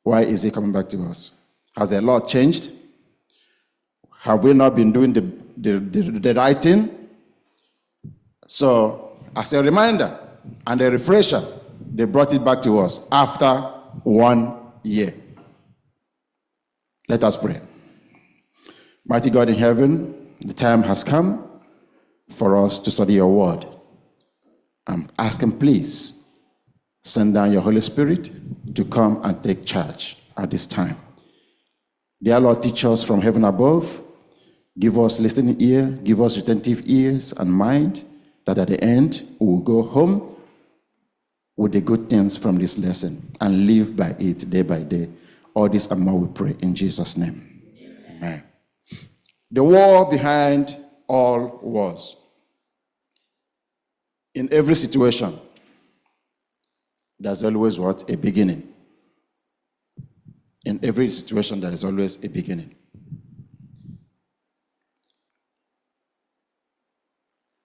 Why is he coming back to us? Has the law changed? Have we not been doing the right thing? So, as a reminder and a refresher, they brought it back to us after 1 year. Let us pray. Mighty God in heaven, the time has come for us to study your word. I'm asking, please, send down your Holy Spirit to come and take charge at this time. Dear Lord, teach us from heaven above. Give us listening ear, give us retentive ears and mind, that at the end we will go home with the good things from this lesson and live by it day by day. All this and more we pray in Jesus' name. Amen. The war behind all wars. In every situation, there's always what? A beginning. In every situation, there is always a beginning.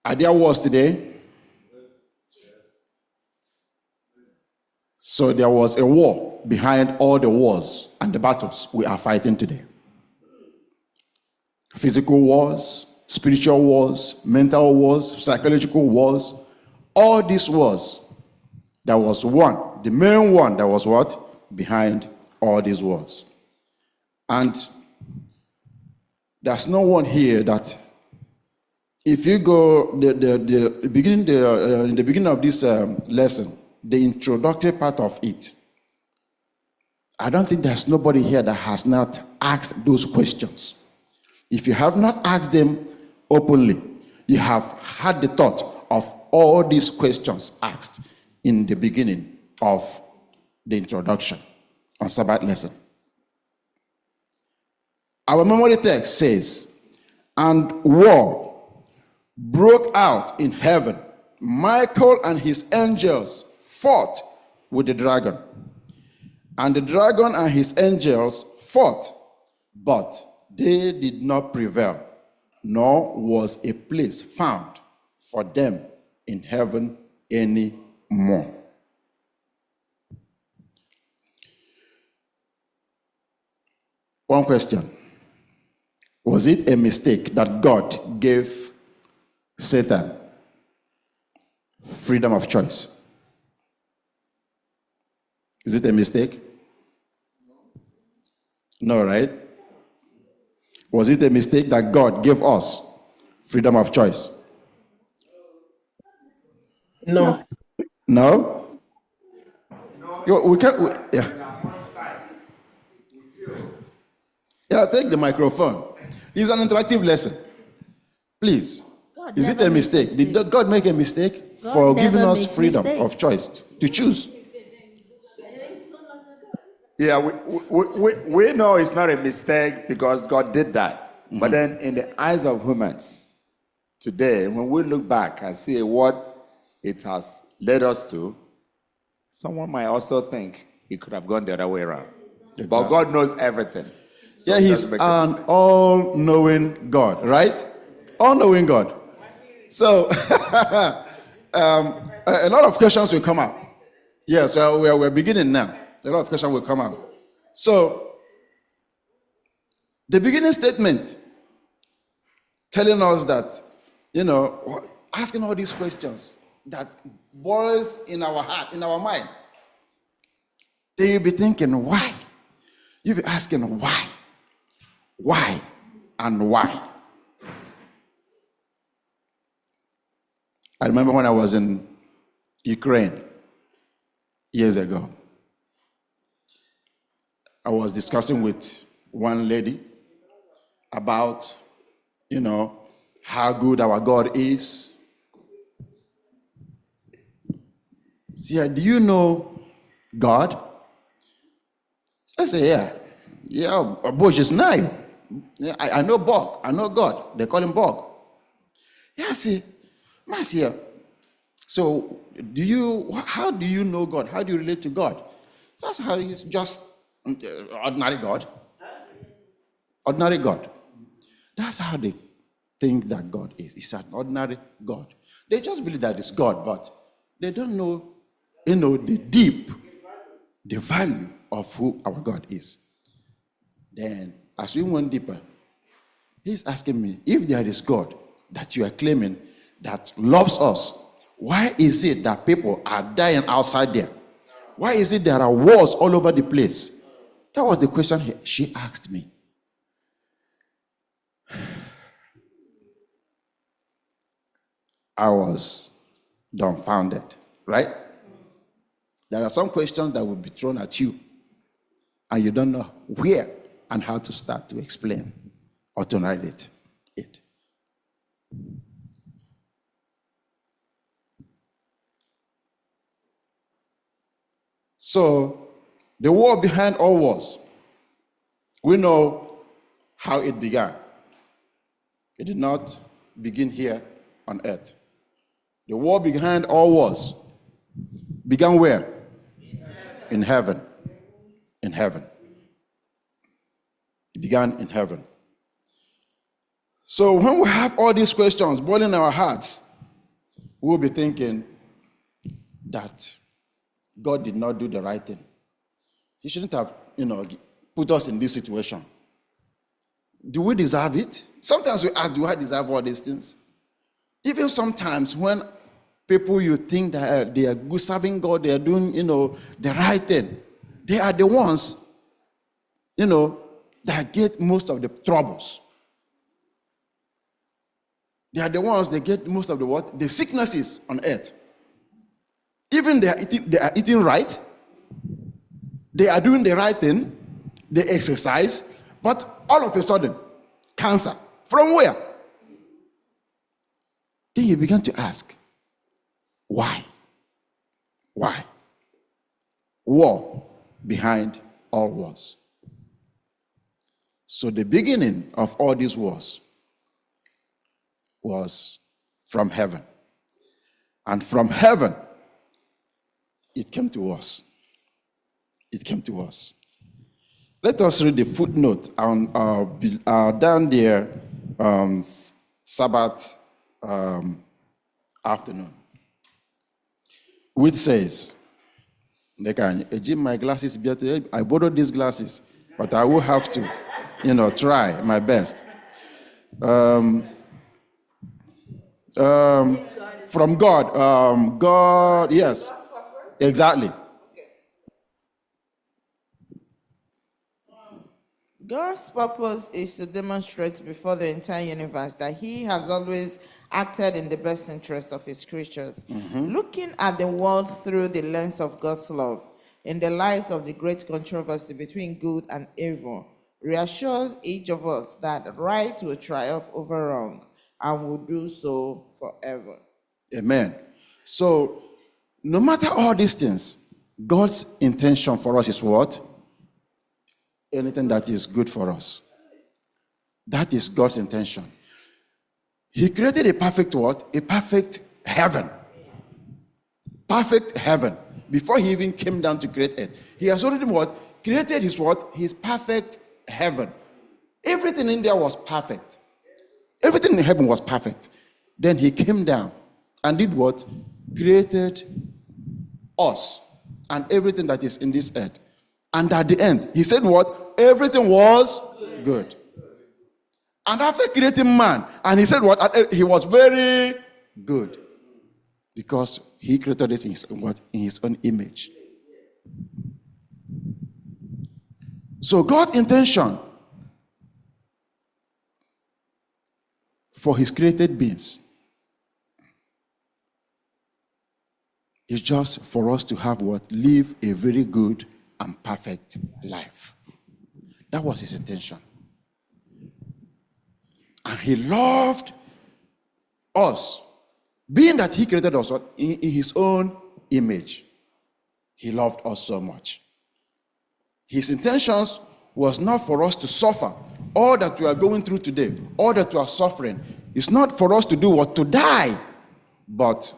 Are there wars today? So there was a war behind all the wars and the battles we are fighting today. Physical wars, spiritual wars, mental wars, psychological wars, all these wars, there was one, the main one that was what? Behind all these wars. And there's no one here that, if you go in the beginning of this lesson, the introductory part of it, I don't think there's nobody here that has not asked those questions. If you have not asked them openly, you have had the thought of all these questions asked in the beginning of the introduction on Sabbath lesson. Our memory text says, and war broke out in heaven. Michael and his angels fought with the dragon. And the dragon and his angels fought, but they did not prevail, nor was a place found for them in heaven anymore. One question. Was it a mistake that God gave Satan freedom of choice? Is it a mistake? No, right? Was it a mistake that God gave us freedom of choice? No. No? We can't. Yeah. Yeah, take the microphone. It's an interactive lesson. Please. Is it a mistake? Did God make a mistake for giving us freedom of choice to choose? Yeah, we know it's not a mistake because God did that. Mm-hmm. But then in the eyes of humans, today, when we look back and see what it has led us to, someone might also think it could have gone the other way around. Exactly. But God knows everything. So yeah, he's an all-knowing God, right? All-knowing God. So, a lot of questions will come out. Yes, well, we're beginning now. A lot of questions will come out. So, the beginning statement telling us that, asking all these questions that boils in our heart, in our mind. Then you'll be thinking, why? You'll be asking, why? Why? And why? I remember when I was in Ukraine years ago. I was discussing with one lady about, how good our God is. See, do you know God? I say, yeah. Yeah, Bush is nice. Yeah, I know Bog. I know God. They call him Bog. Yeah, see, Marcia. So, how do you know God? How do you relate to God? That's how he's just ordinary God. Ordinary God. That's how they think that God is. It's an ordinary God. They just believe that it's God, but they don't know, the deep the value of who our God is. Then, as we went deeper, he's asking me, if there is God that you are claiming that loves us, why is it that people are dying outside there? Why is it there are wars all over the place? That was the question she asked me. I was dumbfounded, right? There are some questions that will be thrown at you, and you don't know where and how to start to explain or to narrate it. So, the war behind all wars, we know how it began. It did not begin here on earth. The war behind all wars began where? In heaven. In heaven. It began in heaven. So when we have all these questions boiling in our hearts, we'll be thinking that God did not do the right thing. He shouldn't have, put us in this situation. Do we deserve it? Sometimes we ask, do I deserve all these things? Even sometimes when people you think that they are good serving God, they are doing, the right thing, they are the ones, that get most of the troubles. They are the ones that get most of the what? The sicknesses on earth. Even they are eating right. They are doing the right thing. They exercise. But all of a sudden, cancer. From where? Then you begin to ask, why? Why? War behind all wars. So the beginning of all these wars was from heaven. And from heaven, it came to us. It came to us. Let us read the footnote on down there, Sabbath afternoon, which says, my glasses, I borrowed these glasses, but I will have to, try my best. From God, God, yes, exactly. God's purpose is to demonstrate before the entire universe that he has always acted in the best interest of his creatures. Looking at the world through the lens of God's love, in the light of the great controversy between good and evil, reassures each of us that right will triumph over wrong and will do so forever. Amen. So, no matter all these things, God's intention for us is what? Anything that is good for us. That is God's intention. He created a perfect what? A perfect heaven. Perfect heaven. Before he even came down to create earth. He has already what? Created his what? His perfect heaven. Everything in there was perfect. Everything in heaven was perfect. Then he came down and did what? Created us and everything that is in this earth. And at the end, he said what? Everything was good. And after creating man, and he said what? He was very good. Because he created it in his own, what? In his own image. So God's intention for his created beings is just for us to have what? Live a very good and perfect life. That was his intention. And he loved us. Being that he created us in his own image, he loved us so much. His intentions was not for us to suffer. All that we are going through today, all that we are suffering, is not for us to do what? To die. But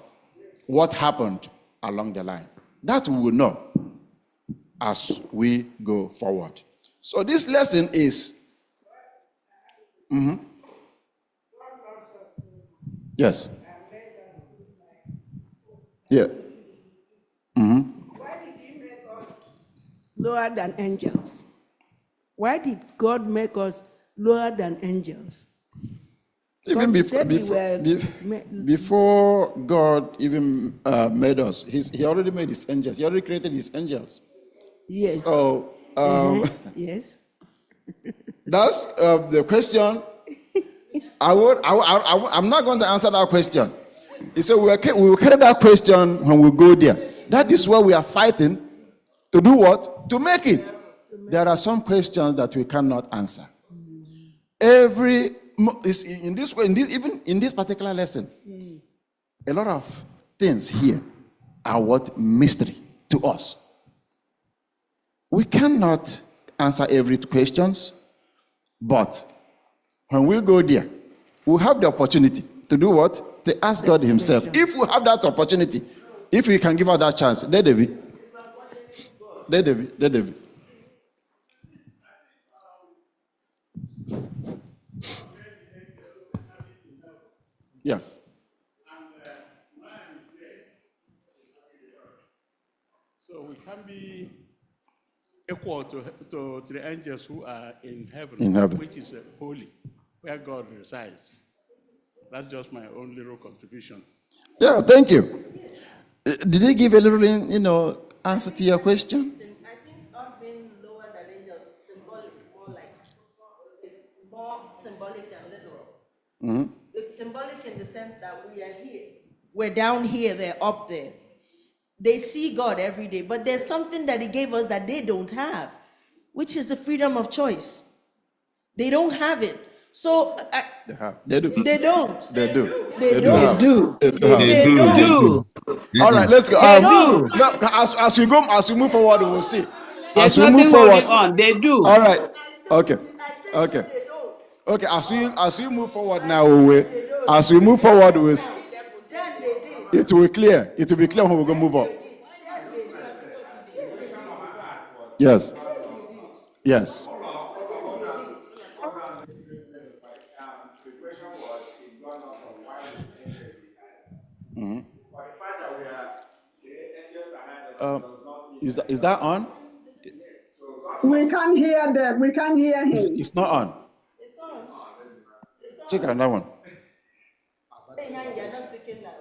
what happened along the line. That we will know as we go forward. So this lesson is... Yes. Yeah. Why did he make us lower than angels? Why did God make us lower than angels? Even Because he before, said we were before God even made us, he already made his angels. He already created his angels. yes. So Yes. that's the question. I'm not going to answer that question. He said we will carry that question when we go there. That is where we are fighting to do what? To make it. There are some questions that we cannot answer. In this way, even in this particular lesson, a lot of things here are what mystery to us. We cannot answer every questions, but when we go there, we have the opportunity to do what? To ask God himself. If we have that opportunity, if we can give us that chance, there David. Yes. So we can be equal to the angels who are in heaven, which is holy, where God resides. That's just my own little contribution. Yeah, thank you. Did he give a little, answer to your question? I think us being lower than angels is symbolic, more symbolic than literal. It's symbolic in the sense that we are here. We're down here, they're up there. They see God every day, but there's something that he gave us that they don't have, which is the freedom of choice. They don't have it. So They have. They do. they don't. They do. They They don't. do. They do. They don't. All right, let's go. They do. Now, as we move forward, we will see. There's As we move nothing forward. holding on. They do. All right. Okay. I Okay. said they don't. Okay. As we move forward now, as we move forward, Then they did. it will clear. It will be clear when we go move up. Yes. Yes. Is that on? We can't hear them. We can't hear him. It's not on. It's on. Check another one. Hey, now you're not speaking loud.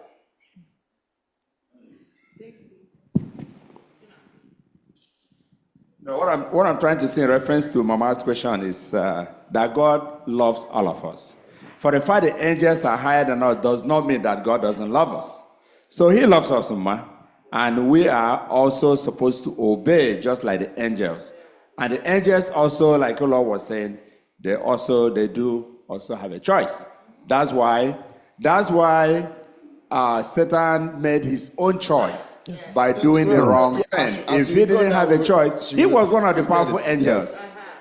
No, what I'm trying to say in reference to Mama's question is that God loves all of us. For the fact the angels are higher than us does not mean that God doesn't love us. So he loves us, Mama, and we are also supposed to obey just like the angels. And the angels also, like the Lord was saying, they do also have a choice. That's why Satan made his own choice by doing the wrong thing. If he didn't have a choice, he was one of the powerful angels.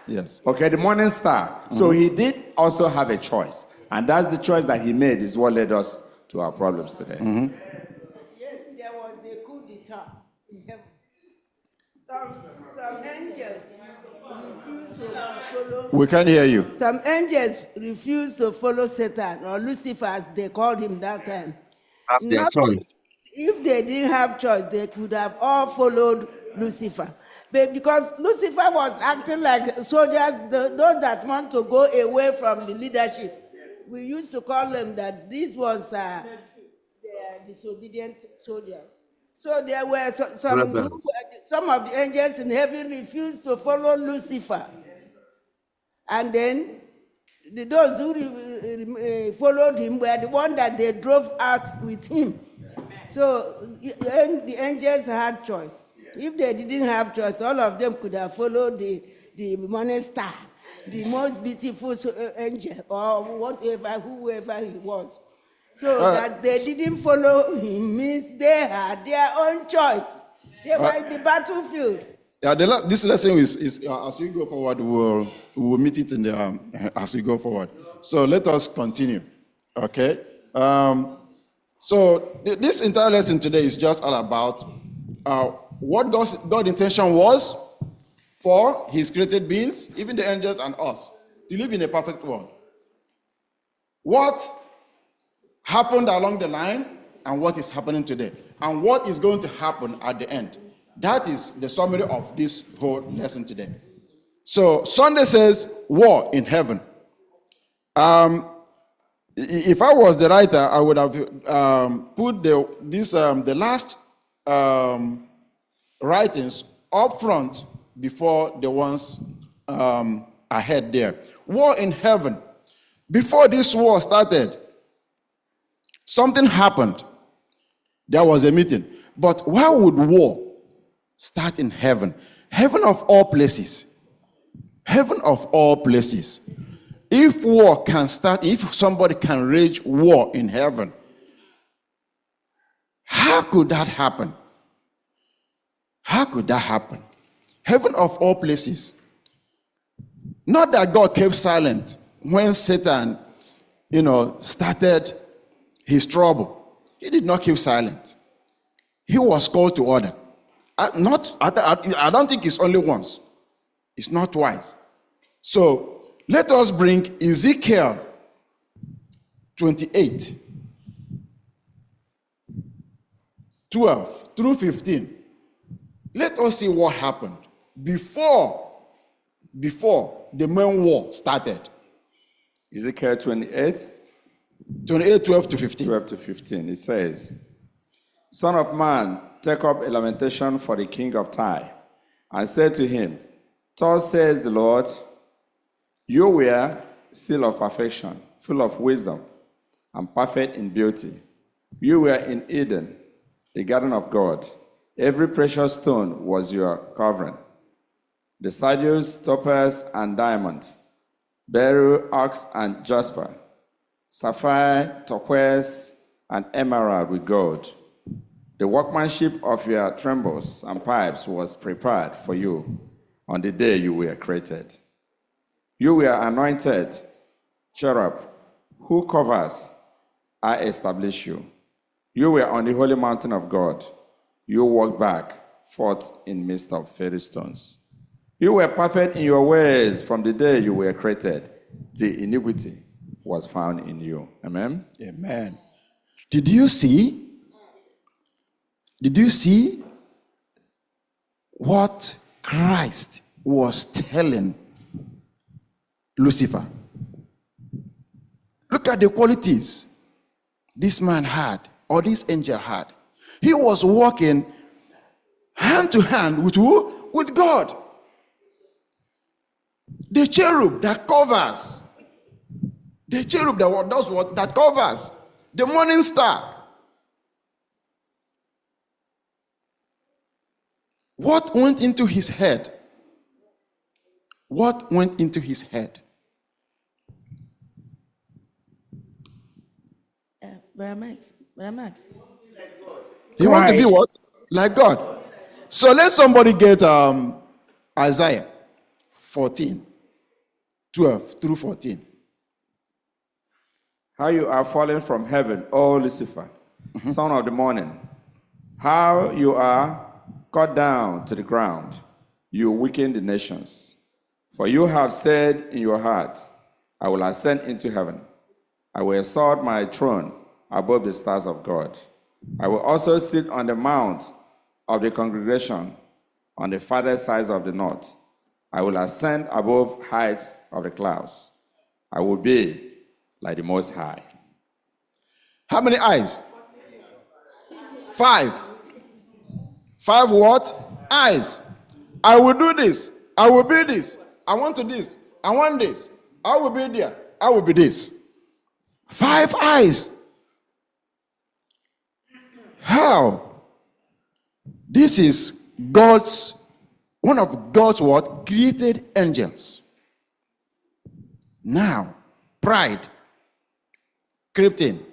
Yes. Okay, the morning star. So he did also have a choice. And that's the choice that he made is what led us to our problems today. Yes, there was a coup d'etat in heaven. Some angels refused to follow. We can't hear you. Some angels refused to follow Satan, or Lucifer, as they called him that time. That's their choice. If they didn't have choice, they could have all followed Lucifer. But because Lucifer was acting like soldiers, those that want to go away from the leadership, we used to call them that these ones are disobedient soldiers. So there were some of the angels in heaven refused to follow Lucifer. And then those who followed him were the ones that they drove out with him. So the angels had choice. If they didn't have choice, all of them could have followed the morning star, the most beautiful angel, or whoever he was. So that they didn't follow him means they had their own choice. They were in the battlefield. Yeah, this lesson is as we go forward, we'll meet it in the as we go forward. So let us continue. Okay. So this entire lesson today is just all about what God's intention was for his created beings, even the angels and us, to live in a perfect world. What happened along the line and what is happening today, and what is going to happen at the end. That is the summary of this whole lesson today. So Sunday says war in heaven. If I was the writer, I would have put the last writings up front before the ones ahead there. War in heaven. Before this war started, something happened. There was a meeting. But why would war start in heaven? Heaven of all places. Heaven of all places. If war can start, if somebody can rage war in heaven, how could that happen? How could that happen? Heaven of all places. Not that God kept silent when Satan, started his trouble. He did not keep silent. He was called to order. I don't think it's only once. It's not twice. So let us bring Ezekiel 28, 12 through 15. Let us see what happened before the main war started. Ezekiel 28, 12 to 15. 12 to 15. It says, Son of man, take up a lamentation for the king of Tyre, and say to him, Thus says the Lord, you were seal of perfection, full of wisdom, and perfect in beauty. You were in Eden, the garden of God. Every precious stone was your covering. The sardius, topaz, and diamond, beryl, onyx, and jasper, sapphire, turquoise, and emerald with gold. The workmanship of your trembles and pipes was prepared for you on the day you were created. You were anointed cherub, who covers, I establish you. You were on the holy mountain of God. You walked back, forth in midst of fairy stones. You were perfect in your ways from the day you were created. The iniquity was found in you. Amen? Amen. Did you see what Christ was telling Lucifer? Look at the qualities this man had, or this angel had. He was walking hand to hand with who? With God. The cherub that covers. The cherub that does what? That covers. The morning star. What went into his head? What went into his head? Brother Max. He wants to be what? Like God. So let somebody get Isaiah 14, 12 through 14. How you are fallen from heaven, O Lucifer, son of the morning. How you are cut down to the ground, you weaken the nations. For you have said in your heart, I will ascend into heaven. I will exalt my throne above the stars of God. I will also sit on the mount of the congregation on the farthest sides of the north. I will ascend above heights of the clouds. I will be like the Most High. How many eyes? 5. 5 what? Eyes. I will do this. I will be this. I want to this. I want this. I will be there. I will be this. 5 eyes. How? This is one of God's what? Created angels. Now, pride crept in.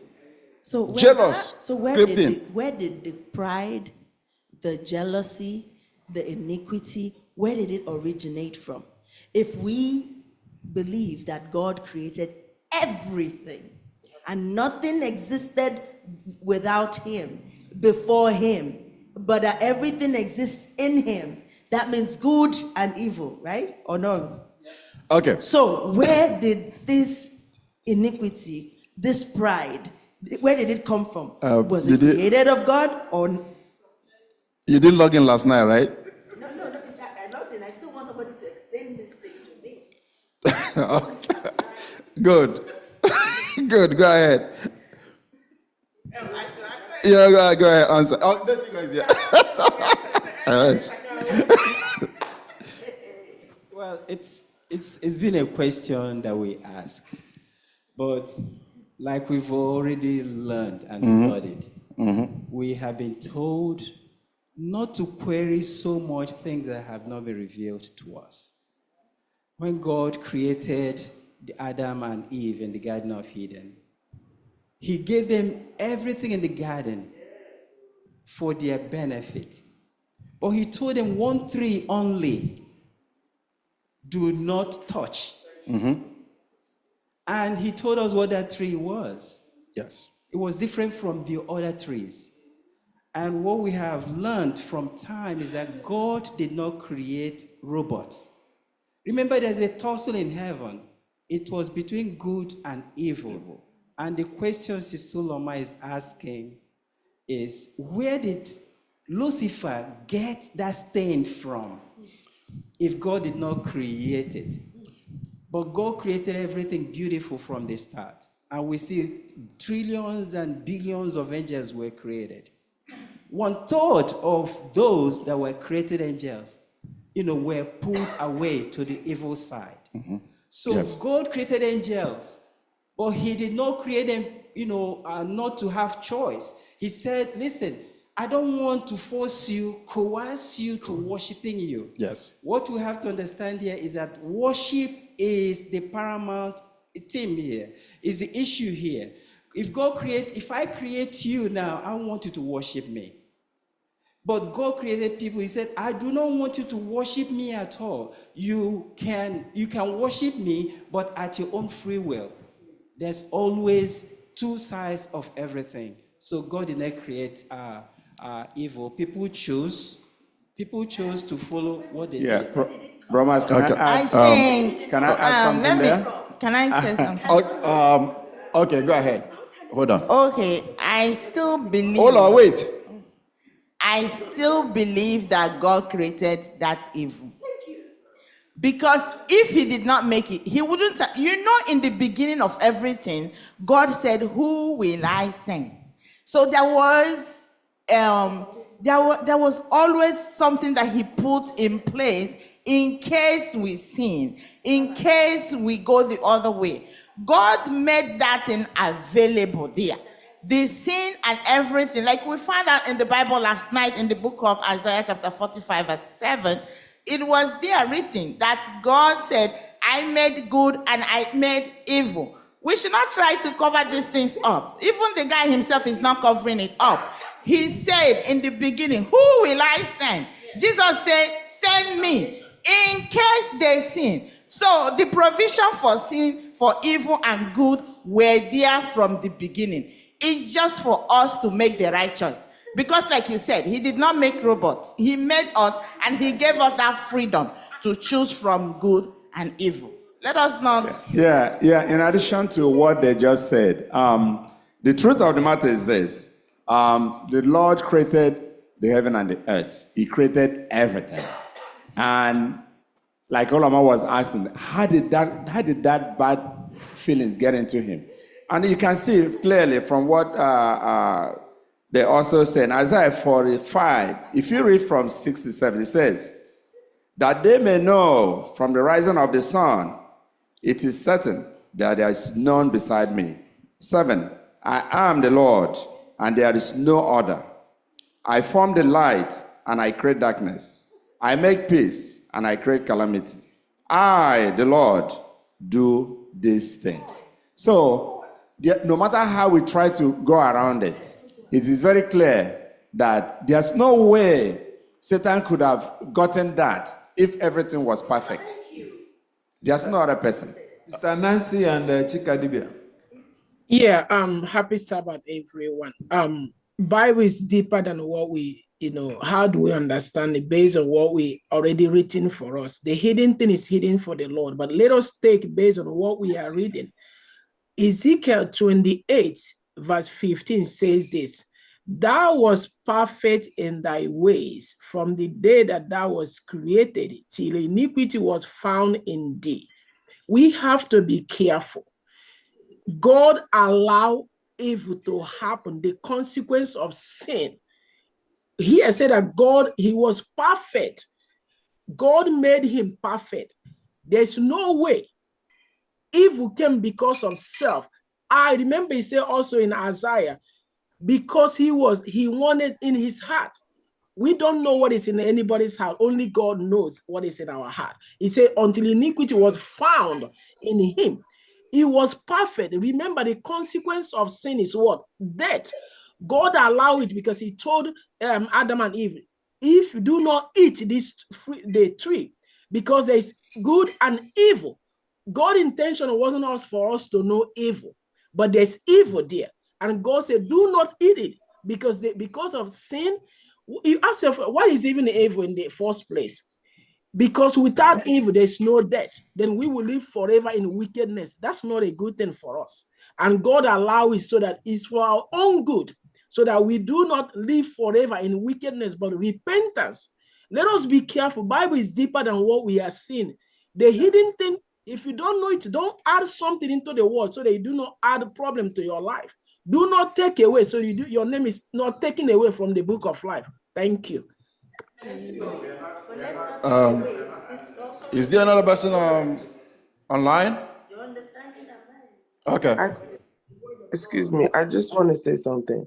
So jealous. where did the pride, the jealousy, the iniquity, where did it originate from? If we believe that God created everything and nothing existed without him, before him, but that everything exists in him, that means good and evil, right? Or no? Okay. So where did this iniquity, this pride, where did it come from? Was it created of God or? You didn't log in last night, right? No, I logged in. I still want somebody to explain this thing to me. Okay. Good. Good. Go ahead. Yeah, go ahead. Answer. Oh, don't you guys yet? Yes. Well, it's been a question that we ask, but like we've already learned and studied, we have been told not to query so much things that have not been revealed to us. When God created Adam and Eve in the Garden of Eden, He gave them everything in the garden for their benefit. But He told them one tree only, do not touch. And He told us what that tree was. Yes. It was different from the other trees. And what we have learned from time is that God did not create robots. Remember, there's a tussle in heaven. It was between good and evil. And the question Sister Loma is asking is, where did Lucifer get that stain from if God did not create it? But God created everything beautiful from the start. And we see trillions and billions of angels were created. 1/3 of those that were created angels, were pulled away to the evil side. So yes. God created angels, but He did not create them, not to have choice. He said, listen, I don't want to force you, coerce you to worshiping you. Yes. What we have to understand here is that worship is the paramount theme here, is the issue here. If I create you now, I want you to worship me. But God created people. He said, I do not want you to worship me at all. You can worship me, but at your own free will. There's always two sides of everything. So God did not create evil. People chose to follow what they did. Bromas, can I add something there? Can I say something? Okay, go ahead. Hold on. Okay, I still believe. Hold on, wait. I still believe that God created that evil. Because if He did not make it, He wouldn't. In the beginning of everything, God said, "Who will I send?" So there was always something that He put in place in case we sin, in case we go the other way. God made that thing available there. The sin and everything, like we found out in the Bible last night in the book of Isaiah chapter 45 verse 7, it was there written that God said, I made good and I made evil. We should not try to cover these things up. Even the guy himself is not covering it up. He said in the beginning, who will I send? Jesus said, send me in case they sin. So the provision for sin, for evil and good were there from the beginning. It's just for us to make the right choice. Because like you said, He did not make robots. He made us and He gave us that freedom to choose from good and evil. Let us not... Yeah. In addition to what they just said, the truth of the matter is this. The Lord created the heaven and the earth. He created everything. And like Olama was asking, how did that bad feelings get into him? And you can see clearly from what they also say in Isaiah 45, if you read from 6 to 7, it says, that they may know from the rising of the sun, it is certain that there is none beside me. 7, I am the Lord, and there is no other. I form the light, and I create darkness. I make peace, and I create calamity. I, the Lord, do these things. So, no matter how we try to go around it, it is very clear that there's no way Satan could have gotten that if everything was perfect. There's no other person. Sister Nancy and Chikadibia. Yeah, happy Sabbath, everyone. Bible is deeper than what we, how do we understand it based on what we already written for us? The hidden thing is hidden for the Lord, but let us take based on what we are reading. Ezekiel 28, verse 15 says this, Thou was perfect in thy ways from the day that thou was created till iniquity was found in thee. We have to be careful. God allowed evil to happen, the consequence of sin. Here said that God, he was perfect. God made him perfect. There's no way evil came because of self. I remember he said also in Isaiah, because he wanted in his heart. We don't know what is in anybody's heart. Only God knows what is in our heart. He said, until iniquity was found in him. He was perfect. Remember, the consequence of sin is what? Death. God allowed it because he told Adam and Eve, if you do not eat the tree, because there is good and evil. God's intention wasn't for us to know evil, but there's evil there. And God said, do not eat it, because of sin. You ask yourself, what is even evil in the first place? Because without evil, there's no death. Then we will live forever in wickedness. That's not a good thing for us. And God allows it so that it's for our own good, so that we do not live forever in wickedness, but repentance. Let us be careful. Bible is deeper than what we are seeing. The hidden thing, if you don't know it, don't add something into the word so that you do not add a problem to your life. Do not take away, so your name is not taken away from the book of life. Thank you. Is there another person online? Okay. Excuse me, I just want to say something.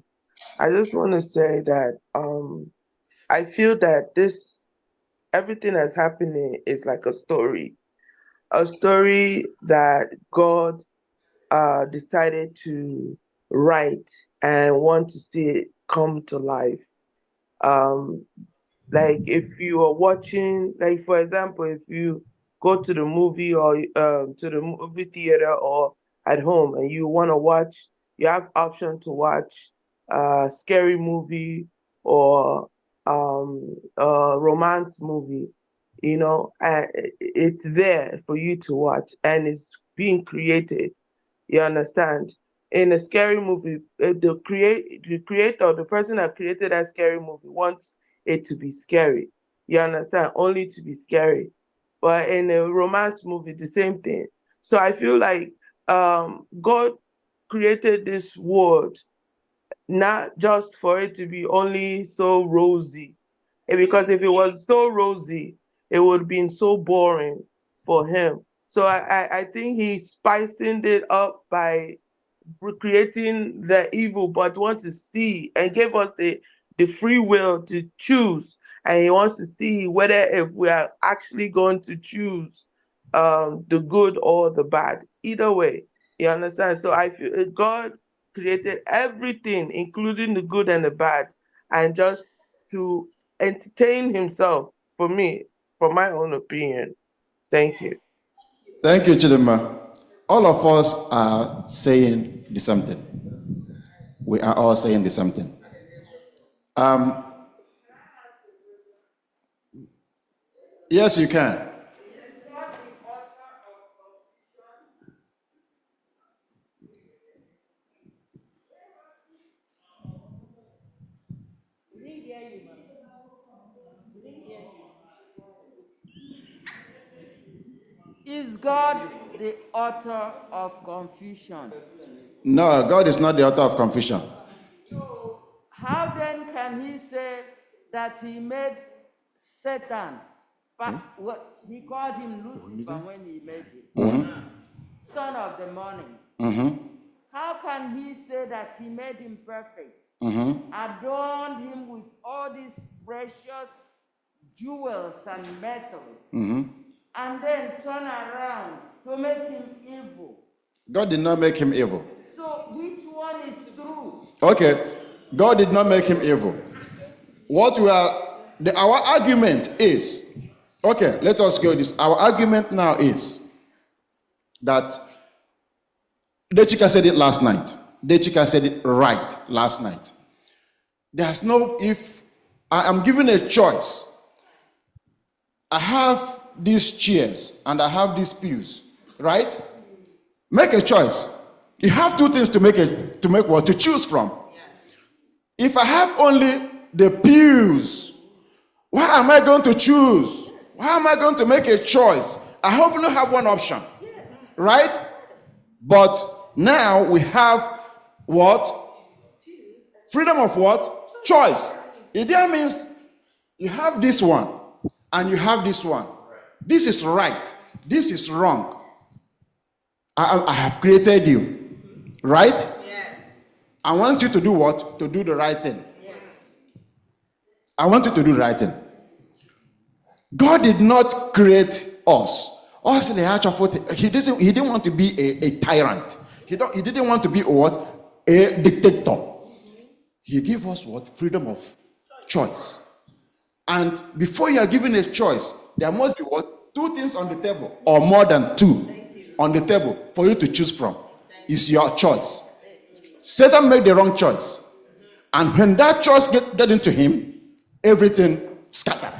I just want to say that I feel that everything that's happening is like a story that God decided to write and want to see it come to life. Like if you are watching, like for example, if you go to the movie or to the movie theater or at home and you want to watch, you have option to watch a scary movie or a romance movie, and it's there for you to watch and it's being created. You understand? In a scary movie, the creator, the person that created that scary movie wants it to be scary. You understand? Only to be scary. But in a romance movie, the same thing. So I feel like God created this world not just for it to be only so rosy. Because if it was so rosy, it would have been so boring for him. So I think he's spicing it up by creating the evil, but want to see and gave us the free will to choose. And he wants to see whether if we are actually going to choose the good or the bad. Either way, you understand? So I feel God created everything, including the good and the bad, and just to entertain himself, for me, for my own opinion. Thank you. Thank you, Chidima. All of us are saying the same thing. We are all saying the same thing. Yes, you can. Is God the author of confusion? No, God is not the author of confusion. How then can he say that he made Satan? He called him Lucifer when he made him. Son of the morning. How can he say that he made him perfect? Adorned him with all these precious jewels and metals, and then turn around to make him evil? God did not make him evil. So which one is true? Okay, God did not make him evil. Our argument is, okay, let us go this. Our argument now is that Dechika said it last night. Dechika said it right last night. There's no, if I am given a choice, I have these chairs and I have these pews, right? Make a choice. You have two things to choose from. If I have only the pews, why am I going to choose? Why am I going to make a choice? I only have one option, right? But now we have what? Freedom of what? Choice. It then means you have this one and you have this one. This is right. This is wrong. I have created you, right? Yes. I want you to do what? To do the right thing. Yes. I want you to do the right thing. God did not create us. Us in the heart of what he didn't want to be a tyrant. He didn't want to be what? A dictator. He gave us what? Freedom of choice. And before you are given a choice, there must be what? Two things on the table, or more than two on the table for you to choose from. It's your choice. Satan made the wrong choice. And when that choice get into him, everything scattered.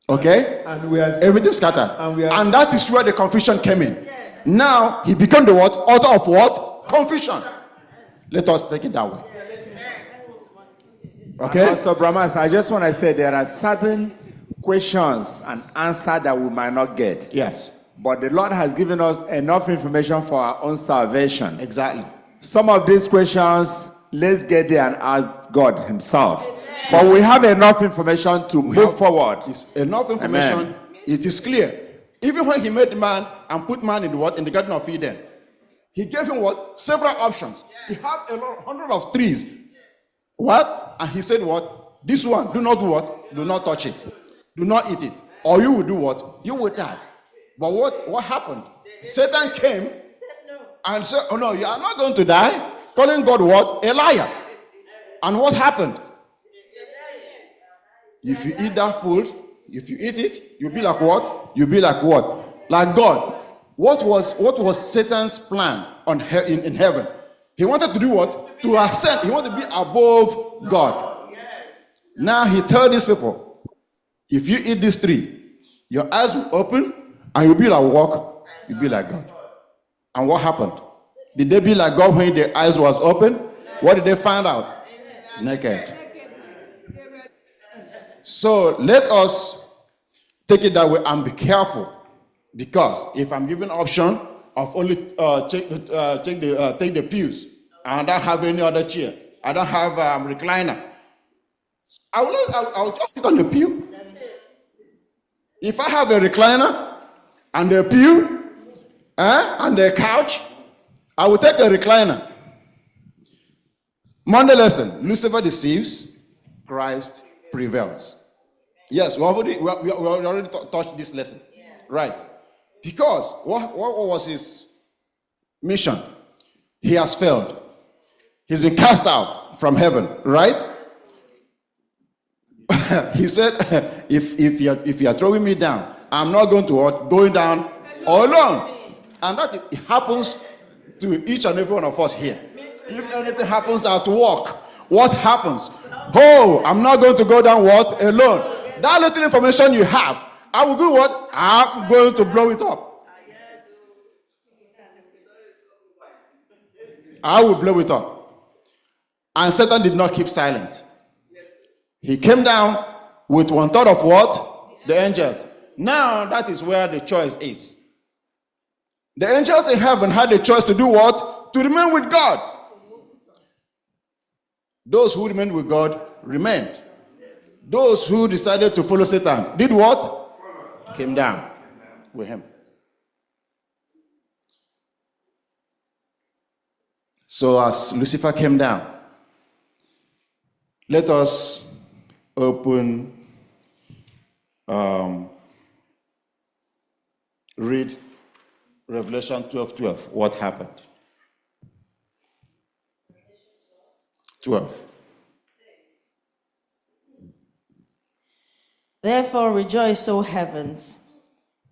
Okay? And everything scattered. And that is where the confusion came in. Yes. Now he became the what? Author of what? Confusion. Let us take it that way. Okay? So Brahmas, I just want to say there are certain questions and answers that we might not get. Yes. But the Lord has given us enough information for our own salvation. Exactly. Some of these questions, let's get there and ask God himself. But we have enough information to move forward. It's enough information. Amen. It is clear. Even when he made man and put man in the what? In the Garden of Eden. He gave him what? Several options. He had a lot, 100 of trees. What? And he said what? This one, do not do what? Do not touch it. Do not eat it. Or you will do what? You will die. But what happened? Satan came and said, oh no, you are not going to die. Calling God what? A liar. And what happened? If you eat that food, if you eat it, you'll be like what? You'll be like what? Like God. What was Satan's plan in heaven? He wanted to do what? To ascend. He wanted to be above God. Now he told these people, if you eat this tree, your eyes will open and you'll be like what? You'll be like God. And what happened? Did they be like God when their eyes was open? What did they find out? Naked. So let us take it that way and be careful, because if I'm given option of only take the pews, and I don't have any other chair, I don't have recliner, I will just sit on the pew. If I have a recliner and a pew and a couch, I will take a recliner. Monday lesson: Lucifer deceives, Christ prevails. Yes, we already touched this lesson. Right. Because what was his mission? He has failed. He's been cast out from heaven, right? He said, if you are throwing me down, I'm not going to what? Going down alone. And that it happens to each and every one of us here. If anything happens at work, what happens? Oh, I'm not going to go down what? Alone. That little information you have, I will do what? I'm going to blow it up. I will blow it up. And Satan did not keep silent. He came down with 1/3 of what? The angels. Now that is where the choice is. The angels in heaven had the choice to do what? To remain with God. Those who remained with God remained. Those who decided to follow Satan did what? Came down with him. So as Lucifer came down, let us open, read Revelation 12:12. What happened? 12. Therefore rejoice, O heavens,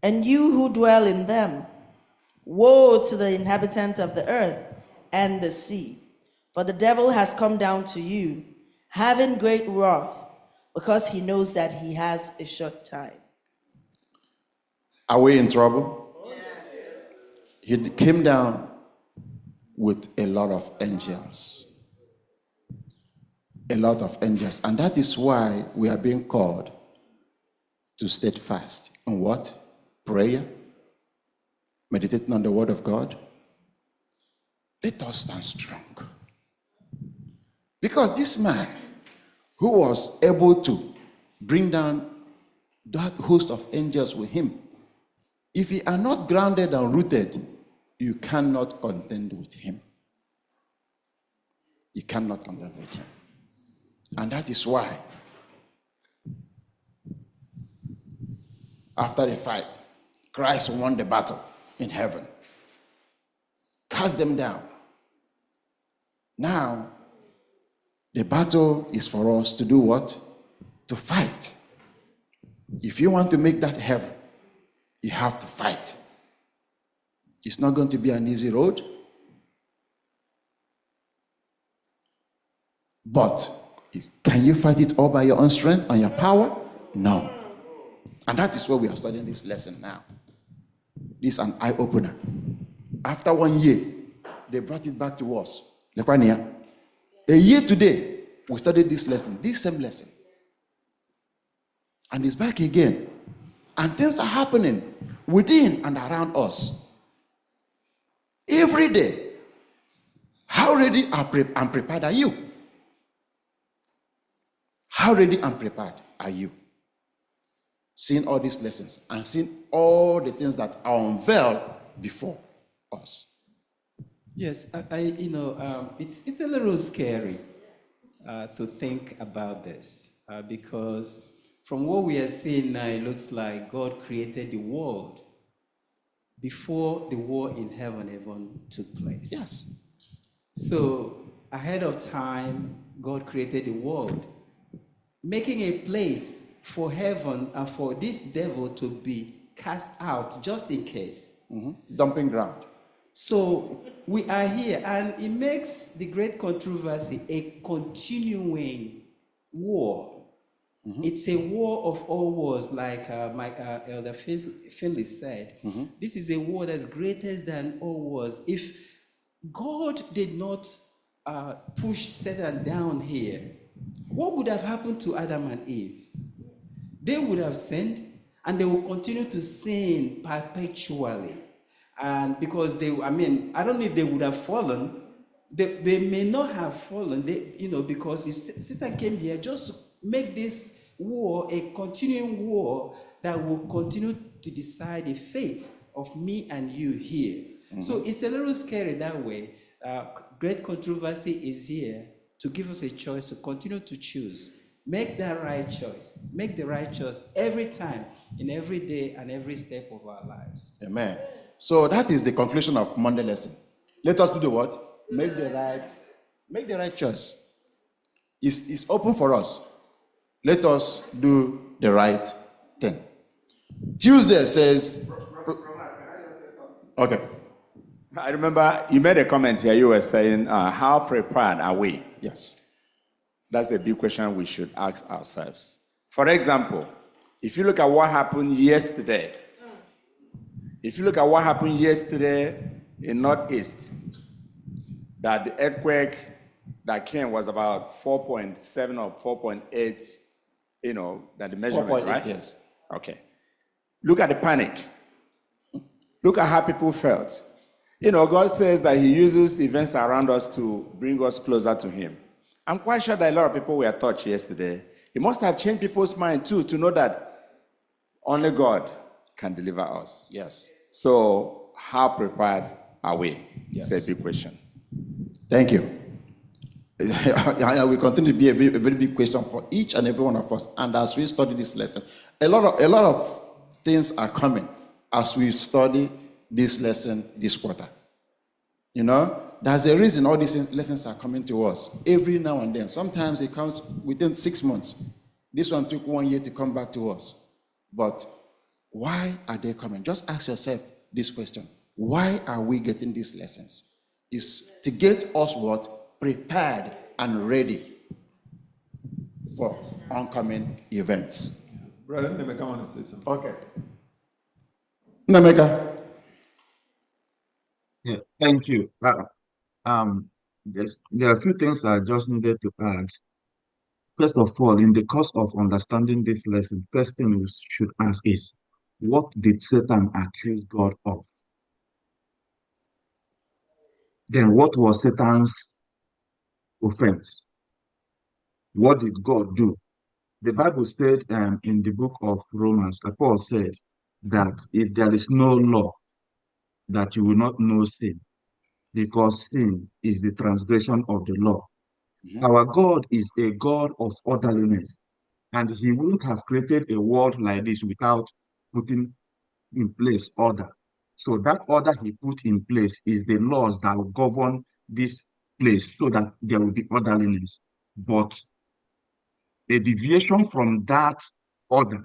and you who dwell in them. Woe to the inhabitants of the earth and the sea, for the devil has come down to you, having great wrath, because he knows that he has a short time. Are we in trouble? Yes. He came down with a lot of angels. a lot of angels. And that is why we are being called to steadfast on what? Prayer, meditating on the word of God. Let us stand strong. Because this man who was able to bring down that host of angels with him, if you are not grounded and rooted, you cannot contend with him. You cannot contend with him. And that is why, after the fight, Christ won the battle in heaven, cast them down. Now, the battle is for us to do what? To fight. If you want to make that heaven, you have to fight. It's not going to be an easy road. But can you fight it all by your own strength and your power? No. And that is why we are studying this lesson now. This is an eye-opener. After 1 year, they brought it back to us. A year today, we studied this lesson, this same lesson. And it's back again. And things are happening within and around us. Every day. How ready and prepared are you? How ready and prepared are you? Seeing all these lessons and seeing all the things that are unveiled before us. Yes, it's a little scary to think about this because from what we are seeing now, it looks like God created the world before the war in heaven even took place. Yes. So ahead of time, God created the world, making a place for heaven and for this devil to be cast out just in case. Mm-hmm. Dumping ground. So we are here, and it makes the great controversy a continuing war. Mm-hmm. It's a war of all wars, like my Elder Finley said. Mm-hmm. This is a war that's greater than all wars. If God did not push Satan down here, what would have happened to Adam and Eve? They would have sinned, and they will continue to sin perpetually. And because I don't know if they would have fallen. They may not have fallen, because if Satan came here just to make this war a continuing war that will continue to decide the fate of me and you here. Mm-hmm. So it's a little scary that way. Great controversy is here to give us a choice to continue to choose. Make that right choice. Make the right choice every time, in every day and every step of our lives. Amen. So that is the conclusion of Monday lesson. Let us do the what? Make the right choice. It's open for us. Let us do the right thing. Tuesday says, okay. I remember you made a comment here. You were saying, how prepared are we? Yes. That's a big question we should ask ourselves. For example, if you look at what happened yesterday, in Northeast, that the earthquake that came was about 4.7 or 4.8, that the measurement, right? Yes. Okay. Look at the panic. Look at how people felt. God says that he uses events around us to bring us closer to him. I'm quite sure that a lot of people were touched yesterday. It must have changed people's mind too, to know that only God can deliver us. Yes. So how prepared are we? Yes. It's a big question. Thank you. It will continue to be a very big question for each and every one of us. And as we study this lesson, a lot of things are coming as we study this lesson this quarter. There's a reason all these lessons are coming to us every now and then. Sometimes it comes within 6 months. This one took 1 year to come back to us. But why are they coming? Just ask yourself this question. Why are we getting these lessons? It's to get us what? Prepared and ready for oncoming events. Brother Nemeka wants to say something. Okay. Nemeka. Yeah, thank you. There are a few things I just needed to add. First of all, in the course of understanding this lesson, first thing we should ask is, what did Satan accuse God of? Then what was Satan's offense? What did God do? The Bible said in the book of Romans, Paul said that if there is no law, that you will not know sin, because sin is the transgression of the law. Our God is a God of orderliness, and he wouldn't have created a world like this without putting in place order. So that order he put in place is the laws that will govern this place so that there will be orderliness. But a deviation from that order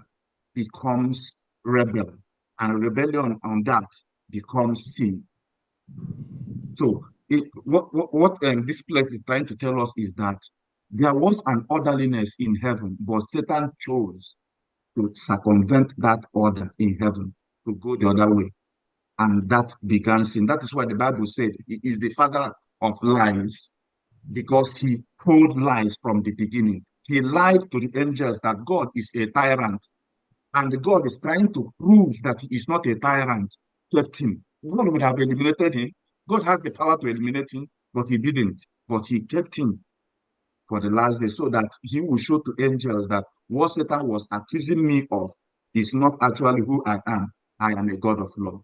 becomes rebel, and rebellion on that becomes sin. So what this place is trying to tell us is that there was an orderliness in heaven, but Satan chose to circumvent that order in heaven, to go the other way. And that began sin. That is why the Bible said he is the father of lies, because he told lies from the beginning. He lied to the angels that God is a tyrant, and God is trying to prove that he is not a tyrant, kept him. God would have eliminated him. God has the power to eliminate him, but he didn't. But he kept him for the last day so that he will show to angels that what Satan was accusing me of is not actually who I am. I am a God of love.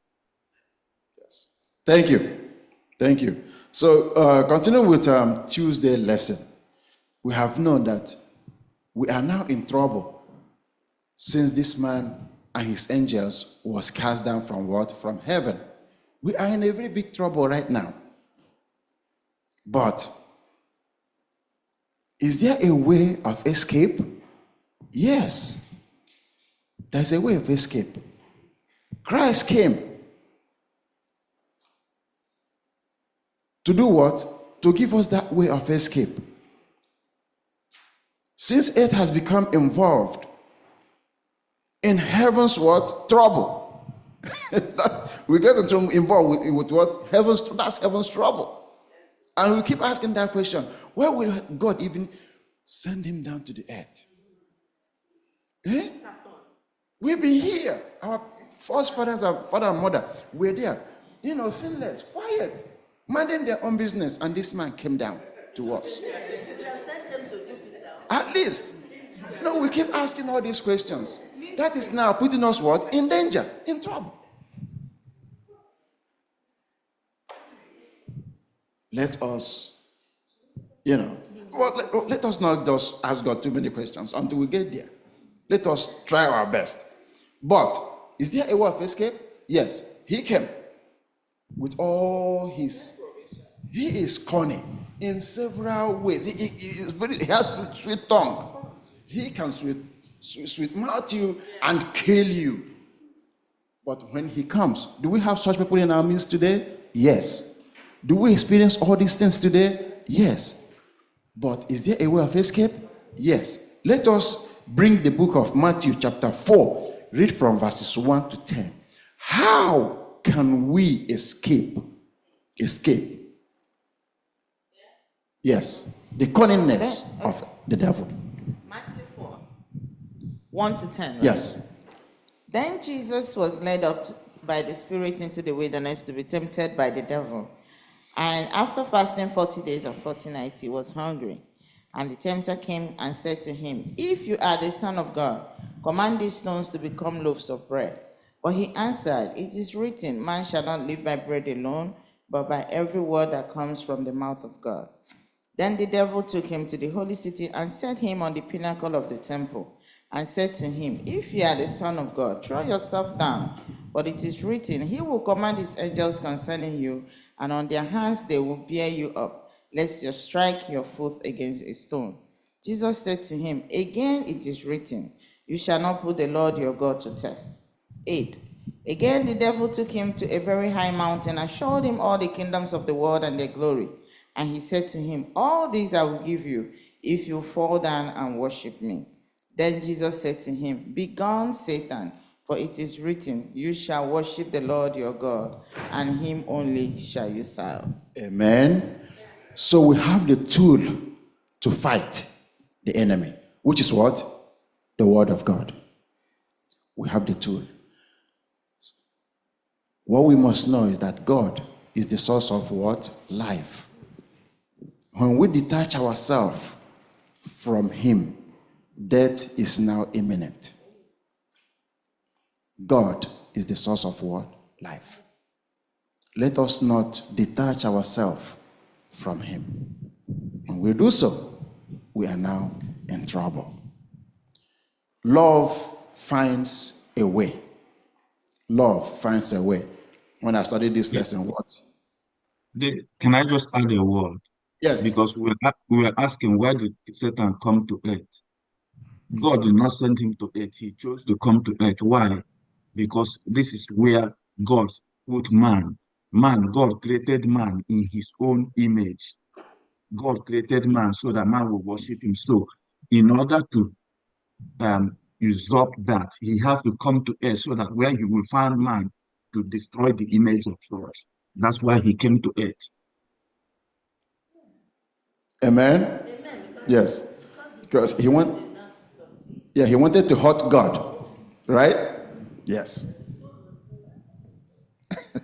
Yes. Thank you. Thank you. So continuing with Tuesday lesson, we have known that we are now in trouble since this man and his angels was cast down from what? From heaven. We are in a very big trouble right now. But is there a way of escape? Yes. There's a way of escape. Christ came to do what? To give us that way of escape. Since it has become involved in heaven's what? Trouble. We get involved with what? That's heaven's trouble. And we keep asking that question, where will God even send him down to the earth? Eh? We've been here. Our first fathers, our father and mother were there. Sinless, quiet, minding their own business. And this man came down to us. At least. No, we keep asking all these questions. That is now putting us what? In danger, in trouble. Let us, let us not just ask God too many questions until we get there. Let us try our best. But is there a way of escape? Yes. He came with all his. He is cunning in several ways. He has sweet tongue. He can sweet mouth you and kill you. But when he comes, do we have such people in our midst today? Yes. Do we experience all these things today? Yes. But is there a way of escape? Yes. Let us bring the book of Matthew chapter 4. Read from verses 1 to 10. How can we escape? Escape. Yes. The cunningness of the devil. Matthew 4, 1 to 10. Right? Yes. Then Jesus was led up by the Spirit into the wilderness to be tempted by the devil. And after fasting 40 days and 40 nights, he was hungry. And the tempter came and said to him, "If you are the Son of God, command these stones to become loaves of bread." But he answered, "It is written, man shall not live by bread alone, but by every word that comes from the mouth of God." Then the devil took him to the holy city and set him on the pinnacle of the temple, and said to him, "If you are the Son of God, throw yourself down. But it is written, he will command his angels concerning you, and on their hands they will bear you up, lest you strike your foot against a stone." Jesus said to him, "Again it is written, you shall not put the Lord your God to test." 8. Again the devil took him to a very high mountain and showed him all the kingdoms of the world and their glory. And he said to him, "All these I will give you, if you fall down and worship me." Then Jesus said to him, "Begone, Satan, for it is written, you shall worship the Lord your God, and him only shall you serve." Amen. So we have the tool to fight. the enemy, which is what? The word of God. We have the tool. What we must know is that God is the source of what? Life. When we detach ourselves from him, death is now imminent. God is the source of what? Life. Let us not detach ourselves from him. When we do so, we are now in trouble. Love finds a way. Love finds a way. When I studied this lesson, what? Can I just add a word? Yes. Because we were asking, why did Satan come to earth? God did not send him to earth. He chose to come to earth. Why? Because this is where God put man. God created man in his own image. God created man so that man will worship him. So in order to usurp that, he has to come to earth so that where he will find man to destroy the image of God. That's why he came to earth. Amen? Yes. Because he wanted to hurt God. Right? Yes.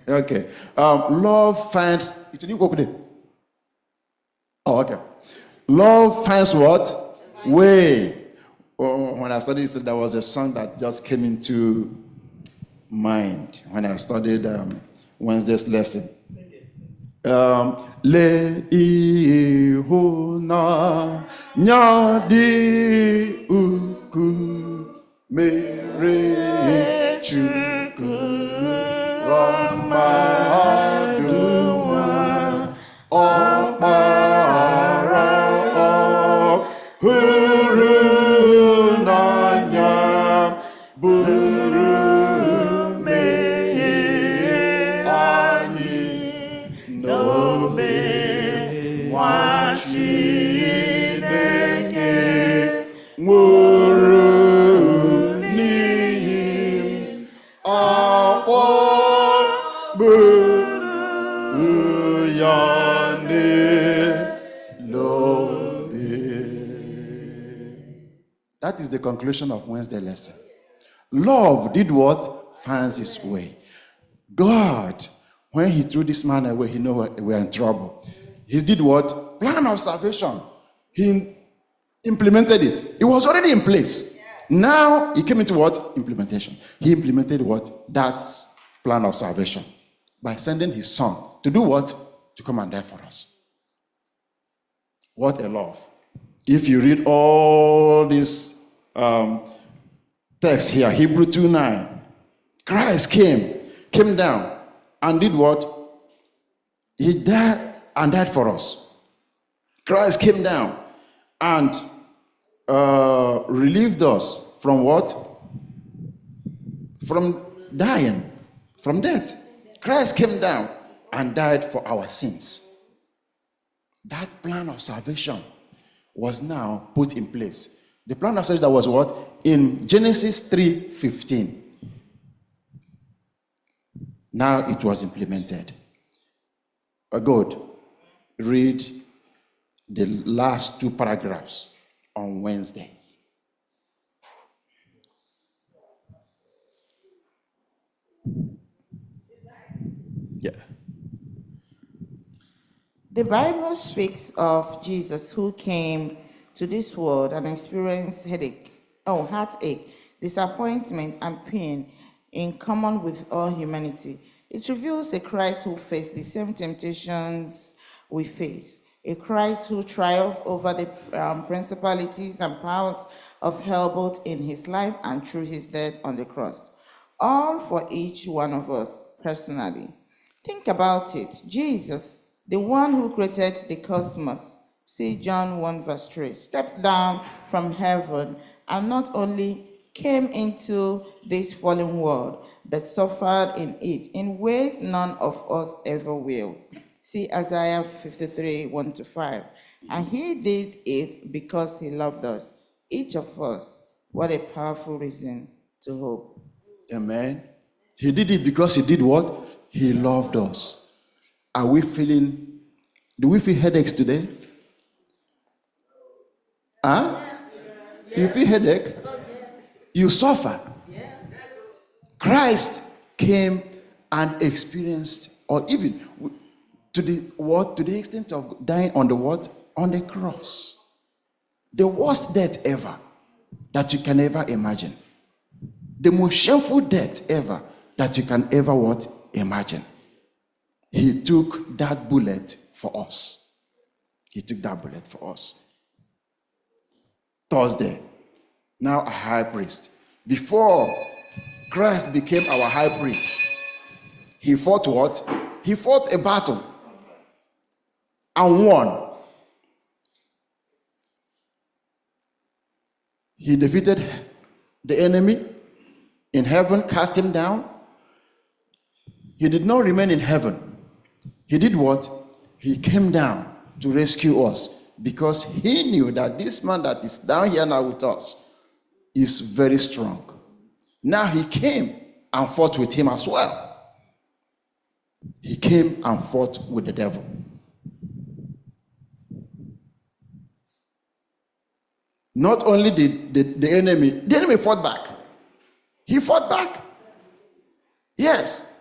Okay. Love finds. Oh, okay. Love finds what? Way. When I studied, there was a song that just came into mind when I studied Wednesday's lesson. Le ihuna nyadi uku mere chuku ramaduwa opara huru nanya buru That is the conclusion of Wednesday lesson. Love did what? Finds his way. God, when he threw this man away, he knew we are in trouble. He did what? Plan of salvation. He implemented it. It was already in place. Now he came into what? Implementation. He implemented what? That's plan of salvation. By sending his son to do what? To come and die for us. What a love. If you read all these texts here, Hebrew 2:9, Christ came down and did what? He died and died for us. Christ came down and relieved us from what? From dying, from death. Christ came down and died for our sins. That plan of salvation was now put in place. The plan of salvation that was what? In Genesis 3:15. Now it was implemented. Good. Read the last two paragraphs on Wednesday. Yeah. The Bible speaks of Jesus who came to this world and experienced heartache, disappointment, and pain in common with all humanity. It reveals a Christ who faced the same temptations we face, a Christ who triumphed over the principalities and powers of hell both in his life and through his death on the cross, all for each one of us personally. Think about it. Jesus, the one who created the cosmos, see John 1 verse 3, stepped down from heaven and not only came into this fallen world, but suffered in it in ways none of us ever will. See Isaiah 53, 1-5. And he did it because he loved us. Each of us, what a powerful reason to hope. Amen. He did it because he did what? He loved us. Do we feel headaches today? Huh? You feel headache? You suffer. Christ came and experienced, or even to the extent of dying on the what? On the cross. The worst death ever that you can ever imagine. The most shameful death ever that you can ever what? Imagine. He took that bullet for us. He took that bullet for us. Thursday, now a high priest. Before Christ became our high priest, he fought what? He fought a battle and won. He defeated the enemy in heaven, cast him down. He did not remain in heaven. He did what? He came down to rescue us because he knew that this man that is down here now with us is very strong. Now he came and fought with him as well. He came and fought with the devil. Not only did the enemy fought back. He fought back. Yes.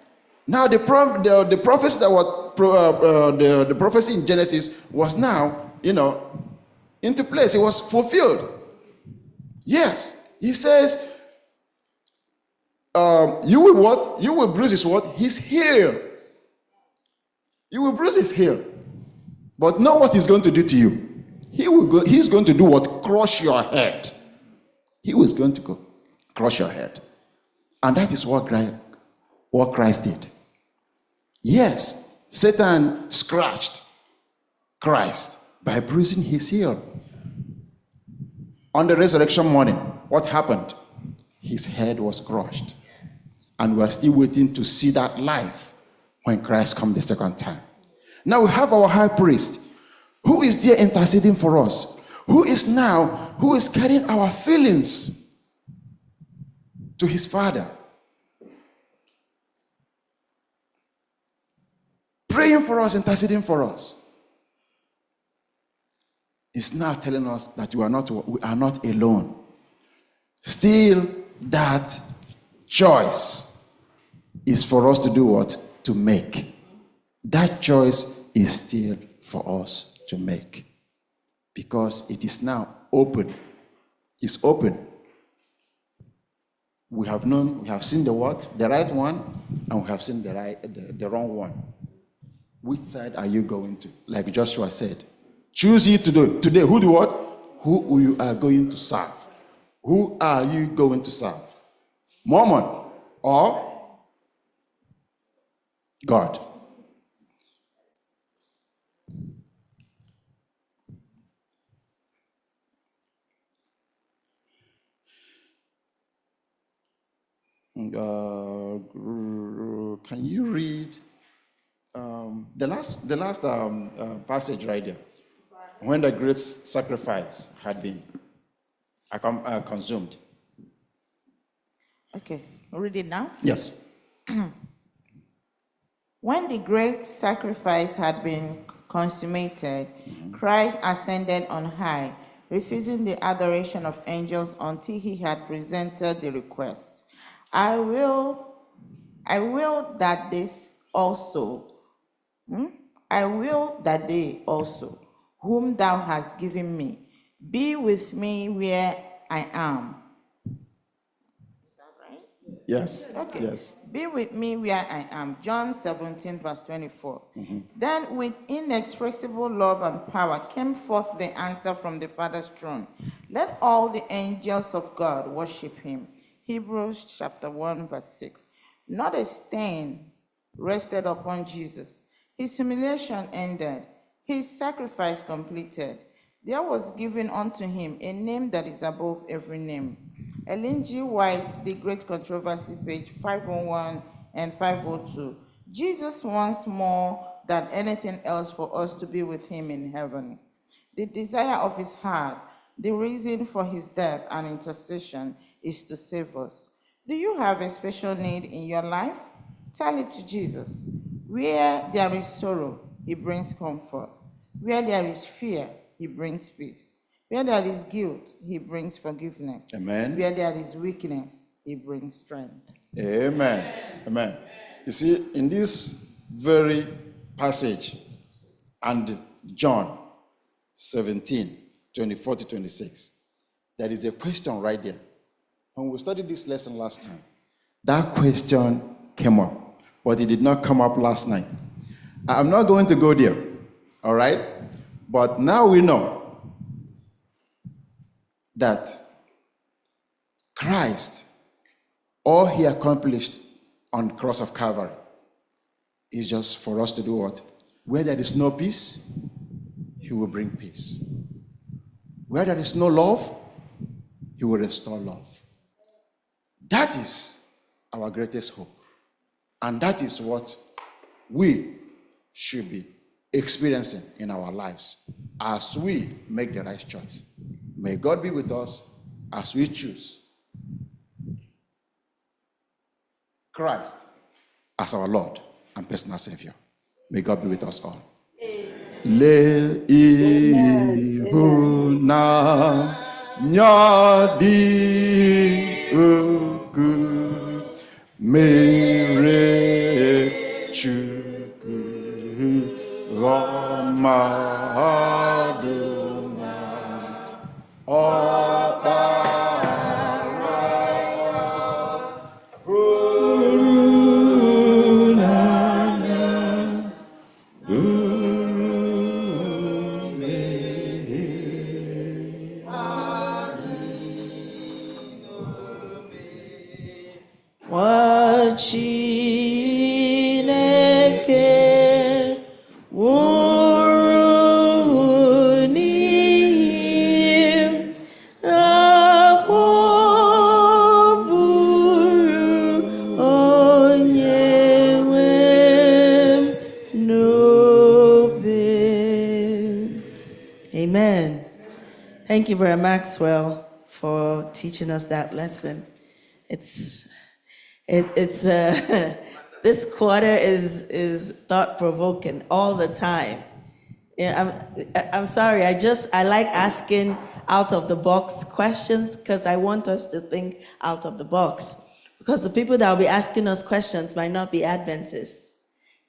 Now the prophecy that was the prophecy in Genesis was now, into place. It was fulfilled. Yes. He says, you will what? You will bruise his what? His heel. You will bruise his heel. But know what he's going to do to you. He's going to do what? Crush your head. He was going to go crush your head. And that is what Christ did. Yes, Satan scratched Christ by bruising his heel. On the resurrection morning, what happened? His head was crushed. And we're still waiting to see that life when Christ comes the second time. Now we have our high priest who is there interceding for us, who is carrying our feelings to his Father, praying for us, interceding for us. Is now telling us that we are not alone. Still, that choice is for us to do what? To make. That choice is still for us to make. Because it is now open. It's open. We have seen the what? The right one, and we have seen the wrong one. Which side are you going to? Like Joshua said, choose ye today. Who do what? Who you are going to serve. Who are you going to serve? Mammon or God? Can you read the last passage right there? When the great sacrifice had been consumed. Okay, read it now. Yes. When the great sacrifice had been consummated, Christ ascended on high, refusing the adoration of angels until he had presented the request. I will that this also. I will that they also, whom thou hast given me, be with me where I am. Is that right? Yes. Okay. Yes. Be with me where I am. John 17, verse 24. Then with inexpressible love and power came forth the answer from the Father's throne. Let all the angels of God worship him. Hebrews chapter 1, verse 6. Not a stain rested upon Jesus. His humiliation ended. His sacrifice completed. There was given unto him a name that is above every name. Ellen G. White, The Great Controversy, page 501 and 502. Jesus wants more than anything else for us to be with him in heaven. The desire of his heart, the reason for his death and intercession is to save us. Do you have a special need in your life? Tell it to Jesus. Where there is sorrow, he brings comfort. Where there is fear, he brings peace. Where there is guilt, he brings forgiveness. Amen. Where there is weakness, he brings strength. Amen. Amen. You see, in this very passage, and John 17:24-26, there is a question right there. When we studied this lesson last time, that question came up, but it did not come up last night. I'm not going to go there, all right? But now we know that Christ, all he accomplished on the cross of Calvary, is just for us to do what? Where there is no peace, he will bring peace. Where there is no love, he will restore love. That is our greatest hope. And that is what we should be experiencing in our lives as we make the right choice. May God be with us as we choose Christ as our Lord and personal Savior. May God be with us all. Le ihuna nyadi ugu mere chuku ramaduma Chineke wụrụ n'im akpọpụrụ onye nwe m n'obe. Amen. Thank you, Brother Maxwell, for teaching us that lesson. This quarter is thought-provoking all the time. Yeah, I'm sorry. I like asking out-of-the-box questions because I want us to think out of the box. Because the people that will be asking us questions might not be Adventists,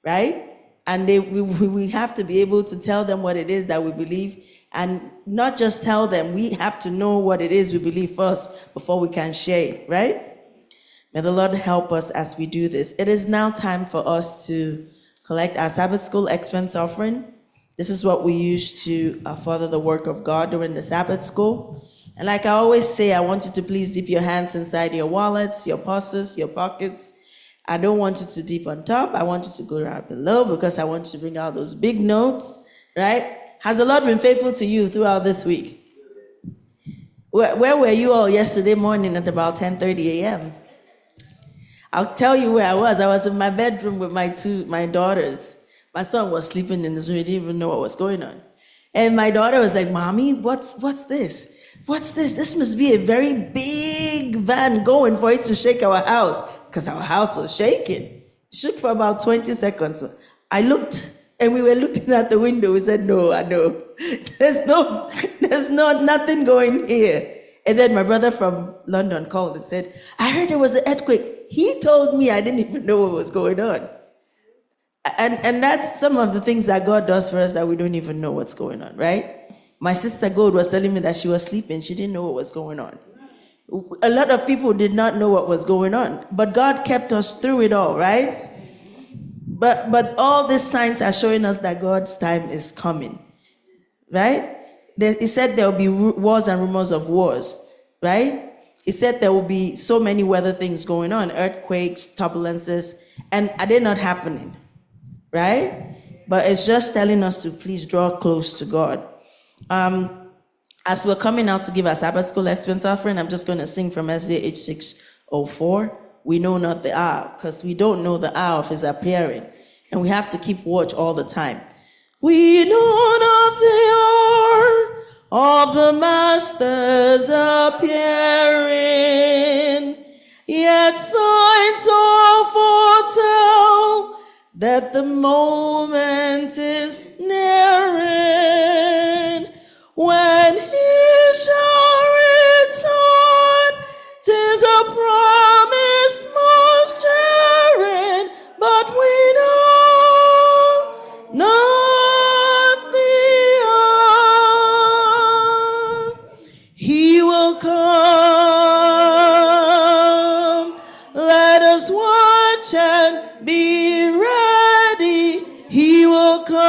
right? And we have to be able to tell them what it is that we believe, and not just tell them. We have to know what it is we believe first before we can share it, right? May the Lord help us as we do this. It is now time for us to collect our Sabbath School expense offering. This is what we use to further the work of God during the Sabbath School. And like I always say, I want you to please dip your hands inside your wallets, your purses, your pockets. I don't want you to dip on top. I want you to go down below because I want you to bring out those big notes, right? Has the Lord been faithful to you throughout this week? Where were you all yesterday morning at about 10:30 a.m.? I'll tell you where I was. I was in my bedroom with my daughters. My son was sleeping in his room. He didn't even know what was going on. And my daughter was like, "Mommy, what's this? What's this? This must be a very big van going for it to shake our house." Because our house was shaking. It shook for about 20 seconds. I looked, and we were looking at the window. We said, "No, I know. There's nothing going here." And then my brother from London called and said, "I heard there was an earthquake." He told me I didn't even know what was going on. And that's some of the things that God does for us that we don't even know what's going on, right? My sister Gold was telling me that she was sleeping. She didn't know what was going on. A lot of people did not know what was going on, but God kept us through it all, right? But all these signs are showing us that God's time is coming, right? He said there will be wars and rumors of wars, right? He said there will be so many weather things going on, earthquakes, turbulences, and are they not happening, right? But it's just telling us to please draw close to God. As we're coming out to give our Sabbath School expense offering, I'm just going to sing from SDA H604. We know not the hour, because we don't know the hour of his appearing, and we have to keep watch all the time. We know not the hour of the Master's appearing, yet signs all foretell that the moment is nearing when he and be ready. He will come.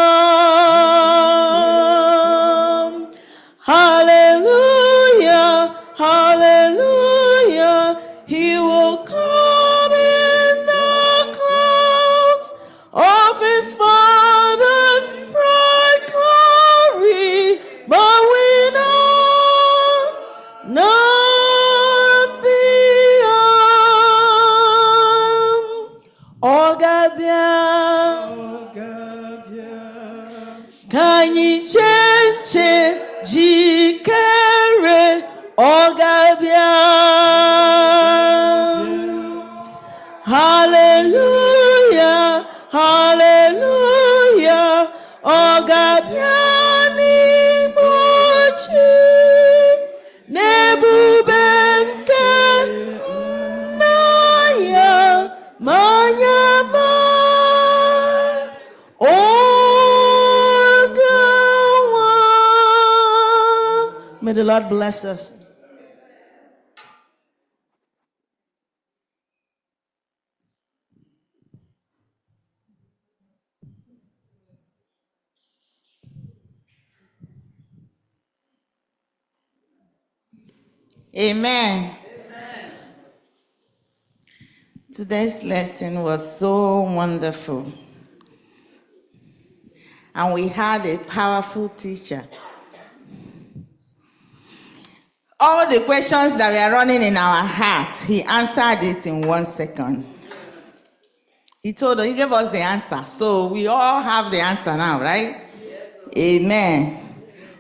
Hallelujah, hallelujah. He will come in the clouds of his Father's bright glory. But we know not the Kanyi chenche jikere ogabia. Hallelujah, hallelujah. Ogabia ni mochi nebubenke naya manyama. May the Lord bless us. Amen. Today's lesson was so wonderful. And we had a powerful teacher. All the questions that were running in our hearts, he answered it in 1 second. He gave us the answer. So we all have the answer now, right? Yes, amen.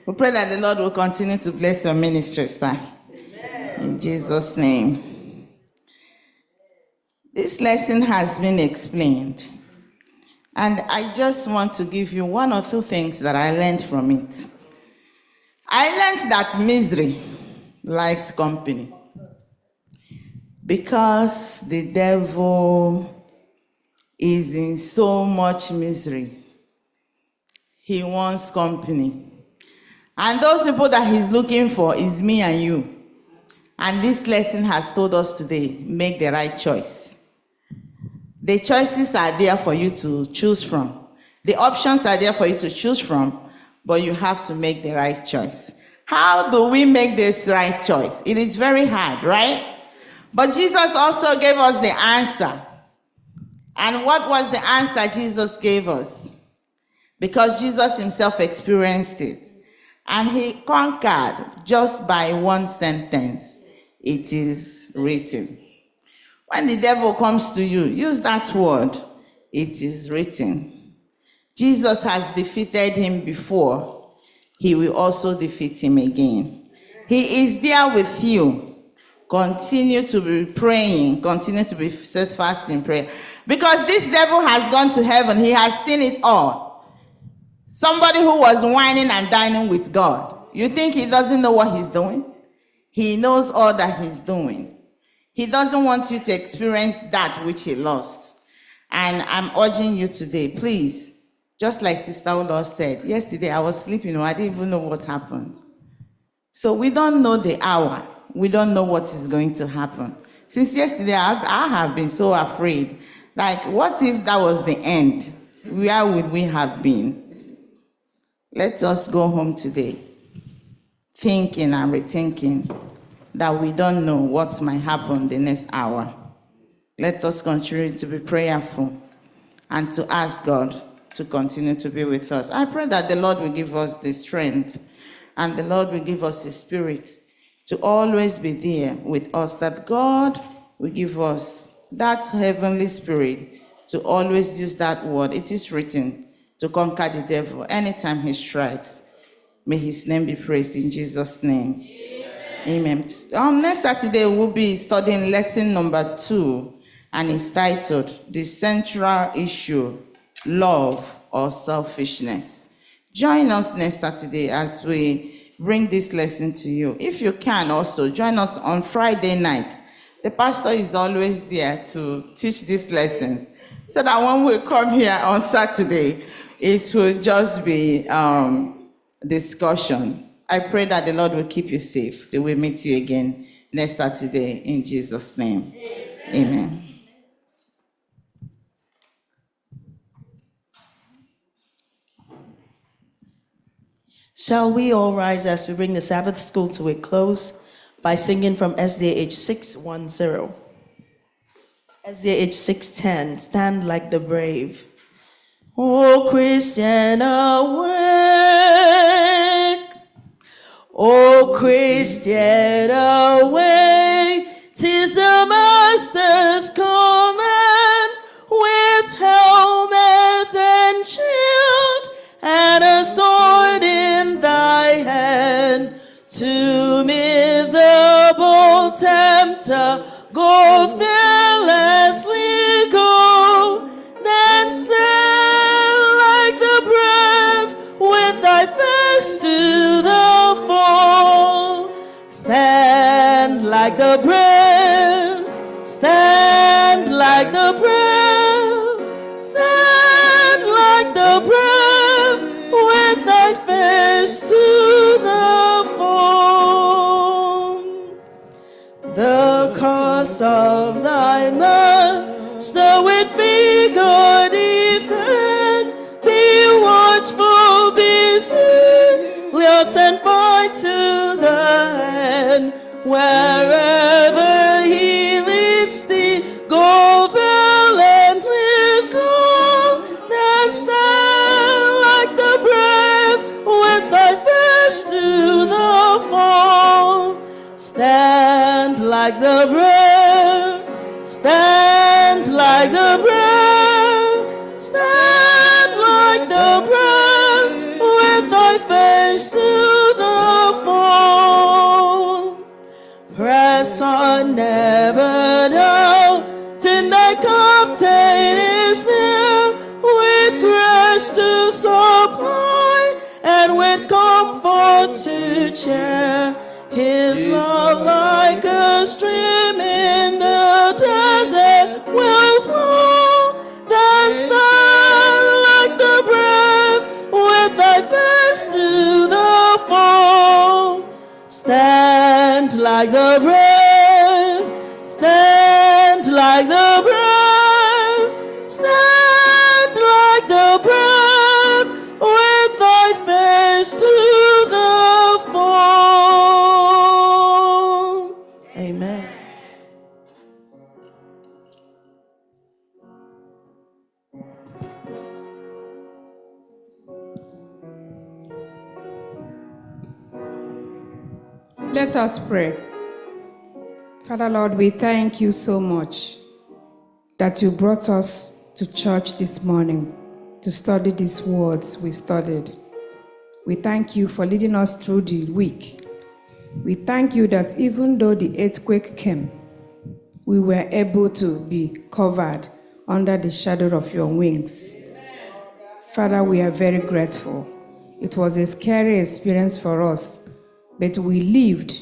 We pray that the Lord will continue to bless your ministry, sir. Amen. In Jesus' name. This lesson has been explained. And I just want to give you one or two things that I learned from it. I learned that misery likes company. Because the devil is in so much misery, he wants company. And those people that he's looking for is me and you. And this lesson has told us today, make the right choice. The choices are there for you to choose from. The options are there for you to choose from, but you have to make the right choice. How do we make this right choice? It is very hard, right? But Jesus also gave us the answer. And what was the answer Jesus gave us? Because Jesus himself experienced it. And he conquered just by one sentence. It is written. When the devil comes to you, use that word. It is written. Jesus has defeated him before. He will also defeat him again. He is there with you. Continue to be praying. Continue to be steadfast in prayer. Because this devil has gone to heaven. He has seen it all. Somebody who was whining and dining with God. You think he doesn't know what he's doing? He knows all that he's doing. He doesn't want you to experience that which he lost. And I'm urging you today, please, just like Sister Ulo said, yesterday I was sleeping, I didn't even know what happened. So we don't know the hour. We don't know what is going to happen. Since yesterday, I have been so afraid. Like, what if that was the end? Where would we have been? Let us go home today, thinking and rethinking that we don't know what might happen the next hour. Let us continue to be prayerful and to ask God to continue to be with us. I pray that the Lord will give us the strength and the Lord will give us the spirit to always be there with us, that God will give us that heavenly spirit to always use that word. It is written to conquer the devil anytime he strikes. May his name be praised in Jesus' name. Amen. Next Saturday, we'll be studying lesson number 2, and it's titled, The Central Issue, Love or Selfishness. Join us next Saturday as we bring this lesson to you. If you can also, join us on Friday nights. The pastor is always there to teach these lessons, so that when we come here on Saturday, it will just be discussion. I pray that the Lord will keep you safe till we meet you again next Saturday in Jesus' name. Amen. Shall we all rise as we bring the Sabbath school to a close by singing from SDA 610. SDA 610, Stand Like the Brave. O Christian, awake. O Christian, awake. 'Tis the Master's command, with helmet and shield and a sword in thy hand, to meet the bold tempter. Go fearlessly, go, then stand like the brave, with thy face to the foe. Stand like the brave, stand like the brave, stand like the brave, with thy face to the foe. The cause of thy master with vigor defend. Be watchful, be zealous, and fight to the end. Wherever he leads thee, go valiantly, go, then stand like the brave, with thy face to the foe. Stand like the brave, stand like the brave, stand like the brave, with thy face to the foe. Press on, never doubt, till thy captain is near, with grace to supply, and with comfort to cheer. His love like a stream in the desert will flow. Then stand like the brave, with thy face to the foe. Stand like the brave, stand like the brave, stand like the brave, with thy face to the foe. Amen. Let us pray. Father Lord, we thank you so much that you brought us to church this morning to study these words we studied. We thank you for leading us through the week. We thank you that even though the earthquake came, we were able to be covered under the shadow of your wings. Father, we are very grateful. It was a scary experience for us, but we lived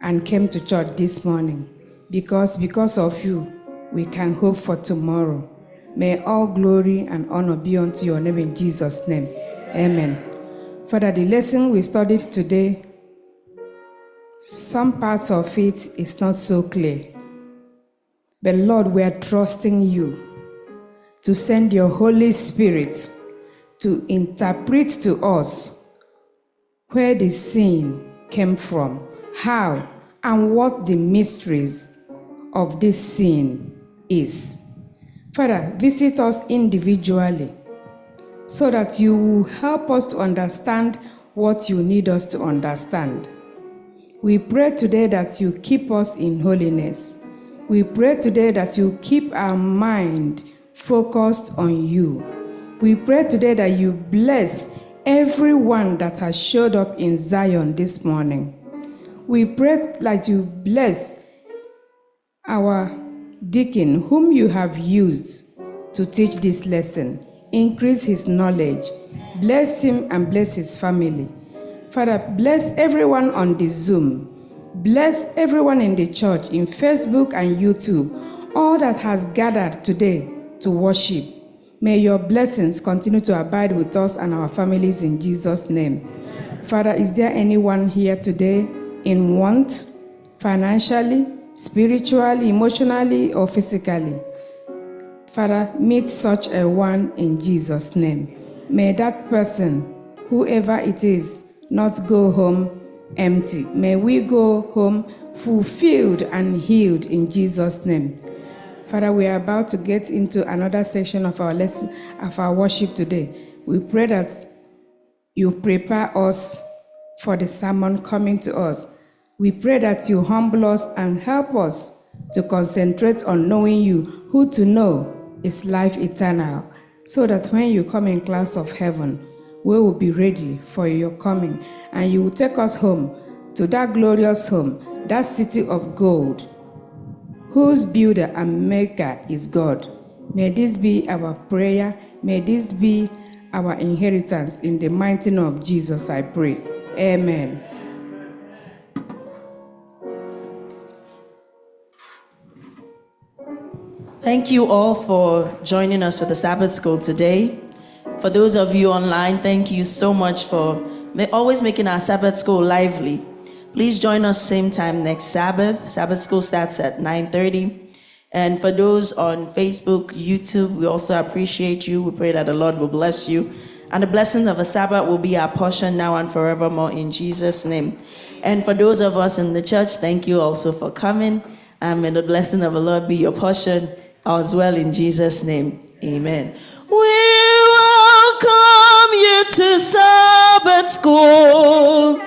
and came to church this morning because of you, we can hope for tomorrow. May all glory and honor be unto your name in Jesus' name. Amen. Father, the lesson we studied today, some parts of it is not so clear. But Lord, we are trusting you to send your Holy Spirit to interpret to us where the sin came from, how and what the mysteries of this sin is. Father, visit us individually so that you will help us to understand what you need us to understand. We pray today that you keep us in holiness. We pray today that you keep our mind focused on you. We pray today that you bless everyone that has showed up in Zion this morning. We pray that you bless our deacon whom you have used to teach this lesson. Increase his knowledge. Bless him and bless his family. Father, bless everyone on the Zoom. Bless everyone in the church, in Facebook and YouTube, all that has gathered today to worship. May your blessings continue to abide with us and our families in Jesus' name. Father, is there anyone here today in want, financially, spiritually, emotionally, or physically? Father, meet such a one in Jesus' name. May that person whoever it is, not go home empty. May we go home fulfilled and healed in Jesus' name. Father, we are about to get into another section of our lesson, of our worship today. We pray that you prepare us for the sermon coming to us. We pray that you humble us and help us to concentrate on knowing you. Who to know is life eternal, so that when you come in class of heaven, we will be ready for your coming, and you will take us home to that glorious home, that city of gold, whose builder and maker is God. May this be our prayer. May this be our inheritance. In the mighty name of Jesus, I pray. Amen. Thank you all for joining us for the Sabbath School today. For those of you online, thank you so much for always making our Sabbath School lively. Please join us same time next Sabbath. Sabbath School starts at 9:30. And for those on Facebook, YouTube, we also appreciate you. We pray that the Lord will bless you. And the blessing of the Sabbath will be our portion now and forevermore in Jesus' name. And for those of us in the church, thank you also for coming. And may the blessing of the Lord be your portion as well in Jesus' name. Amen. We welcome you to Sabbath School.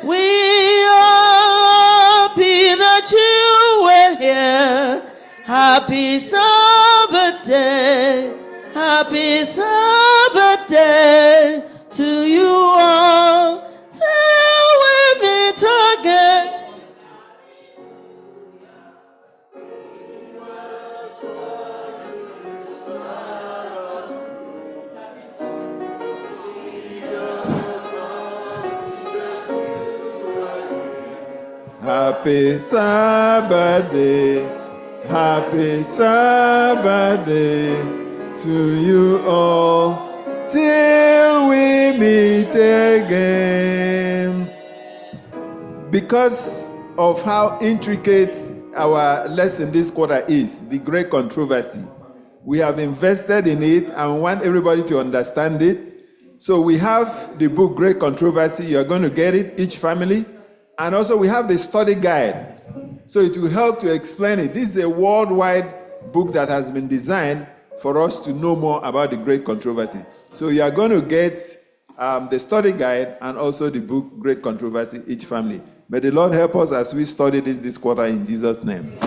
We are happy that you were here. Happy Sabbath day. Happy Sabbath day to you all. Till we meet again. Happy Sabbath day, happy Sabbath day to you all, till we meet again. Because of how intricate our lesson this quarter is, the great controversy, we have invested in it and want everybody to understand it. So we have the book Great Controversy. You're going to get it, each family. And also we have the study guide. So it will help to explain it. This is a worldwide book that has been designed for us to know more about the Great Controversy. So you are going to get the study guide and also the book Great Controversy, each family. May the Lord help us as we study this quarter in Jesus' name.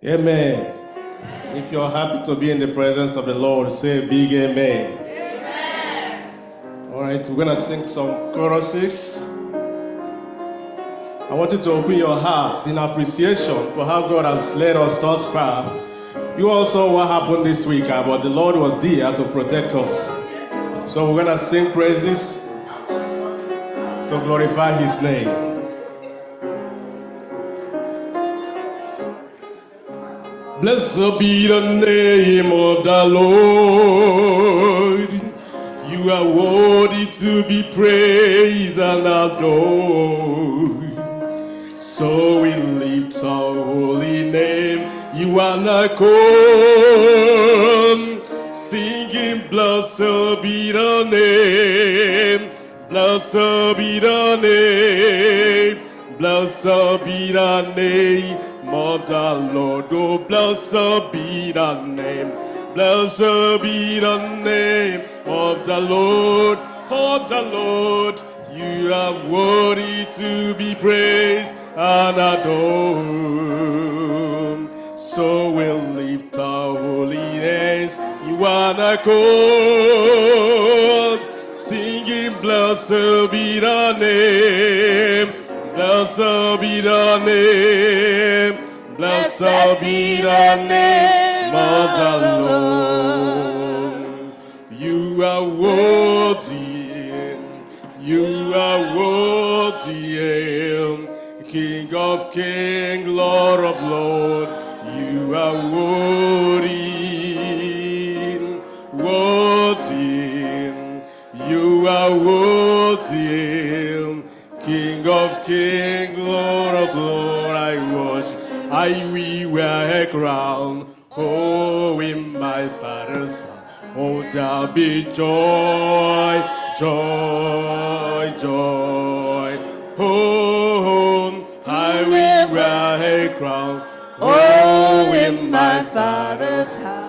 Amen. If you're happy to be in the presence of the Lord, say a big amen. Amen. All right, we're going to sing some choruses. I want you to open your hearts in appreciation for how God has led us thus far. You all saw what happened this week, but the Lord was there to protect us. So we're going to sing praises to glorify His name. Blessed be the name of the Lord. You are worthy to be praised and adored. So we lift our holy name. You are not called, singing, blessed be the name. Blessed be the name. Blessed be the name of the Lord. Oh, blessed be the name. Blessed be the name of the Lord. Of the Lord. You are worthy to be praised and adored. So we'll lift our holy hands. You are not called, singing, blessed be the name. Blessed be the name. Blessed be the name mother alone. You are worthy, you are worthy, King of kings, Lord of lords. You are worthy, worthy. You are worthy, King of kings, Lord of lords. I worship, I we wear a crown, oh, in my Father's house. Oh, there be joy, joy, joy. Oh, I will wear a crown, oh, in my Father's house.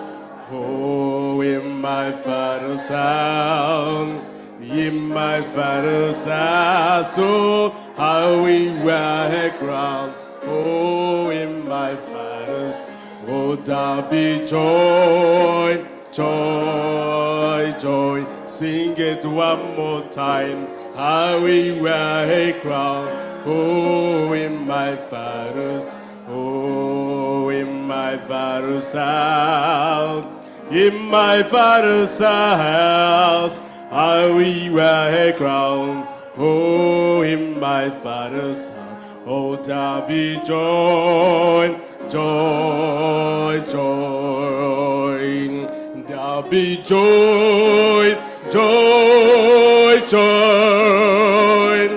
Oh, in my Father's house, in my Father's house. Oh, I will wear a crown, oh, in my Father's. Oh, there be joy, joy, joy. Sing it one more time. I will wear a crown, oh, in my Father's, oh, in my Father's house. In my Father's house, I will wear a crown, oh, in my Father's house. Oh, there be joy, joy, joy. There be joy, joy, joy.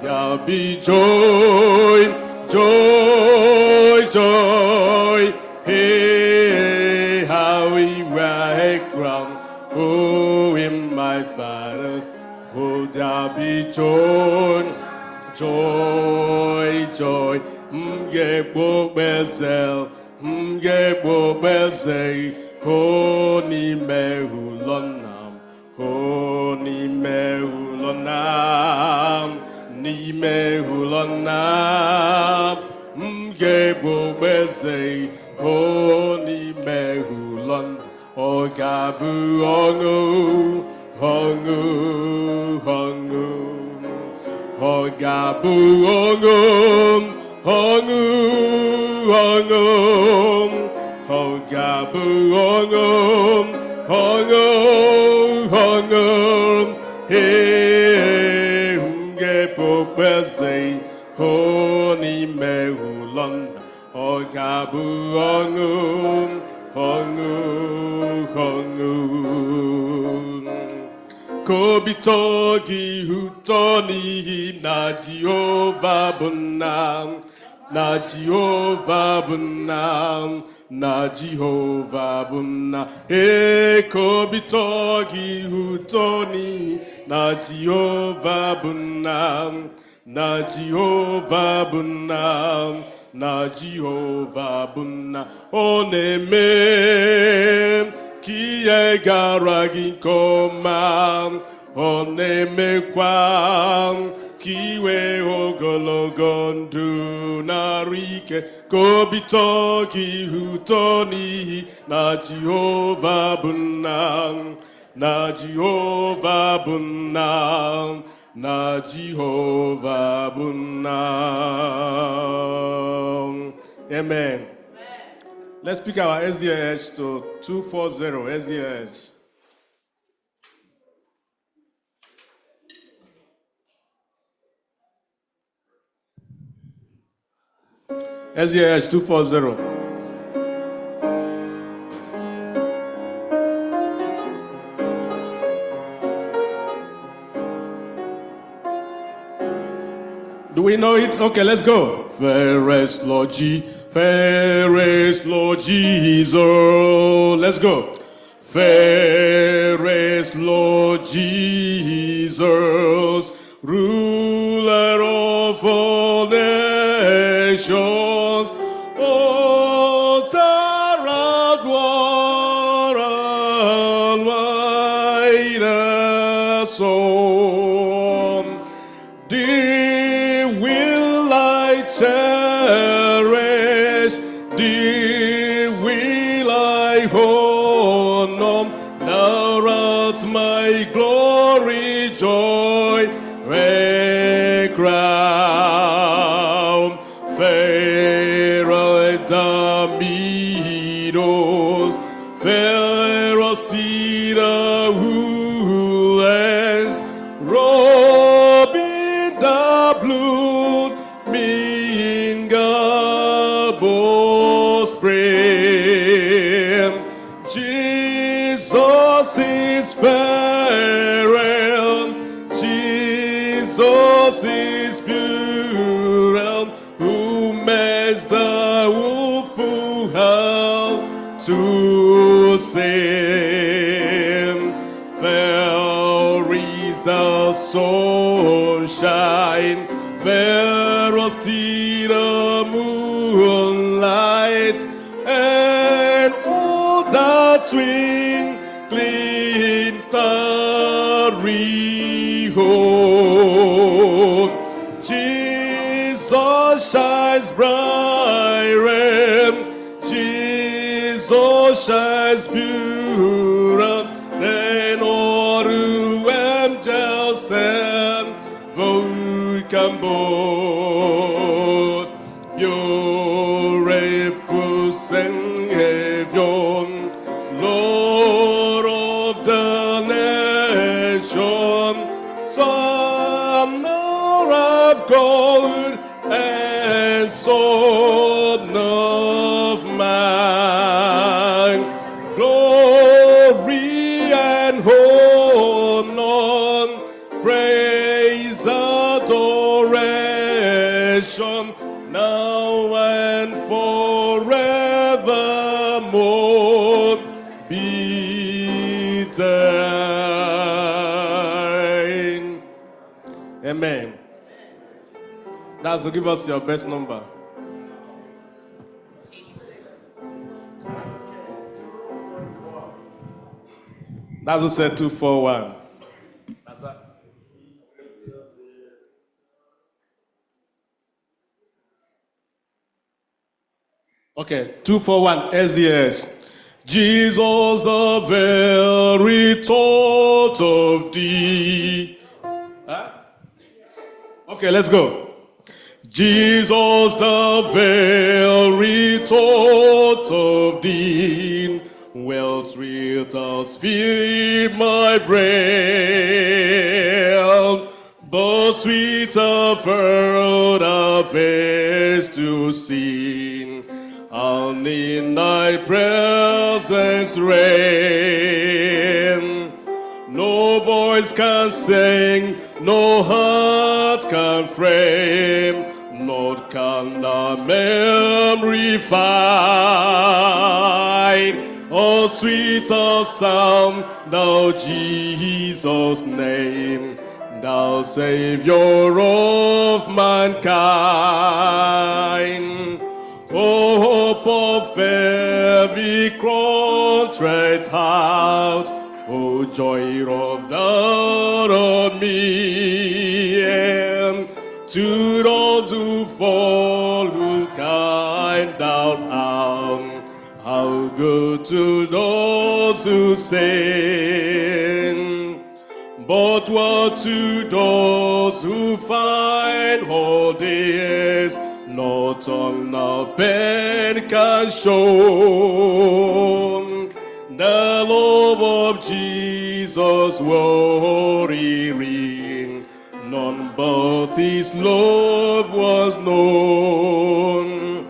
There be joy, joy, joy. Hey, how we wear a crown, oh, in my Father's. Oh, there be joy, joy, joy. Mgebo bezel, mgebo bezel. Oh, ni mehulonam, oh, ni mehulonam, ni mehulonam. Mgebo bezel, oh, ni mehulon. Oh, gabu ongu, ongu, ongu. Oh, gabu ongu, ongu, ongu. Oh, gabu ongu, ongu, ongu. Hey, mgepo bese, oh, ni mehulon. Oh, gabu ongu, ongu, ongu. Kobitogi hutoni na Jehovah bunam, na Jehovah bunam, na Jehovah bunam. Hey, kobitogi hutoni na Jehovah bunam, na Jehovah bunam, na Jehovah bunam. Oneme ki e gara gị nke ọma, ọ na-emekwa ki wee ogologo ndụ na-arụ ike, ka obi tọọ gị ụtọ n'ihi na Jehova bụ nna, na Jehova bụ nna, na Jehova bụ nna. Amen. Let's pick our SDA to 240 SDA. SDA 240. Do we know it? Okay, let's go. Fairest Lord G. Fairest Lord Jesus, let's go. Fairest Lord Jesus, ruler of all nations, altar and war and mighty song, thee will I cherish, thee will I honor, thou art my glory, joy, and crown. Fair are the meadows, ferocity the woolens, robing the blood, mingle spring. Jesus is fair, Jesus is pure, who makes the wolf hell to sin. Fair is the sunshine, fair is the moonlight, and all that twinkling starry home. Jesus shines bright, Jesus shines pure, than all who angels and can boast. Beautiful Savior, Lord of the nation, Son of God and Son of man. Glory and honor, praise, adoration, now and forevermore be thine. Amen. That's to give us your best number. That's who said 241. That's that. Okay, 241 SDA. Jesus, the very thought of thee. Huh? Okay, let's go. Jesus, the very thought of thee, wealth with us feed my brain, but sweeter further face to see, and in thy presence reign. No voice can sing, no heart can frame, nor can the memory find. Oh, sweeter sound, thou Jesus' name, thou Savior of mankind. Oh, hope of every contrite heart, oh, joy of the me, and to those who fall, who kind down out, how good to those who sin. But what to those who find all this, no tongue, no pen can show. The love of Jesus wearying, none but his love was known.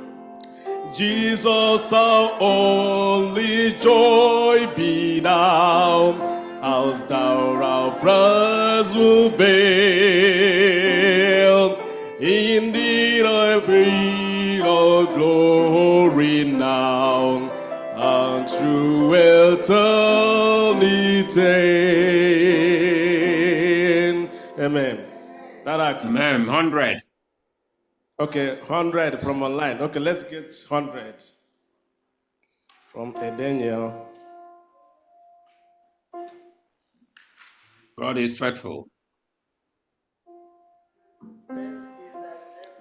Jesus, our only joy be thou, as thou our praise will bear. Indeed, I breathe all glory now, and through eternity. Amen. Amen. 100. Okay, 100 from online. Okay, let's get 100 from Daniel. God is faithful.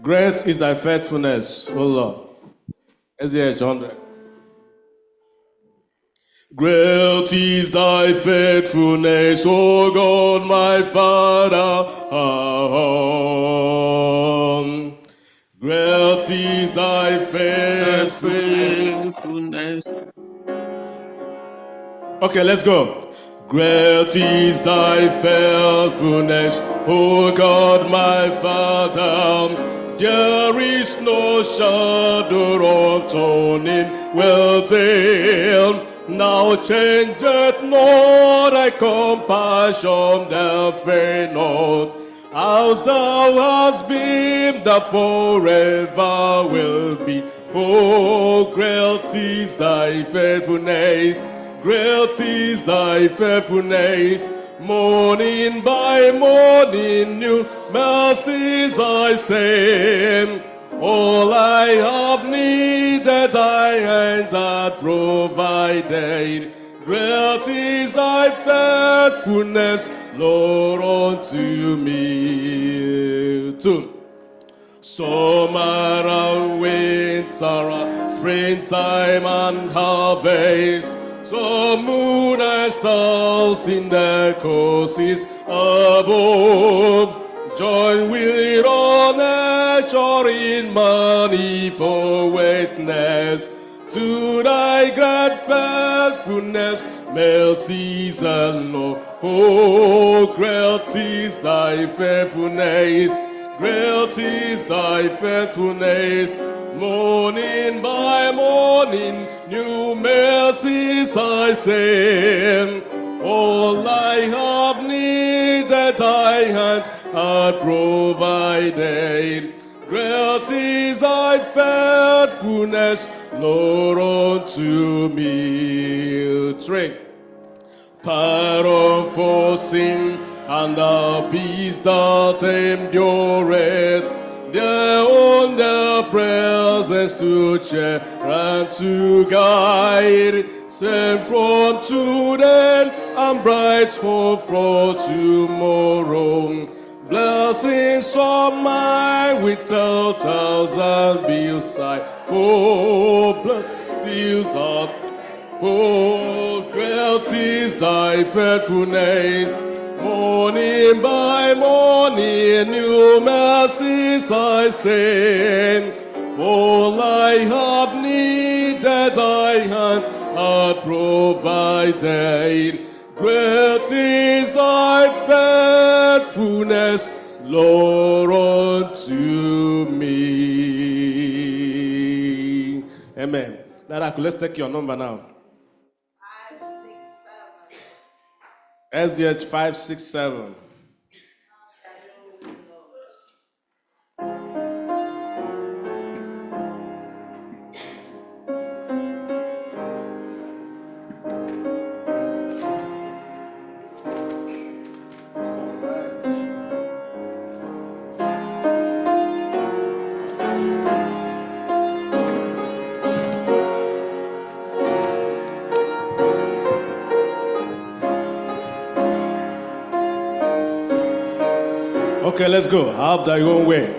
Great is thy faithfulness, O Lord. SDH 100. Great is thy faithfulness, O God, my Father. Great is thy faithfulness. Okay, let's go. Great is thy faithfulness, O God my Father. There is no shadow of turning with thee. Now changeth not thy compassion, thou fail not. As thou hast been, thou forever will be. Oh, great is thy faithfulness. Great is thy faithfulness. Morning by morning, new mercies I see. All I have needed, thy hands hath provided. Great is thy faithfulness, Lord, unto me. Two. Summer and winter, springtime and harvest. So moon and stars in the courses above. Join with all nature in manifold witness to thy great faithfulness, mercies and love. Oh, great is thy faithfulness. Great is thy faithfulness. Morning by morning, new mercies I see. All I have needed, thy hand hath provided. Great is thy faithfulness, Lord, unto me. Three. Pardon for sin and the peace that endureth. Their own their presence to cheer and to guide. Send from today and bright hope for tomorrow. Blessings of mine with 10,000 beside. Oh, blessings of. Oh, great is thy faithfulness. Morning by morning, new mercies I see. All I have needed, thy hand hath provided. Great is thy faithfulness, Lord, unto me. Amen. Now, let's take your number now. 567. SDH 567. Okay, let's go. Have thy own way.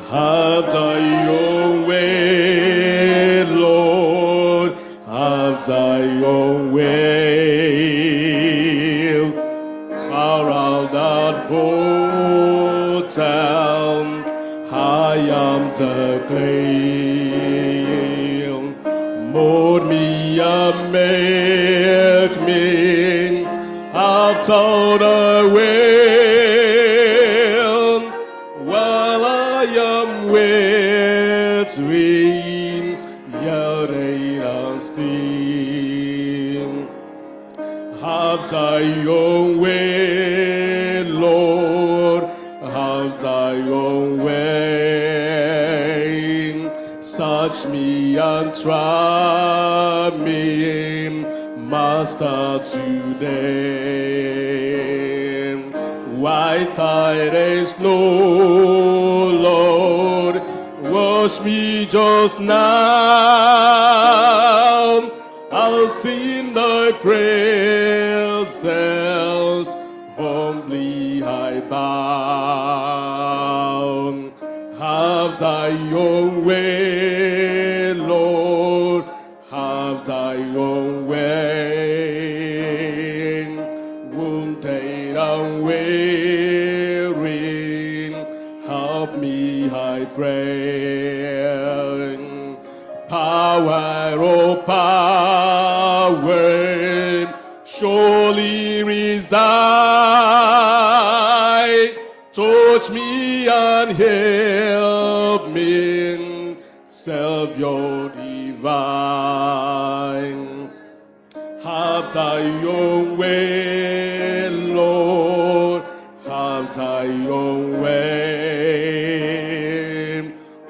Have thy own way, Lord. Have thy own way. Around that portal, I am the clay. Mold me and make me after thy way. Have thy own way, Lord, have thy own way. Search me and try me, Master, today. White tidings, no, Lord, wash me just now. I'll sing thy praises, humbly I bow. Have thy own way, Lord, have thy own way. Wounded and weary, help me, I pray. Power, oh power, Savior divine. Have thy own way, Lord, have thy own way.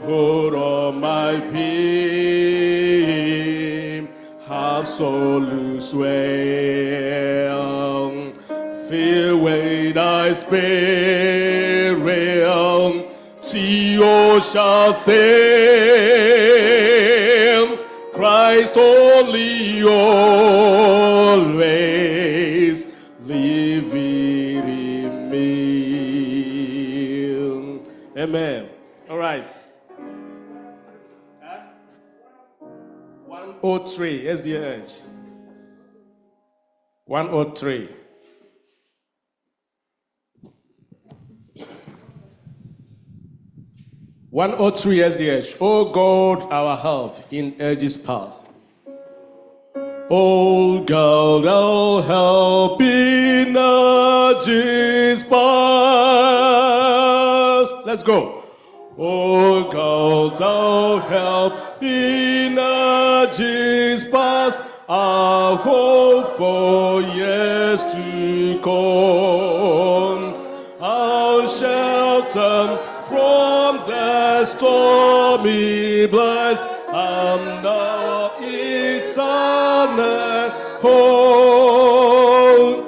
Hold on my pain, have absolute sway. Fill with thy spirit, Theo shall say, Christ only always living in me. Amen. All right. 103, SDA. 103. SDH. O God, our help in ages past. O God, our help in ages past. Let's go. O God, thou help in ages past, our hope for years to come, our shelter from the stormy blast, and our eternal home.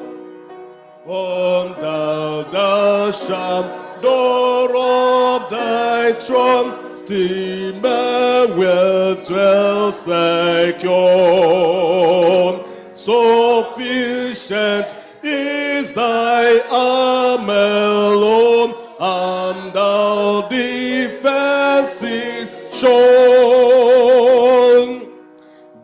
On the shadow of thy throne, still men will dwell secure. Sufficient is thy arm alone, and thou defensive shore.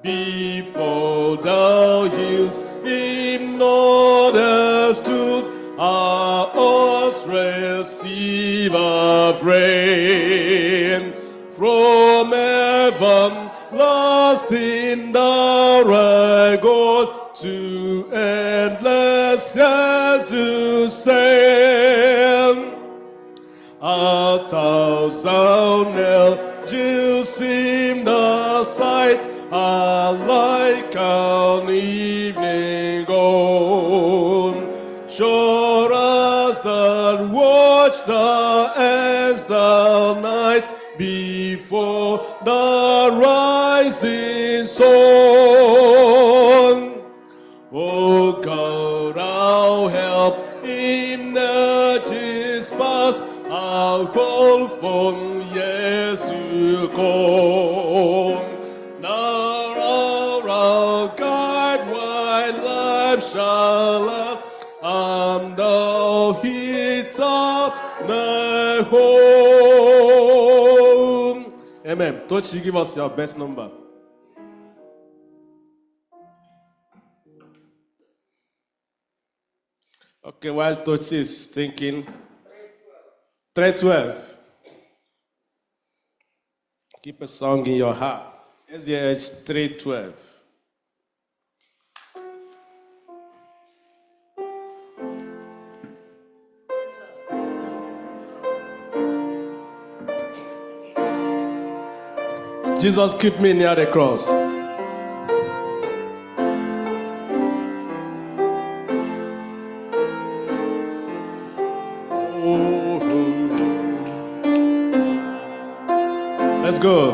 Before thou hills in order stood, our earth receive a rain from heaven, lasting thou art God, to endless years to send. 1,000 angels in the sight are like an evening gold. Sure as that watch the ends the night before the rising sun. O God, our help in ages past, our call from years to come. Now our guide while life shall last, and thou hit up the home. Amen. Don't you give us your best number? Okay, while Tochi is thinking, 312. Keep a song in your heart. SDH 312. Jesus, keep me near the cross. Let's go.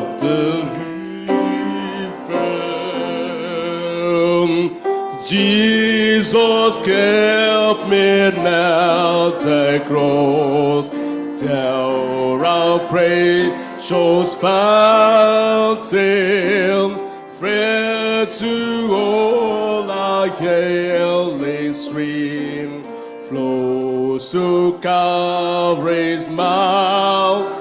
Jesus, help me now the cross. There our precious fountain, free to all our healing stream, flows to Calvary's mountain.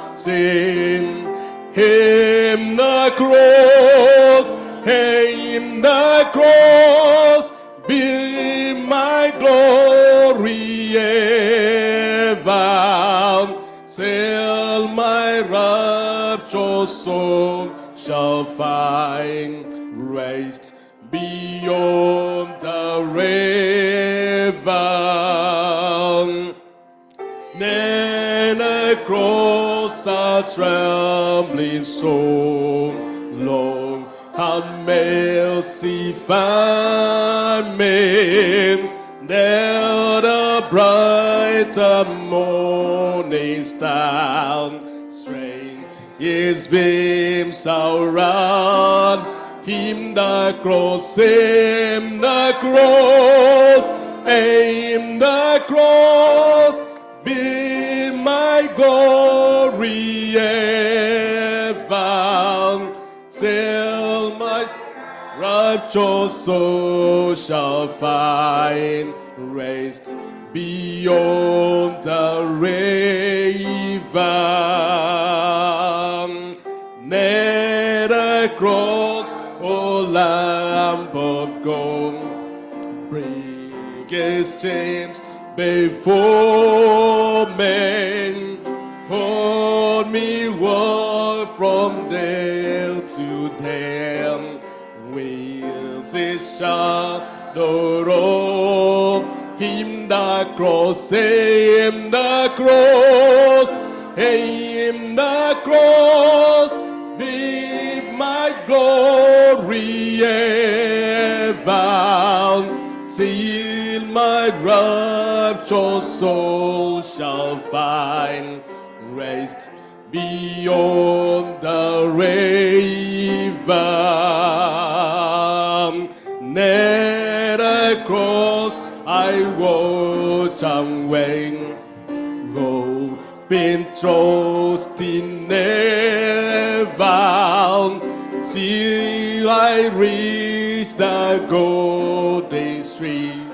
Him the cross, him the cross, be my glory ever. Till my raptured soul shall find rest beyond the river. Then across a trembling soul, long have mercy find me. There the bright morning star, strange his beams around him, the cross, aim the cross, aim the cross, be my glory ever, till my rapture soul shall find rest beyond the raven. Near the cross, O Lamb of God, bring his chains before men. Hold me well from there to them. Wheels his shadow roll him the cross, aim the cross, aim the cross, be my glory ever, till my rapture soul shall find rest beyond the raven. Near the cross I watch and wait, hoping, trusting never, till I reach the golden stream,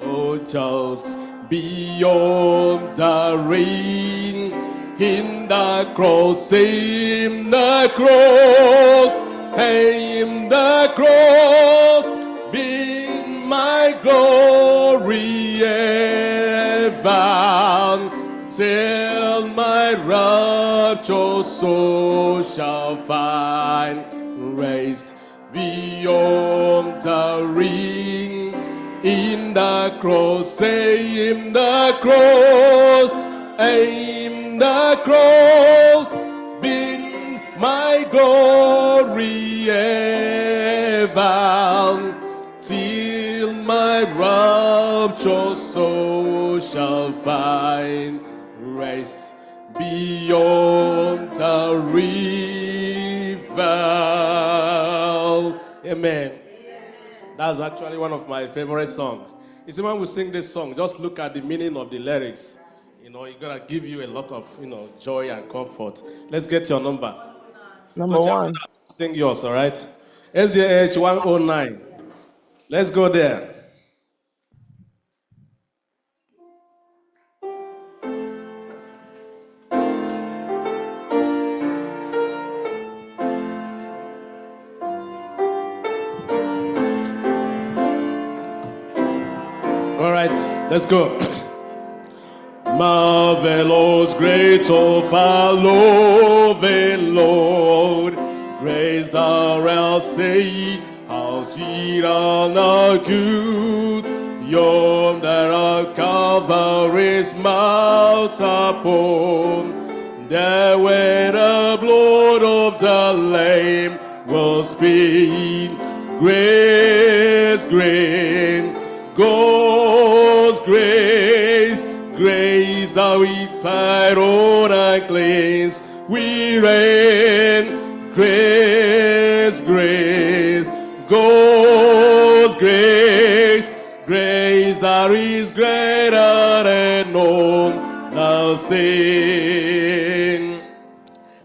oh, just beyond the ring. In the cross, aim the cross, aim the cross, be my glory ever, till my rapture soul shall find rest beyond the ring. In the cross, aim the cross, aim the cross, be my glory ever, till my rapture soul shall find rest beyond the river. Amen. That's actually one of my favorite songs. You see, when we sing this song, just look at the meaning of the lyrics. You know, it's gonna give you a lot of, joy and comfort. Let's get your number. Number one. Sing yours, all right? SDA 109. Let's go there. All right, let's go. Marvelous grace of our loving Lord, grace thou shalt say, how tyrannical good, yonder at Calvary's mount upon, there where the blood of the Lamb was spilled, grace, grace, God's grace, grace that we fight on and cleanse, we reign, grace, grace, God's grace, grace that is greater than all the sin.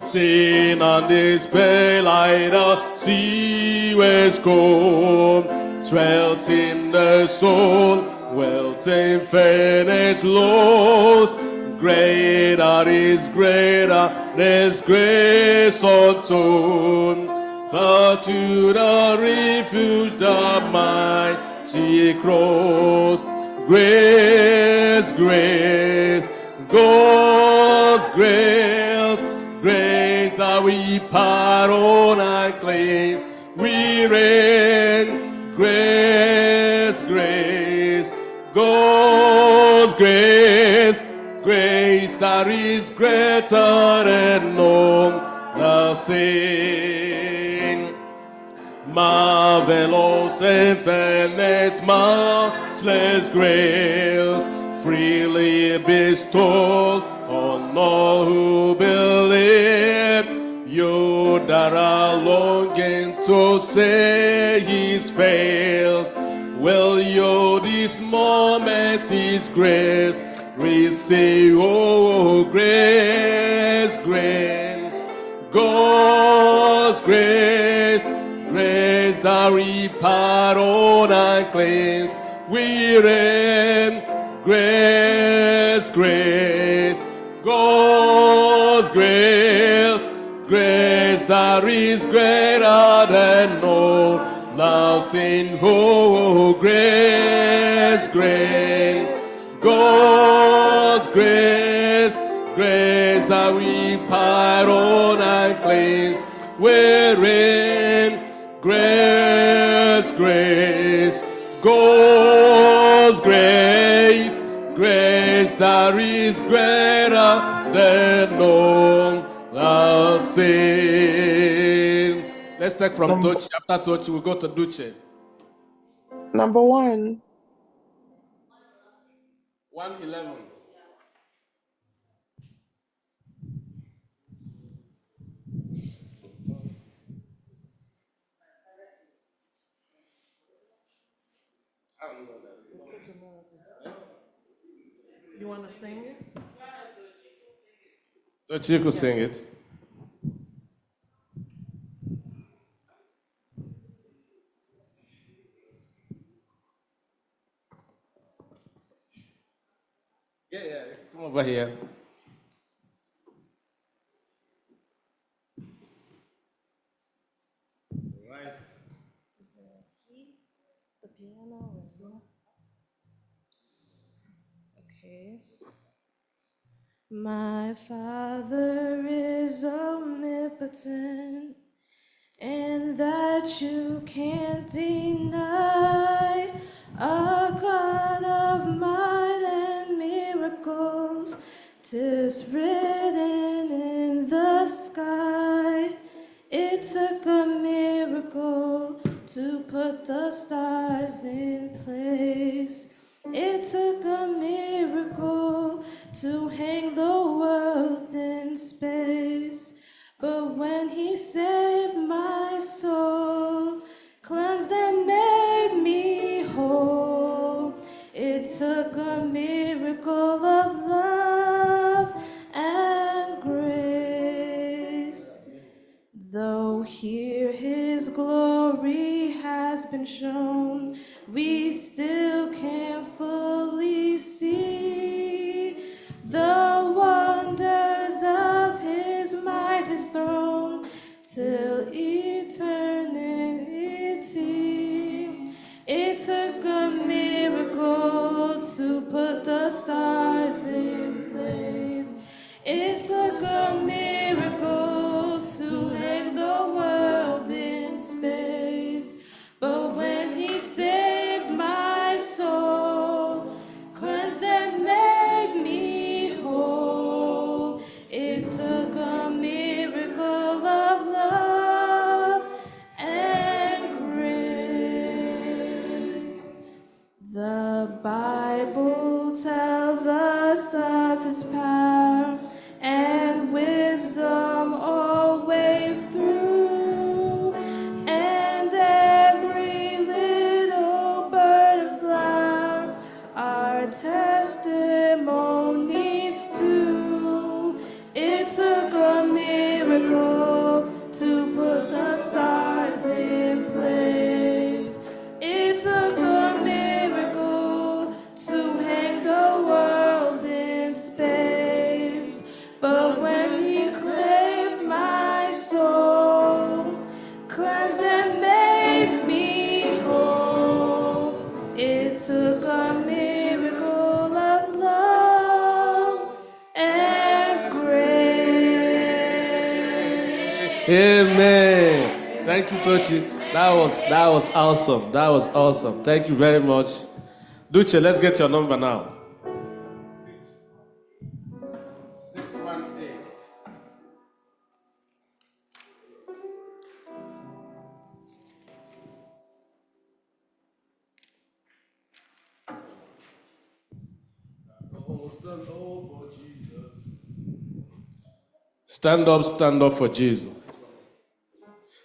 Sin and despair like the sea waves come, dwelt in the soul, wealth infinite lost, greater is greater, there's grace untold, but to the refuge the mighty cross, grace, grace, God's grace, grace that we pardon and cleanse, we reign, grace, grace, God's grace, grace that that is greater than all the sin. Marvelous, infinite, matchless grace, freely bestowed on all who believe. You that are longing to say His face, will you this moment His grace receive? Oh, grace, grace, God's grace, grace that reparo and cleanse. We reign, grace, grace, God's grace, grace that is greater than all thou sin. Oh, grace, grace, God's grace, grace that we pardon and cleanse. Wherein grace, grace, God's grace, grace that is greater than all our sin. Let's take from Touch. After Touch, we'll go to Duce. Number 1. 111. You want to sing it? Touch, you could sing it. Yeah, come over here. Right. Is there a key? The piano or no? Okay. My Father is omnipotent, and that you can't deny. A God of might and miracles, 'tis written in the sky. It took a miracle to put the stars in place. It took a miracle to hang the world in space. But when He saved my soul, cleansed and made me whole, it took a miracle of love and grace. Though here His glory has been shown, we still can't fully see the wonders of His might, His throne, till eternity. It took a miracle to put the stars in place. It took a miracle to hang the world in space. But when He saved my soul, cleansed and made me whole, it took a miracle of love and grace. The Bible tells us of His power and wisdom all way through, and every little bird and flower are testimonies too. It took a miracle to put the stars in place. It took a miracle to hang the world in space. But when He saved my soul, cleansed and made me whole, it took a miracle of love and grace. Amen. Thank you, Tochi. That was awesome. That was awesome. Thank you very much. Duce, let's get your number now. 6 Stand up for Jesus.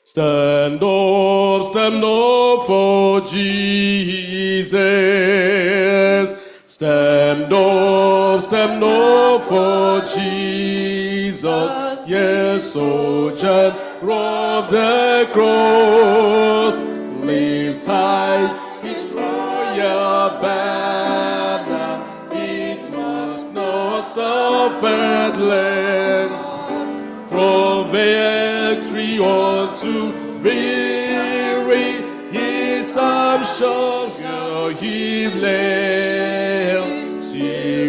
Stand up for Jesus. Stand up for Jesus. Yes, soldier of the cross, lift high his royal banner. It must not suffer land. From victory unto victory, his arms shall he led.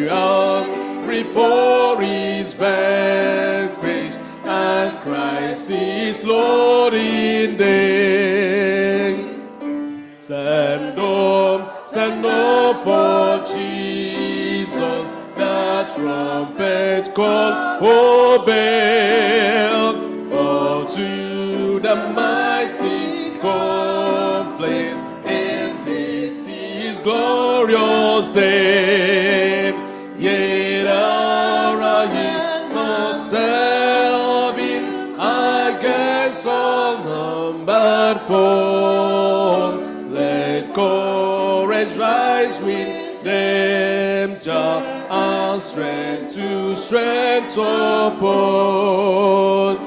Triumph for his vanquish, and Christ is Lord in them. Stand up for Jesus. The trumpet call, obey, for to the mighty conflict, and this is glorious day. Yet are ye not serving against all numbered foes. Let courage rise with them, and strength to strength opposed.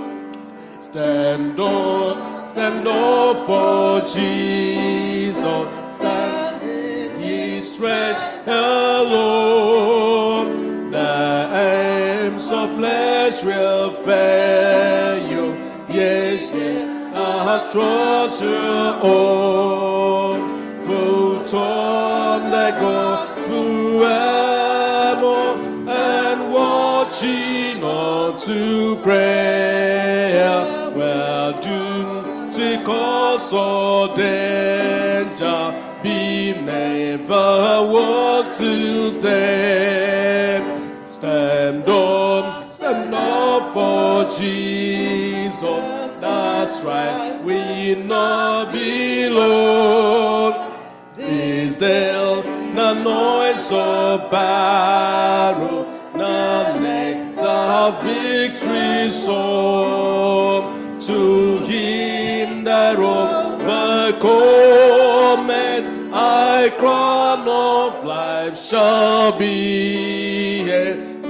Stand up for Jesus. Stand ye stretch alone. The aims of flesh will fail you. Yes, our trust your own. Put on the gospel armor and watching on to prayer. Well doomed to cause or danger, be never walk to death. Stand up for Jesus. That's right, we not be alone. Is there the noise of battle? Now next our victory song. To him that overcometh, I crown of life shall be.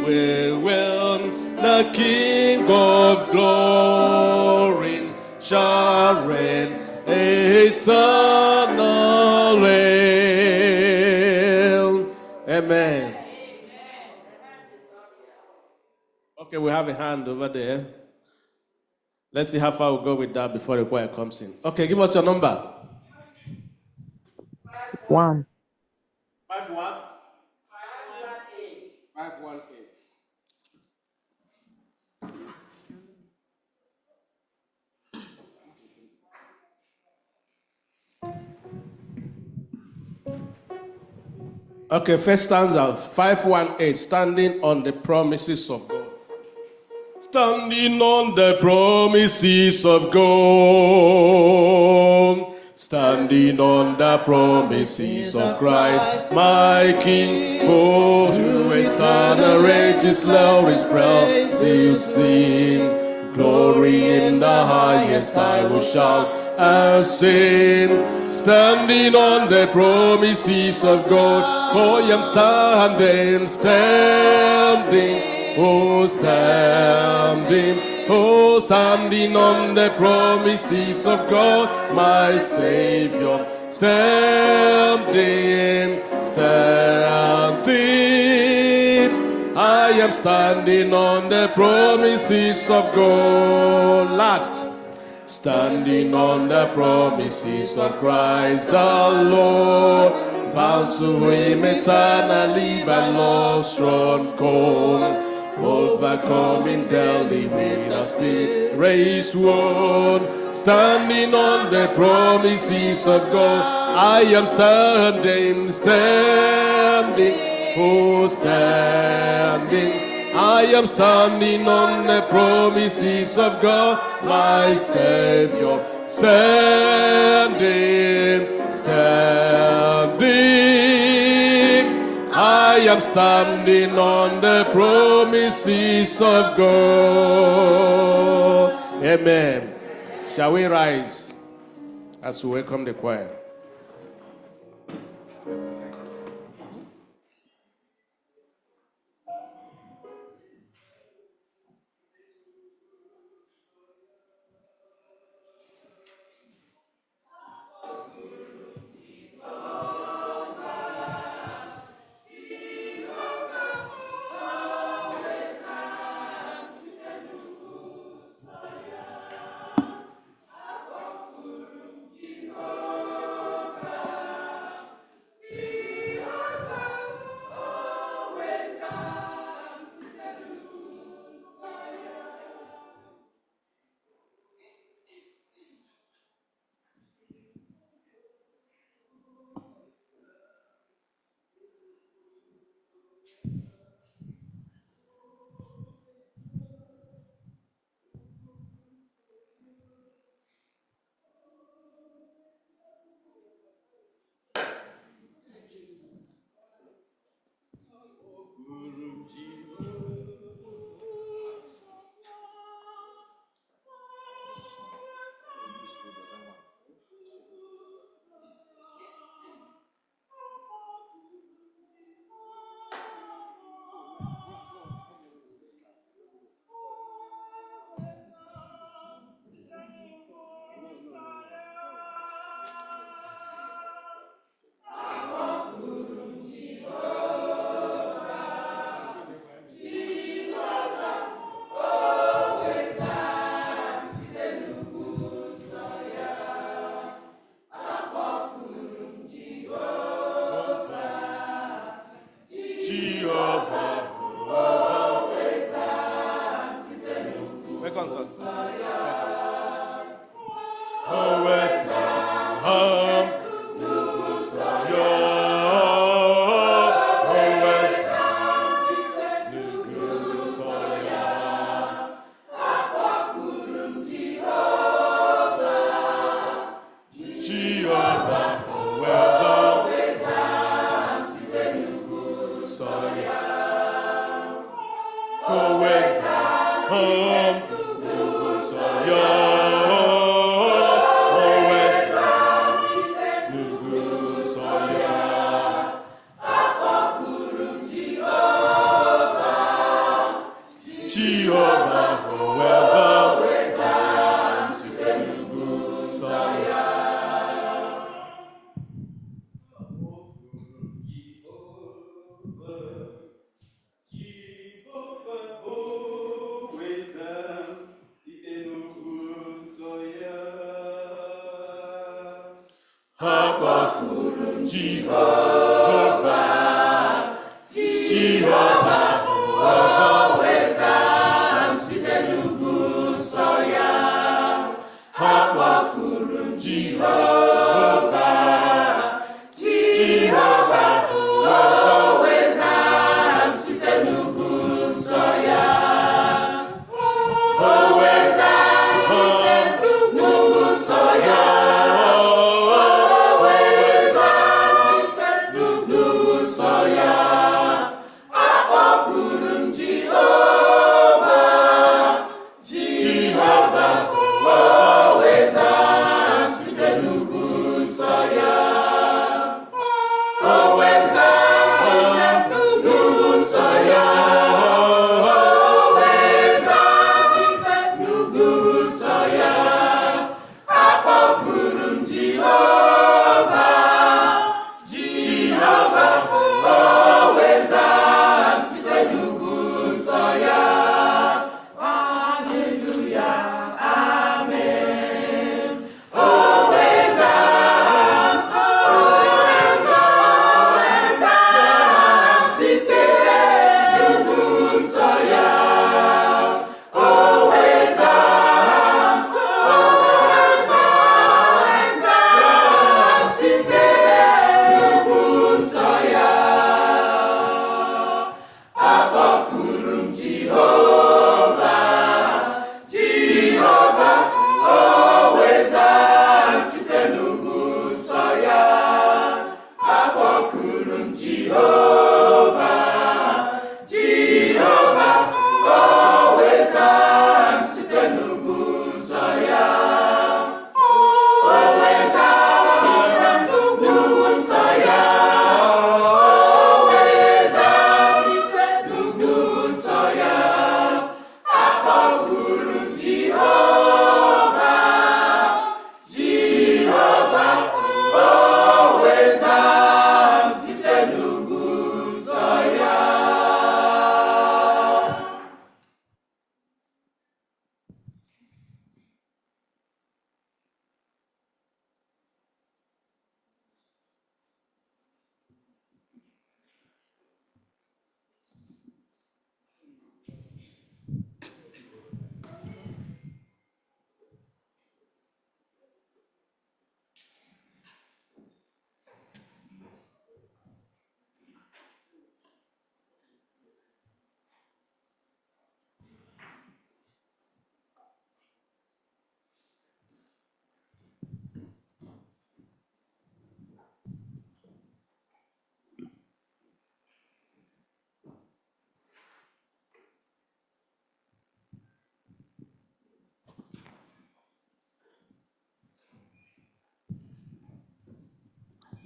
We will the King of glory shall reign eternally. Amen. Okay, we have a hand over there. Let's see how far we'll go with that before the choir comes in. Okay, give us your number. 1. 5 what? 518. Okay, first stanza, 518, standing on the promises of God. Standing on the promises of God. Standing on the promises of Christ, my King. Oh, to eternal ages, love is praise you sing. Glory in the highest, I will shout and sing. Standing on the promises of God, oh, I am standing, oh, standing on the promises of God, my Savior. Standing, I am standing on the promises of God. Last. Standing on the promises of Christ the Lord, bound to him eternally by love's strong call, overcoming daily with the Spirit's word. Standing on the promises of God, I am standing, oh, standing. I am standing on the promises of God, my Savior. Standing, I am standing on the promises of God. Amen. Shall we rise as we welcome the choir?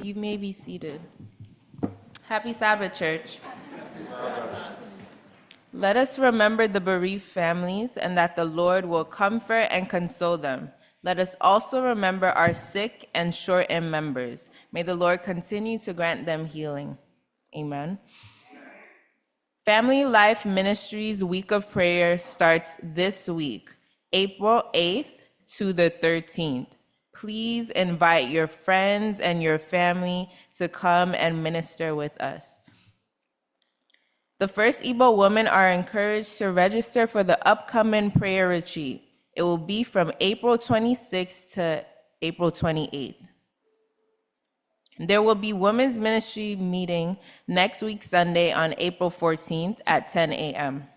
You may be seated. Happy Sabbath, church. Let us remember the bereaved families and that the Lord will comfort and console them. Let us also remember our sick and shortened members. May the Lord continue to grant them healing. Amen. Family Life Ministries Week of Prayer starts this week, April 8th to the 13th. Please invite your friends and your family to come and minister with us. The First Igbo women are encouraged to register for the upcoming prayer retreat. It will be from April 26th to April 28th. There will be women's ministry meeting next week, Sunday, on April 14th at 10 a.m.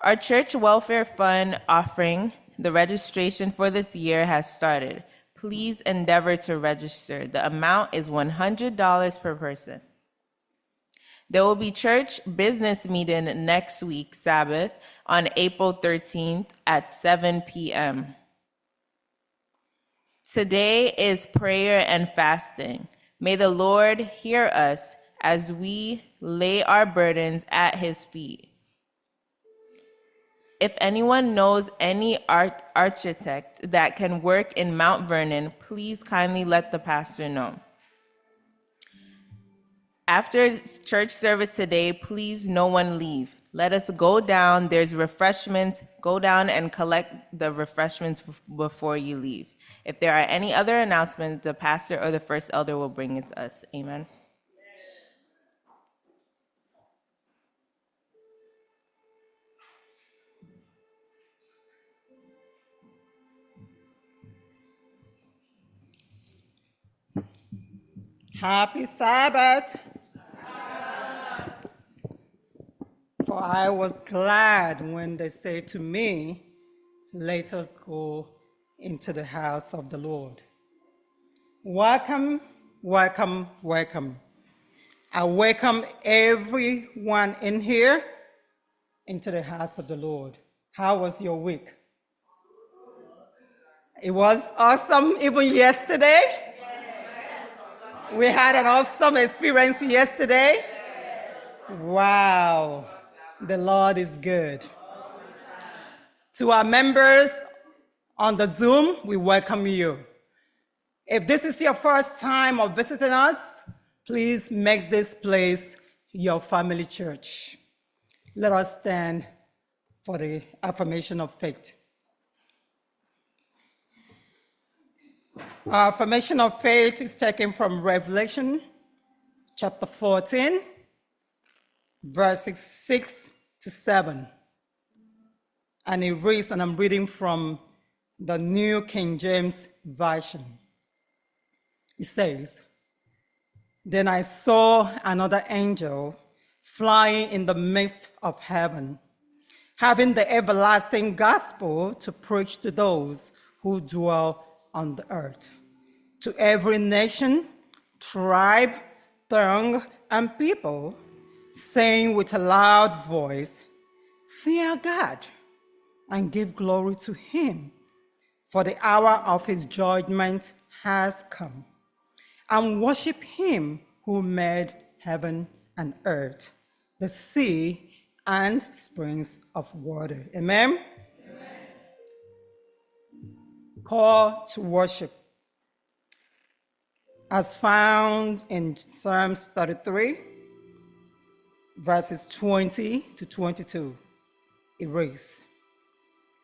Our church welfare fund offering, the registration for this year has started. Please endeavor to register. The amount is $100 per person. There will be church business meeting next week, Sabbath, on April 13th at 7 p.m. Today is prayer and fasting. May the Lord hear us as we lay our burdens at his feet. If anyone knows any architect that can work in Mount Vernon, please kindly let the pastor know. After church service today, please no one leave. Let us go down. There's refreshments. Go down and collect the refreshments before you leave. If there are any other announcements, the pastor or the first elder will bring it to us. Amen. Happy Sabbath. For I was glad when they said to me, let us go into the house of the Lord. Welcome, welcome, welcome. I welcome everyone in here into the house of the Lord. How was your week? It was awesome even yesterday. We had an awesome experience yesterday. Wow, the Lord is good. To our members on the Zoom, we welcome you. If this is your first time of visiting us, please make this place your family church. Let us stand for the affirmation of faith. Our affirmation of faith is taken from Revelation chapter 14, verses 6 to 7. And it reads, and I'm reading from the New King James Version. It says, then I saw another angel flying in the midst of heaven, having the everlasting gospel to preach to those who dwell on the earth, to every nation, tribe, tongue, and people, saying with a loud voice, fear God and give glory to him, for the hour of his judgment has come, and worship him who made heaven and earth, the sea, and springs of water. Amen? Call to worship, as found in Psalms 33, verses 20 to 22. It reads,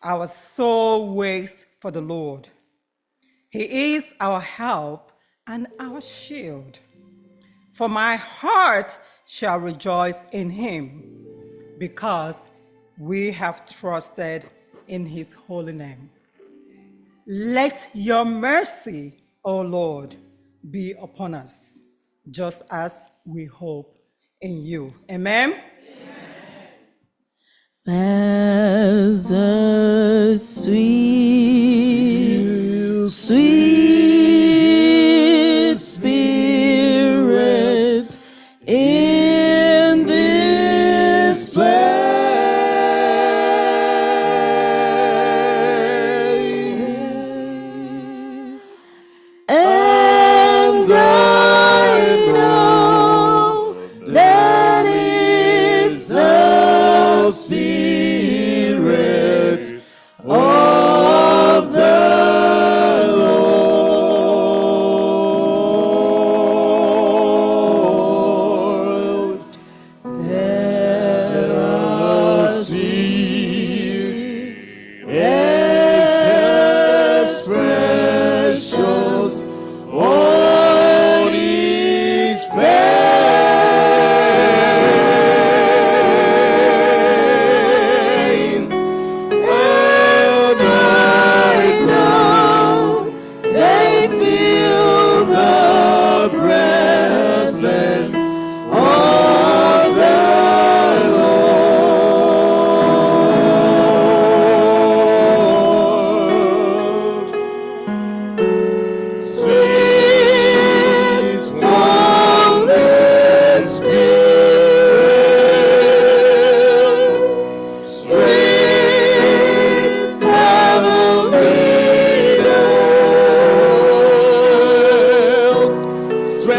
our soul waits for the Lord. He is our help and our shield. For my heart shall rejoice in him, because we have trusted in his holy name. Let your mercy, O Lord, be upon us, just as we hope in you. Amen? As a sweet, sweet spirit in this place, and feel the presence of the Lord. Sweet Holy Spirit, sweet heavenly dove, stay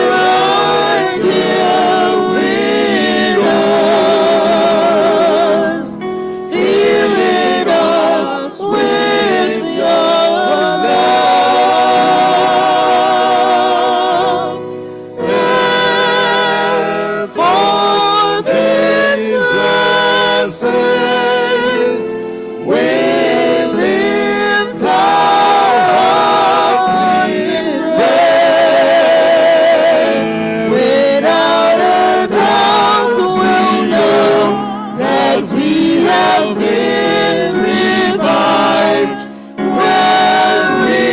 right here with us, filling us with your love. And for these blessings, we lift our hearts in praise. Without a doubt, we know that we have been revived when we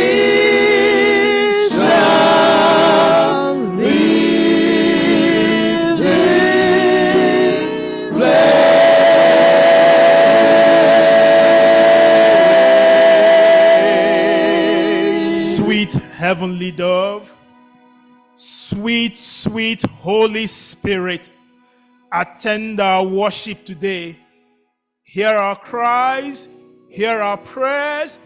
shall leave this place. Sweet heavenly dove, sweet, sweet Holy Spirit, attend our worship today. Hear our cries, hear our prayers,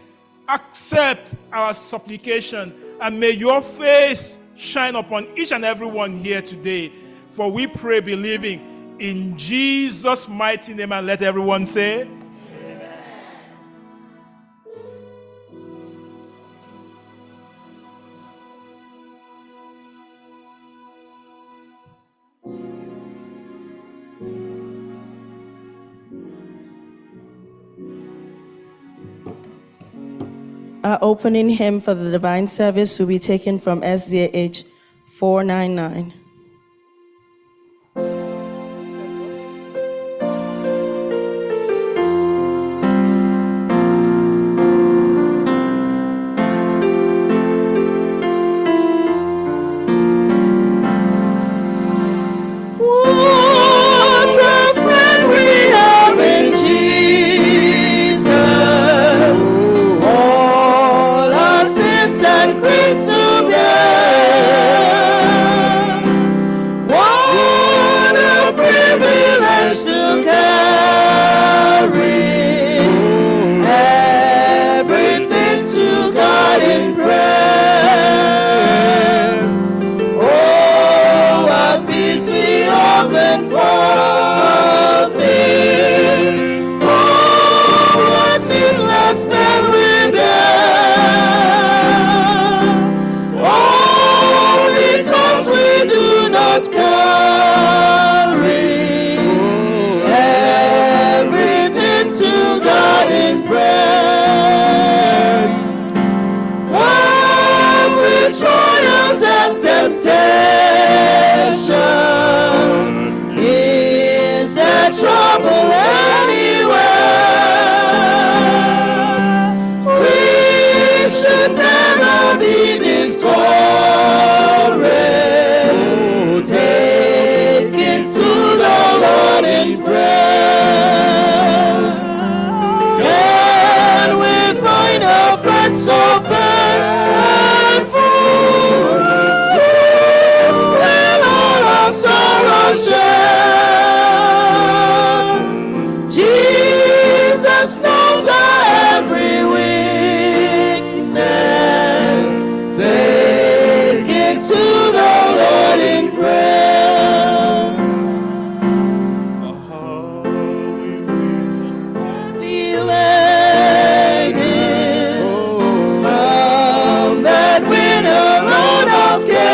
accept our supplication, and may your face shine upon each and every one here today. For we pray believing in Jesus' mighty name, and let everyone say, Our opening hymn for the divine service will be taken from SDA 499. What a friend we have in Jesus. All our sins and griefs to bear. What a privilege to carry everything to God in prayer. Oh, what peace we often forfeit. Oh, what needless pain we bear. Oh, because we do not carry everything to God in prayer. When with trials and temptations, is there trouble anywhere? We should never be discouraged. Take it to the Lord in prayer. Can we find a friend so faithful, when all our sorrows share? Jesus knows our every weakness. Take it to the Lord in prayer. Be laden, come that with a load of care.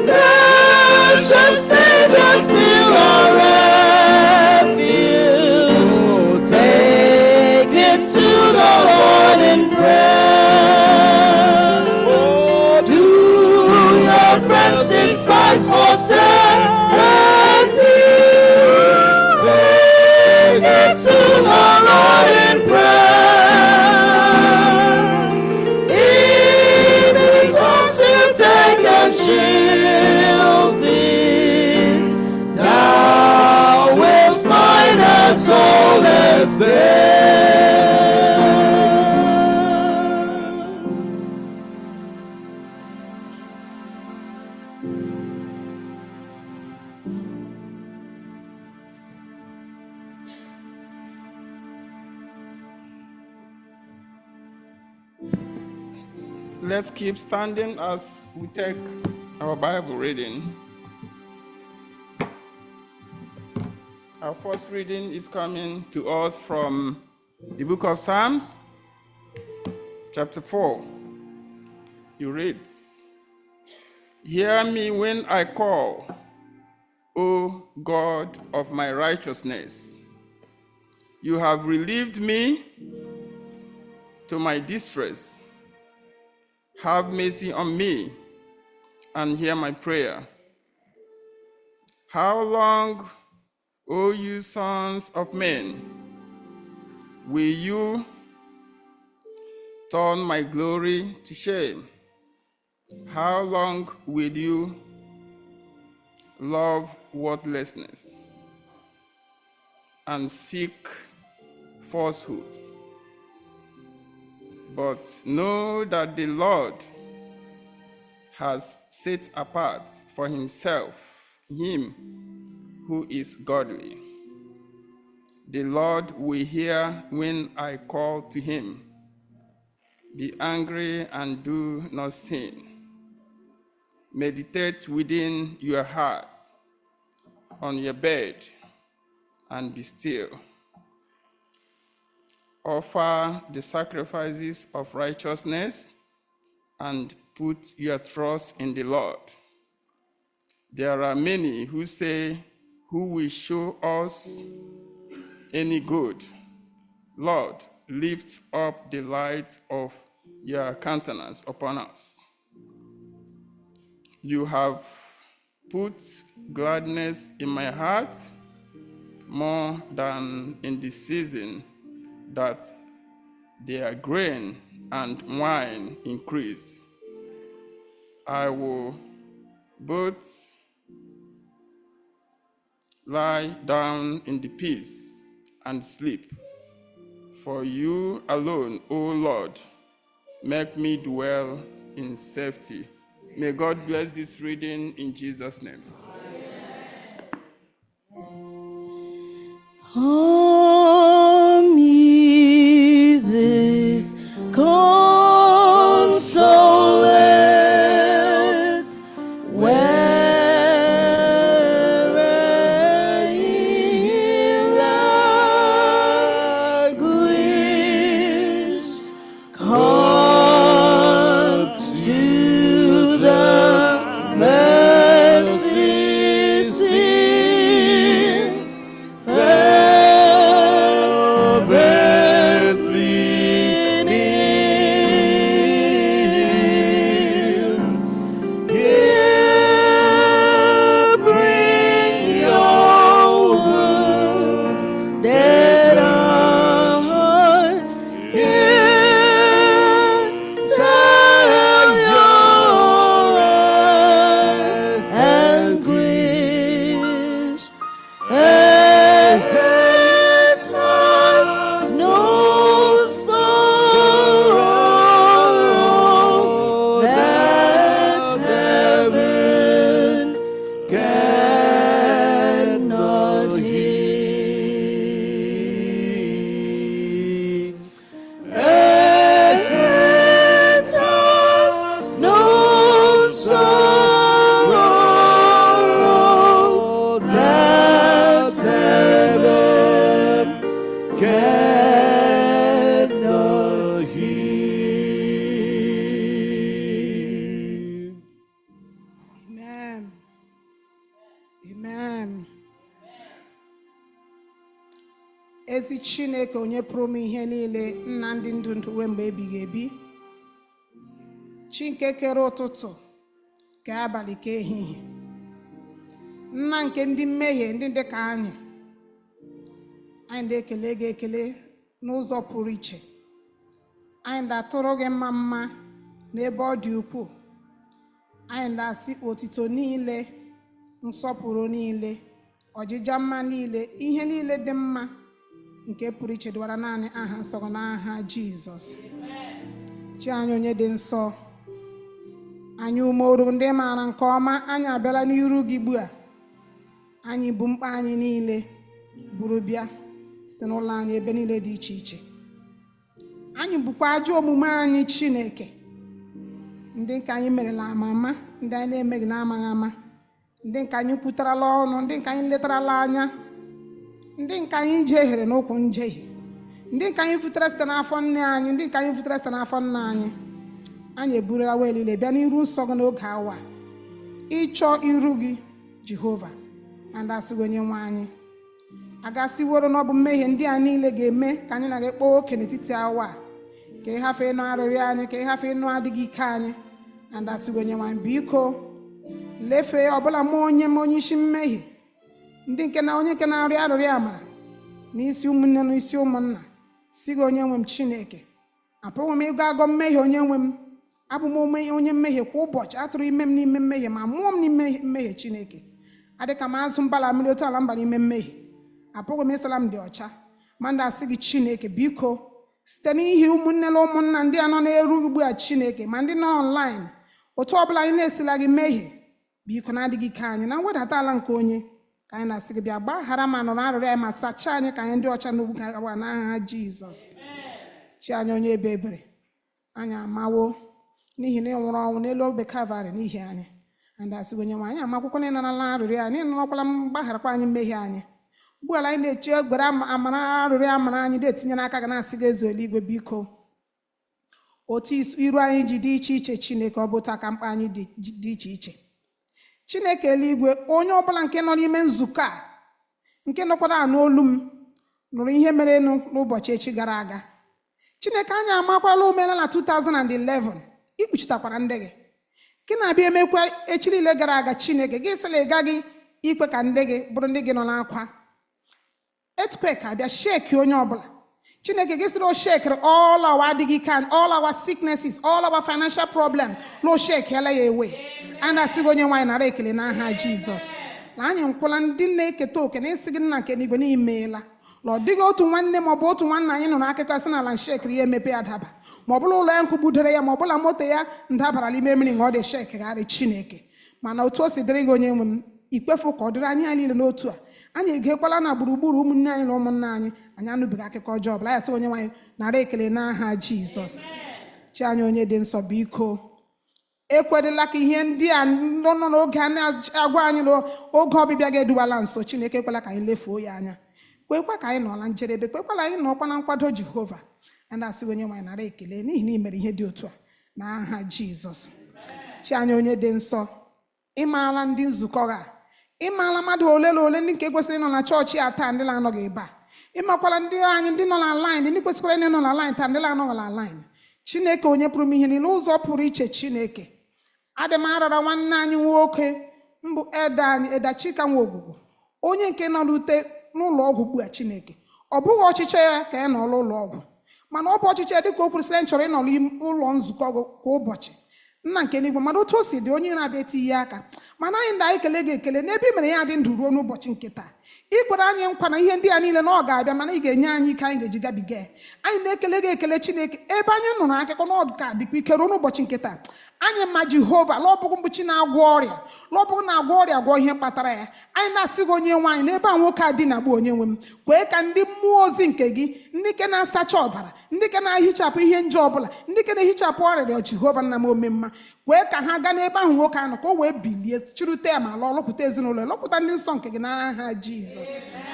Precious Savior, still our refuge. Take it to the Lord in prayer. Do your friends despise, forsake thee? Take it to the Lord in prayer. let's keep standing as we take our Bible reading. Our first reading is coming to us from the book of Psalms, chapter 4. It reads, "Hear me when I call, O God of my righteousness. You have relieved me to my distress. Have mercy on me and hear my prayer. How long, O you sons of men, will you turn my glory to shame? How long will you love worthlessness and seek falsehood? But know that the Lord has set apart for himself him who is godly. The Lord will hear when I call to him. Be angry and do not sin. Meditate within your heart on your bed and be still. Offer the sacrifices of righteousness and put your trust in the Lord. There are many who say, who will show us any good? Lord, lift up the light of your countenance upon us. You have put gladness in my heart more than in the season that their grain and wine increase. I will both lie down in the peace and sleep. For you alone, O Lord, make me dwell in safety. May God bless this reading in Jesus' name. On me this consolate, where in languish, come to the mercy seat, fervently kneel. Here bring your wounded hearts. Here tell your anguish. It has no sorrow that heaven cannot heal. It has no sorrow that heaven cannot heal. Amen. Amen. Ezi Chineke onye pụrụ m ihe niile, nna ndị ndụ ndụ ruo mgbe ebighị ebi. Chi nke kere ụtụtụ ka abalị ka ehihie. Nna nke ndị mmehie ndị dị ka anyị. Anyị na-ekele gị ekele n'ụzọ pụrụ iche. Anyị na-atụrụ gị mma mma n'ebe ọ dị ukwuu. Anyị na-asị otito niile, nsọpụrụ niile, ọjịja mma niile, ihe niile dị mma nke pụrụ iche dịwara naanị aha nsọ gị n'aha Jizọs. Chi anyị onye dị nsọ, anyị umoru ndị maara nke ọma, anyị abịala n'iru gị ugbu a. Anyị bụ mkpa anyị niile buru bịa site n'ụlọ anyị ebe niile dị iche iche. Anyị bụkwa ajọ omume anyị Chineke. ndị nke anyị merela ama ndị anyị na-emeghị n'amaghị ama, ndị nke anyị kwutarala ọnụ, ndị nke anyị letarala anya, ndị nke anyị jehiere n'ụkwụ njehie, ndị nke anyị futere site n'afọ nne anyị, ndị nke anyị futere site n'afọ nna anyị. Anyị eburula wee niile bịa n'iru nsọ gị n'oge awa ịchọ iru gị Jehova, and asịghị Onyenwe anyị, agasiworo na ọ bụ mmehie ndị a niile ga-eme ka anyị na-aga kpọọ oke n'etiti awa, ka ị hafee ịnụ arịrịọ anyị, ka ị hafee ịnụ adịghị ike anyị. And asịghị Onyenwe anyị, biko lefee ọbụla m onye isi mmehie, ndị nke na onye nke na-arịọ arịrịọ amara n'isi ụmụnne na isi ụmụnna, si gị Onyenwe m Chineke, apụghị m ịgụ agọ mmehie. Onyenwe m, abụ m onye mmehie kwa ụbọchị, atụrụ ime m n'ime mmehie ma mụọ m n'ime mmehie. Chineke, adịka m azụ mbala mmiri otu ala mba n'ime mmehie, apụghị m ịsala m dị ọcha. Ma ndị asị gị Chineke, biko site n'ihi ụmụnne na ụmụnna ndị a nọ na-eru ugbu a, Chineke, ma ndị nọ online, otu ọbụla anyị na-esila gị mmehie, biko na-adịghị ike anyị na mwedata ala nke onye, ka anyị na-asị gị bịa gbaghara ma nọrọ arịrịọ anyị ma sachaa anyị ka anyị ndị ọcha n'ugwu awa n'aha Jizọs. Chi anyị onye ebe ebere, anyị amawo n'ihi na ị nwụrụ ọnwụ n'elu obe Kalvarị n'ihi anyị. And asị Onyenwe anyị, amakwụkwọ na ịnarala arịrịọ anyị, ịnọrọkwala mgbagharakwa anyị mmehie anyị. Ugbu ala anyị na-eche egbere amara arịrịọ amara anyị na-etinye n'aka gị, na-asị gị eze eluigwe, biko otu iru anyị ji dị iche iche, Chineke, ọ bụ otu aka mkpa anyị dị iche iche. Chineke eluigwe, onye ọbụla nke nọ n'ime nzukọ a, nke nọkwara n'olu m, nụrụ ihe mere n'ụbọchị echi gara aga. Chineke, anyị amakwala omenala na 2011 ikpuchitakwara ndị gị, gị na-abịa emekwa echi niile gara aga. Chineke, gị sịla ị gaghị ikwe ka ndị gị bụrụ ndị gị nọ n'akwa. Earthquake abịa sheki onye ọbụla. Chineke, gị sịrị o shekere all our adịghị ike, all our sicknesses, all our financial problems, lo shekiela ya ewe. A na-asịghị onye nwaanyị nara ekele n'aha Jizọs. Na anyị nkwụla ndị na-eketa oke na isi gị nna nke n'igwe n'imeela. Na ọ dịghị otu nwanne ma ọ bụ otu nwanna anyị nụrụ akụkọ sị n'ala nshekiri ya emepe ya daba, ma ọ bụla ụlọ ya nkụgbudere ya, ma ọ bụla moto ya ndabara n'ime mmiri na ọ dị shekigharị. Chineke, mana otu o si dịrị gị onye nwe m, ikpefu ka ọ dịrị anyị niile n'otu a. Anyị egekwala na gburugburu ụmụnne anyị na ụmụnna anyị, anyị anụbeghị akụkọ ọjọọ ọbụla. Ya sị onye nwaanyị nara ekele n'aha Jizọs. Chi anyị onye dị nsọ, biko ekwerela ka ihe ndị a nọ n'oge a na-agwa anyị n'oge ọbịbịa ga-eduwala nso. Chineke, ekwela ka anyị lefuo ya anya, kwekwa ka anyị nọla njedebe, kwekwala anyị nọkwa na nkwado Jehova. A na-asị onye nwaanyị nara ekele n'ihi na ị mere ihe dị otu a n'aha Jizọs. Chi anyị onye dị nsọ, ịmaala ndị nzukọ ha, ịmaala mmadụ ole na ole ndị nke kwesịrị ịnọ na chọọchị a taa, ndị na-anọghị ebe a. Ịmakwala ndị anyị ndị nọ na line, ndị kwesịkwara ịnọ na line taa, ndị na-anọghị na line. Chineke, onye pụrụ m ihe niile, ụzọ pụrụ iche. Chineke, adị m arara nwanne anyị nwoke mbụ Eda Chika nwa Ogwugwu, onye nke nọ n'ute n'ụlọ ọgwụ ugbu a. Chineke, ọ bụghị ọchịchọ ya ka ya nọ n'ụlọ ọgwụ, mana ọ bụ ọchịchọ ya dịka o kwesịrị chọrọ ịnọ n'ụlọ nzukọ kwa ụbọchị. Nna nke n'igwe, mana otu o si dị onye na-abịa eti ihe aka, mana anyị ndị anyị kele gị ekele n'ebe i mere ya dị ndụ ruo n'ụbọchị nke taa. Ị kwere anyị nkwa na ihe ndị a niile na ọ ga-abịa, mana ị ga-enye anyị ike anyị ga-eji gabiga. Anyị na-ekele gị ekele Chineke, ebe anyị nụrụ akụkọ na ọ ka dịkwa ike ruo n'ụbọchị nke taa. Anyị ma Jehova lọbụgụ mgbochi na-agwọ ọrịa, lọbụgụ na-agwọ ọrịa gwọ ihe kpatara ya. Anyị na-asị gị onye nwaanyị, n'ebe a nwoke a dị na gbu onye nwe m, kwee ka ndị mmụọ ozi nke gị, ndị ke na-asacha ọbara, ndị ke na-ehichapụ ihe njọ ọbụla, ndị ke na-ehichapụ ọrịa, Jehova nna m ome mma, kwee ka ha gaa n'ebe ahụ nwoke ahụ ka o wee bilie chirute ya ma lọpụta ezinụlọ ya, lọpụta ndị nsọ nke gị n'aha Jizọs.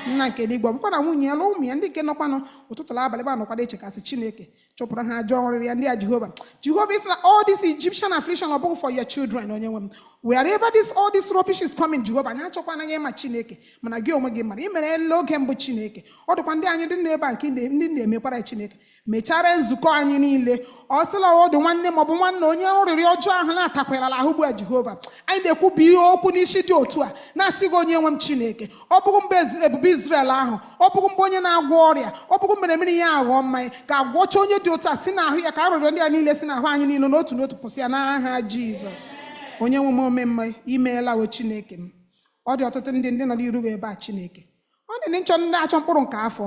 Nna nke n'igwe, ọ bụkwa na nwunye ya, ụmụ ya ndị nke nọkwanụ ụtụtụ na abalị ba nọkwado echekasị. Chineke, chụpụrụ ha ajọ ọrịrị ya ndị a. Jehova is na all this Egyptian affliction ọ bụghị for your children. Onye nwe m, wherever all this rubbish is coming, Jehova, anyị achọkwana gị ma Chineke, mana gị onwe gị mara, i mere n'oge mbụ. Chineke, ọ dịkwa ndị anyị dị n'ebe a nke ndị na-emekwara ya. Chineke, mechara nzukọ anyị niile. Ọ sịla ọdụ nwanne maọbụ nwanne onye ọrịrị ọjọọ ahụ na-atakwala ahụ ugbu a. Jehova, anyị na-ekwubi ihe okwu n'isi dị otu a, na-asị gị onye nwe m Chineke, ọ bụghị mgbe ebube Izrel ahụ, ọ bụghị mgbe onye na-agwọ ọrịa, ọ bụghị mere mmiri ya aghọọ mmanya, ga-agwọcha onye dị otu a si n'ahụ ya, ka arịrịọ ndị a niile si n'ahụ anyị niile n'otu n'otu pụsị ya n'aha Jizọs. Onye nwe m ome mma, imeela we Chineke m. Ọ dị ọtụtụ ndị nọ n'iru gị ebe a. Chineke, ọ dị ndị achọ mkpụrụ nke afọ,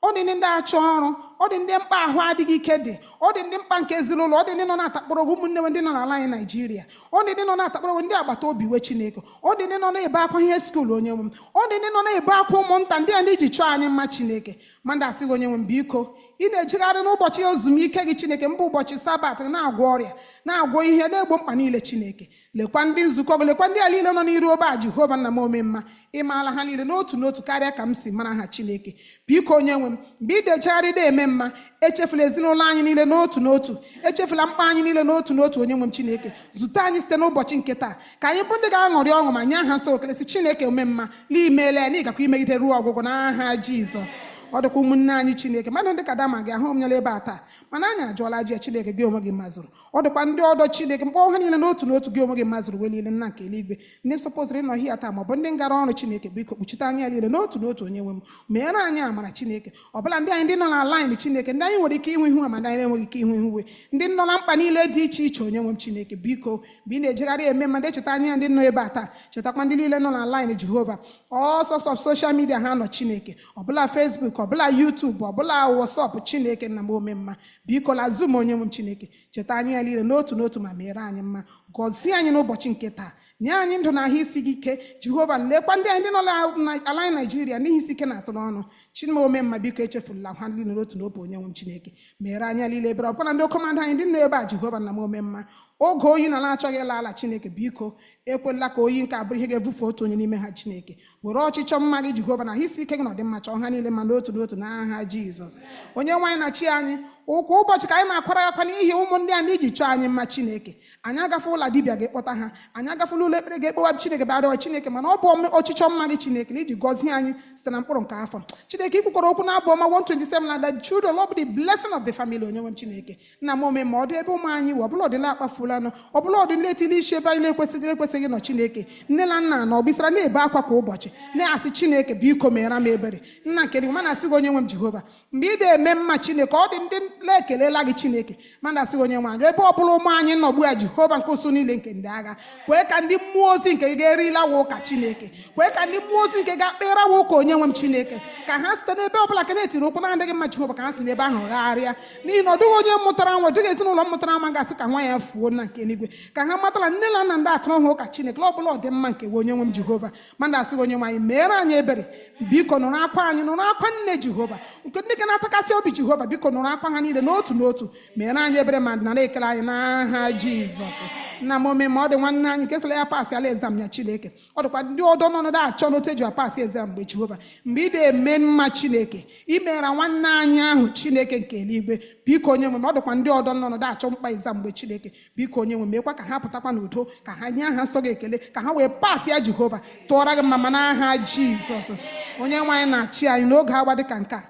ọ dị ndị achọ ọrụ, ọ dị ndị mkpa ahụ adịghị ike dị, ọ dị ndị mkpa nke ezinụlọ, ọ dị ndị nọ na-atakpọrọ ụmụnne ndị nọ n'ala anyị Naijiria, ọ dị ndị nọ na-atakpọrọ ndị agbata obi we Chineke, ọ dị ndị nọ na-ebe akwa ihe skuul onye nwe m, ọ dị ndị nọ na-ebe akwa ụmụnta ndị a ndị ji chọọ anyị mma Chineke. Mmadụ asịghị onye nwe m biko ị na-ejegharị n'ụbọchị ezumike gị Chineke, mbụ ụbọchị Sabat, na-agwọ ọrịa, na-agwọ ihe, na-egbo mkpa niile Chineke. Lekwa ndị nzukọ gị, lekwa ndị a niile nọ n'iru obe a Jehova nna m ome mma, ịmaala ha niile n'otu n'otu karịa ka m si mara ha Chineke. Biko onye nwe m, mgbe ị dejegharị na-eme mma, echefula ezinụlọ anyị niile n'otu n'otu, echefula mkpa anyị niile n'otu n'otu onye nwe m Chineke. Zute anyị site n'ụbọchị nke taa ka anyị bụ ndị ga-aṅụrị ọṅụ ma nye aha nsọ okele si Chineke ome mma n'imeela ya na ịgakwa imegide ruo ọgwụgwụ n'aha Jizọs. Ọ dịkwa ụmụnne anyị Chineke, mmadụ ndị ka Dama gị ahụ m nyela ebe a taa, mana anyị ajụọla ji Chineke gị onwe gị mazụrụ. Ọ dịkwa ndị ọdọ Chineke, mkpọ ha niile n'otu n'otu gị onwe gị mazụrụ wee niile nna nke eluigwe, ndị sọpụzụrụ ịnọ hịa taa maọbụ ndị ngara ọrụ Chineke, biko kpuchite anya niile n'otu n'otu onye nwe m, meere anyị amara Chineke. Ọbụla ndị anyị ndị nọ na laịn Chineke, ndị anyị nwere ike ịhụ ihu ma ndị anyị enweghị ike ịhụ ihu, ndị nọ na mkpa niile dị iche iche onye nwe m Chineke, biko mgbe ị na-ejegharị eme mma, ndị cheta anya ndị nọ ebe a taa, chetakwa ndị niile nọ na laịn Jehova, ọsọsọ soshal midia ha nọ Chineke, ọbụla Facebook, ọbụla YouTube, ọbụla WhatsApp Chineke nna m ome mma, biko la Zoom onye nwe m Chineke, cheta anyị ya niile n'otu n'otu ma meere anyị mma, gọzie anyị n'ụbọchị nke taa, nye anyị ndụ na ahụ isi gị ike Jehova. Lekwa ndị anyị ndị nọ n'ala anyị Naijiria n'ihi isi ike na-atụ n'ọnụ, Chineke ome mma, biko echefula ha niile n'otu n'otu onye nwe m Chineke, meere anyị niile ebere. Ọbụla ndị okomanda anyị ndị nọ ebe a Jehova nna m ome mma, oge oyi na na-achọghị ịla ala Chineke, biko ekwela ka oyi nke abụrụ ihe ga-ebufe otu onye n'ime ha Chineke. Were ọchịchọ mma gị Jehova na isi ike gị na ọdịmma chọọ ha niile ma n'otu n'otu n'aha Jizọs. Onye nwe anyị na chi anyị, ụkwụ ụbọchị ka anyị na-akwara akwa n'ihi ụmụ ndị a ndị ji chọọ anyị mma Chineke. Anyị agafe ụlọ dibịa ga-ekpọta ha, anyị agafela ụlọ ekpere ga-ekpewa Chineke bịarịọ Chineke, mana ọ bụ ọchịchọ mma gị Chineke na iji gọzie anyị site na mkpụrụ nke afọ Chineke. Ikwukwara okwu na Abụ Ọma 127 na the children will be the blessing of the family onye nwe m Chineke. Nna m ome ma ọ dị ebe ụmụ anyị wụ, ọbụla ọdịla akpafulanụ, ọbụla ọdịla etili isi ebe anyị na-ekwesịghị nọ Chineke, nne na nna na ọgbịsara na-ebe akwa kwa ụbọchị na-asị Chineke biko meere m ebere. Nna nke dị mana asị gị onye nwe m Jehova, mgbe ị na-eme mma Chineke, ọ dị ndị na-ekelela gị Chineke, mana asị gị onye nwe anyị, ebe ọbụla ụmụ anyị nọgbu ya Jehova nke usu niile nke ndị agha, kwee ka ndị mmụọ ozi nke ga-erila wa ụka Chineke, kwee ka ndị mmụọ ozi nke ga-akpera wa ụka onye nwe m Chineke, ka ha site n'ebe ọbụla ka na-etiri okwu na-adịghị mma Jehova, ka ha si n'ebe ahụ gagharịa, n'ihi na ọ dịghị onye mụtara nwa, dịghị ezinụlọ mụtara nwa gasị ka nwa ya fuo na nke eluigwe, ka ha matala nne na nna ndị atụrụ ha ụka Chineke, ọ bụla ọdịmma nke onye nwe m Jehova. Mana asị gị onye nwe anyị, meere anyị ebere, biko nụrụ akwa anyị, nụrụ akwa nne Jehova nke ndị ga na-atakasị obi Jehova, biko nụrụ akwa ha niile n'otu n'otu, meere anyị ebere ma nara ekele anyị n'aha Jizọs. Nna m ome ma ọ dị nwanne anyị nke sịla ya pasị ala ezam ya Chineke, ọ dịkwa ndị ọdọ nọnọdụ achọ n'otu eji apasị ezam mgbe Jehova, mgbe ị na-eme mma Chineke, imeera nwanne anyị ahụ Chineke nke eluigwe, biko onye nwe m, ọ dịkwa ndị ọdọ nọnọdụ achọ mkpa ezam mgbe Chineke, biko onye nwe mekwa ka ha pụtakwa n'udo, ka ha nye aha nsọ gị ekele, ka ha wee pasị ya Jehova tụọra gị mma n'aha Jizọs. Onye nwe anyị na-achị anyị n'oge agba dịka nke a,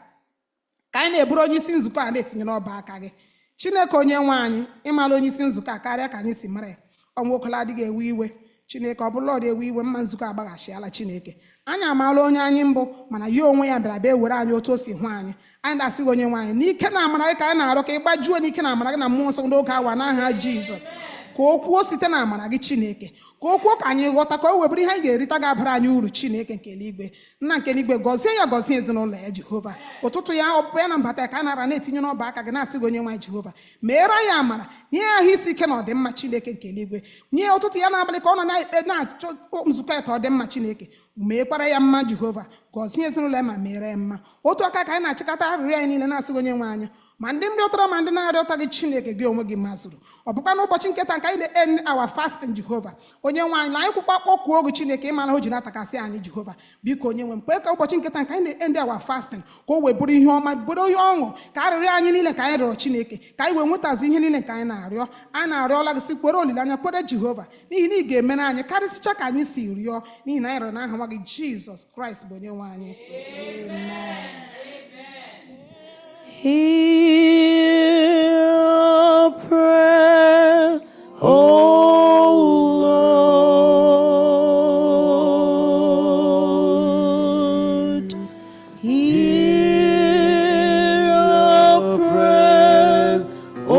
ka anyị na-eburu onye isi nzukọ a na-etinye n'ọba aka gị Chineke. Onye nwe anyị, ịmara onye isi nzukọ a karịa ka anyị si mara ya, ọnwokola adịghị ewe iwe Chineke, ọ bụla ọ dị ewe iwe, mma nzukọ agbaghachiala Chineke. Anyị amaala onye anyị mbụ, mana ya onwe ya bịara bịa were anyị otu o si hụ anyị. Anyị na-asị gị onye nwe anyị, n'ike na amara gị ka anyị na-arịọ ka ị gbajuo n'ike na amara gị na mmụọ nsọ n'oge awa n'aha Jizọs. Ka o kwuo site na amara gị Chineke, ka o kwuo ka anyị ghọta, ka o webụrụ ihe anyị ga-erita ga-abara anyị uru Chineke nke eluigwe. Nna nke eluigwe, gọzie ya, gọzie ezinụlọ ya Jehova. Ụtụtụ ya, ọpụpụ ya na mbata ya ka a nara na-etinye n'ọba aka gị, na-asị gị onye nwe anyị Jehova, meere ya amara, nye ya ahụ isi ike na ọdịmma Chineke nke eluigwe. Nye ya ụtụtụ ya na abalị ka ọ nọ na-ekpe na-achọ nzukọ ya ka ọ dị mma Chineke, meekwara ya mma Jehova, gọzie ezinụlọ ya ma meere ya mma. Otu aka ka anyị na-achịkọta arịrịọ anyị niile, na-asị gị onye nwe anyị, ma ndị rịọtara ma ndị na-arịọta gị Chineke, gị onwe gị mazụrụ. Ọ bụkwa n'ụbọchị nketa nke anyị na-end our fasting Jehova, onye nwe anyị, na anyị kwụkwa kpọkuo gị Chineke, ịmara o ji na-atakasị anyị Jehova. Biko onye nwe m, kwe ka ụbọchị nketa nke anyị na-end our fasting ka o wee bụrụ ihe ọma, bụrụ ihe ọṅụ, ka arịrịọ anyị niile ka anyị rịọrọ Chineke, ka anyị wee nwetazi ihe niile nke anyị na-arịọ. Anyị na-arịọla gị si kwere olileanya, kwere Jehova, n'ihi na ị ga-emere anyị karịsịcha ka anyị si rịọ, n'ihi na anyị rịọrọ n'aha nwa gị Jizọs Kraịst bụ onye nwe anyị. Amen. Hear our prayer, O Lord. Hear our prayer, O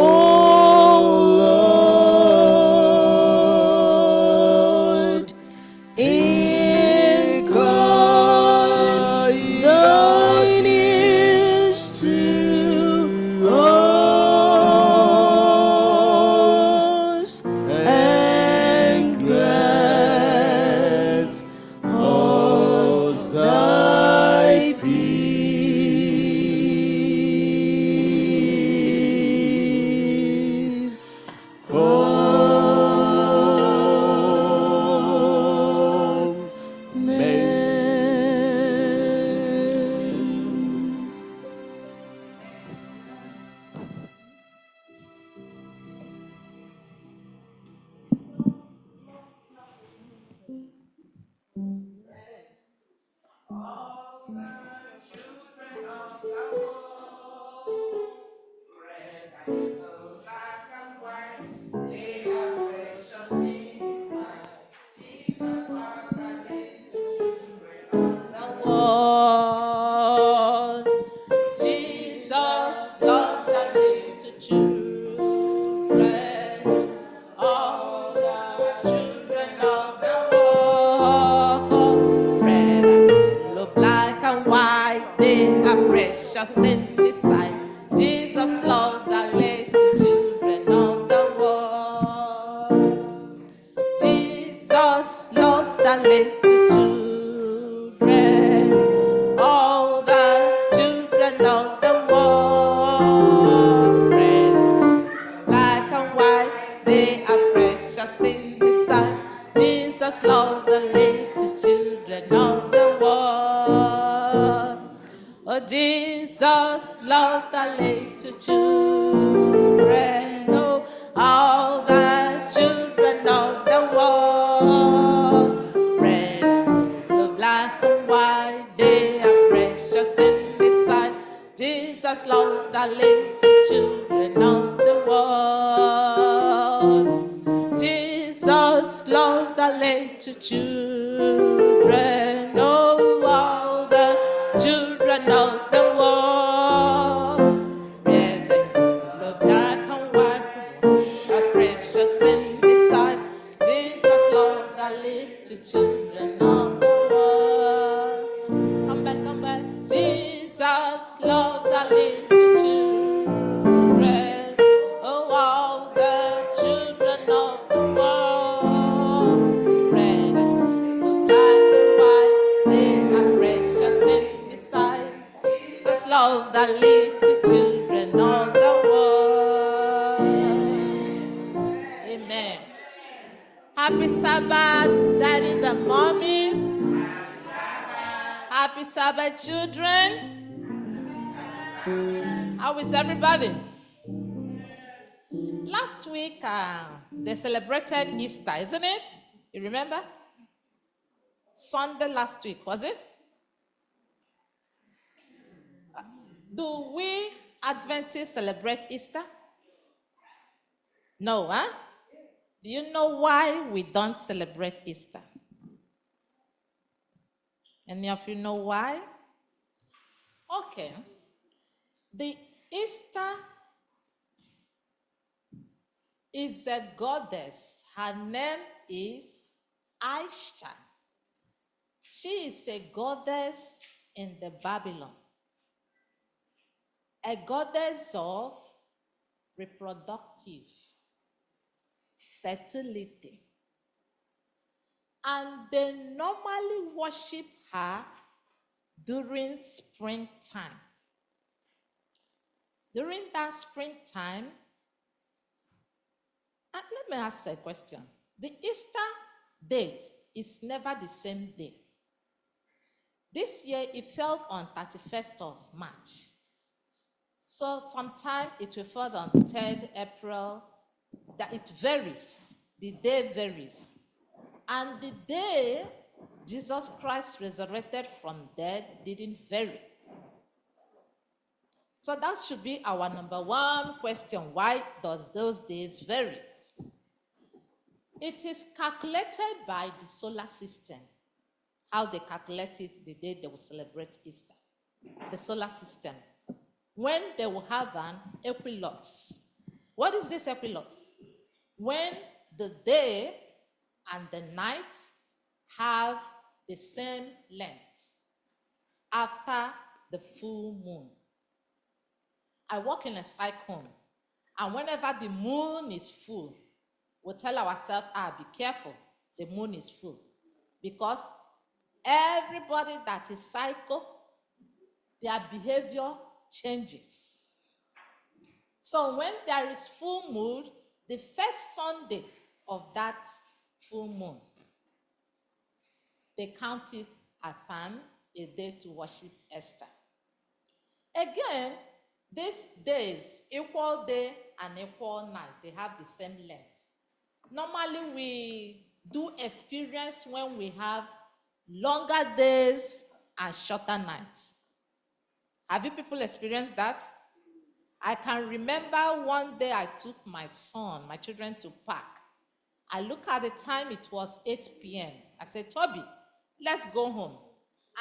Lord. Incline thine ears to love the little children, oh, all the children of the world. Red and blue, black and white, they are precious in His sight. Jesus loved the little children of the world. Jesus loved the little children, oh, all the children of the world. Red and blue, black and white, are precious in His sight. Jesus loved the little children of the world. Come back, come back. Jesus loved the little children, oh, all the children of the world. Red and blue, black and white, they are precious in His sight. Jesus loved the little children of the world. Amen. Happy Sabbath, daddies and mommies. Happy Sabbath, children. How is everybody? Last week, they celebrated Easter, isn't it? You remember? Sunday last week, was it? Do we Adventists celebrate Easter? No, huh? Do you know why we don't celebrate Easter? Any of you know why? Okay. The Easter is a goddess. Her name is Aisha. She is a goddess in the Babylon. A goddess of reproductive fertility. And they normally worship her during springtime. During that springtime, and let me ask a question. The Easter date is never the same day. This year it fell on 31st of March. So sometime it will fall on 3rd April. That it varies. The day varies. And the day Jesus Christ resurrected from dead didn't vary. So that should be our number one question. Why does those days vary? It is calculated by the solar system. How they calculate it the day they will celebrate Easter. The solar system. When they will have an equinox. What is this equinox? When the day and the night have the same length after the full moon. I work in a psych home, and whenever the moon is full, we tell ourselves, be careful, the moon is full. Because everybody that is psycho, their behavior changes. So when there is full moon, the first Sunday of that full moon, they count it as a day to worship Esther. Again, these days, equal day and equal night, they have the same length. Normally, we do experience when we have longer days and shorter nights. Have you people experienced that? I can remember one day I took my children to park. I look at the time, it was 8 p.m. I said, Toby, let's go home.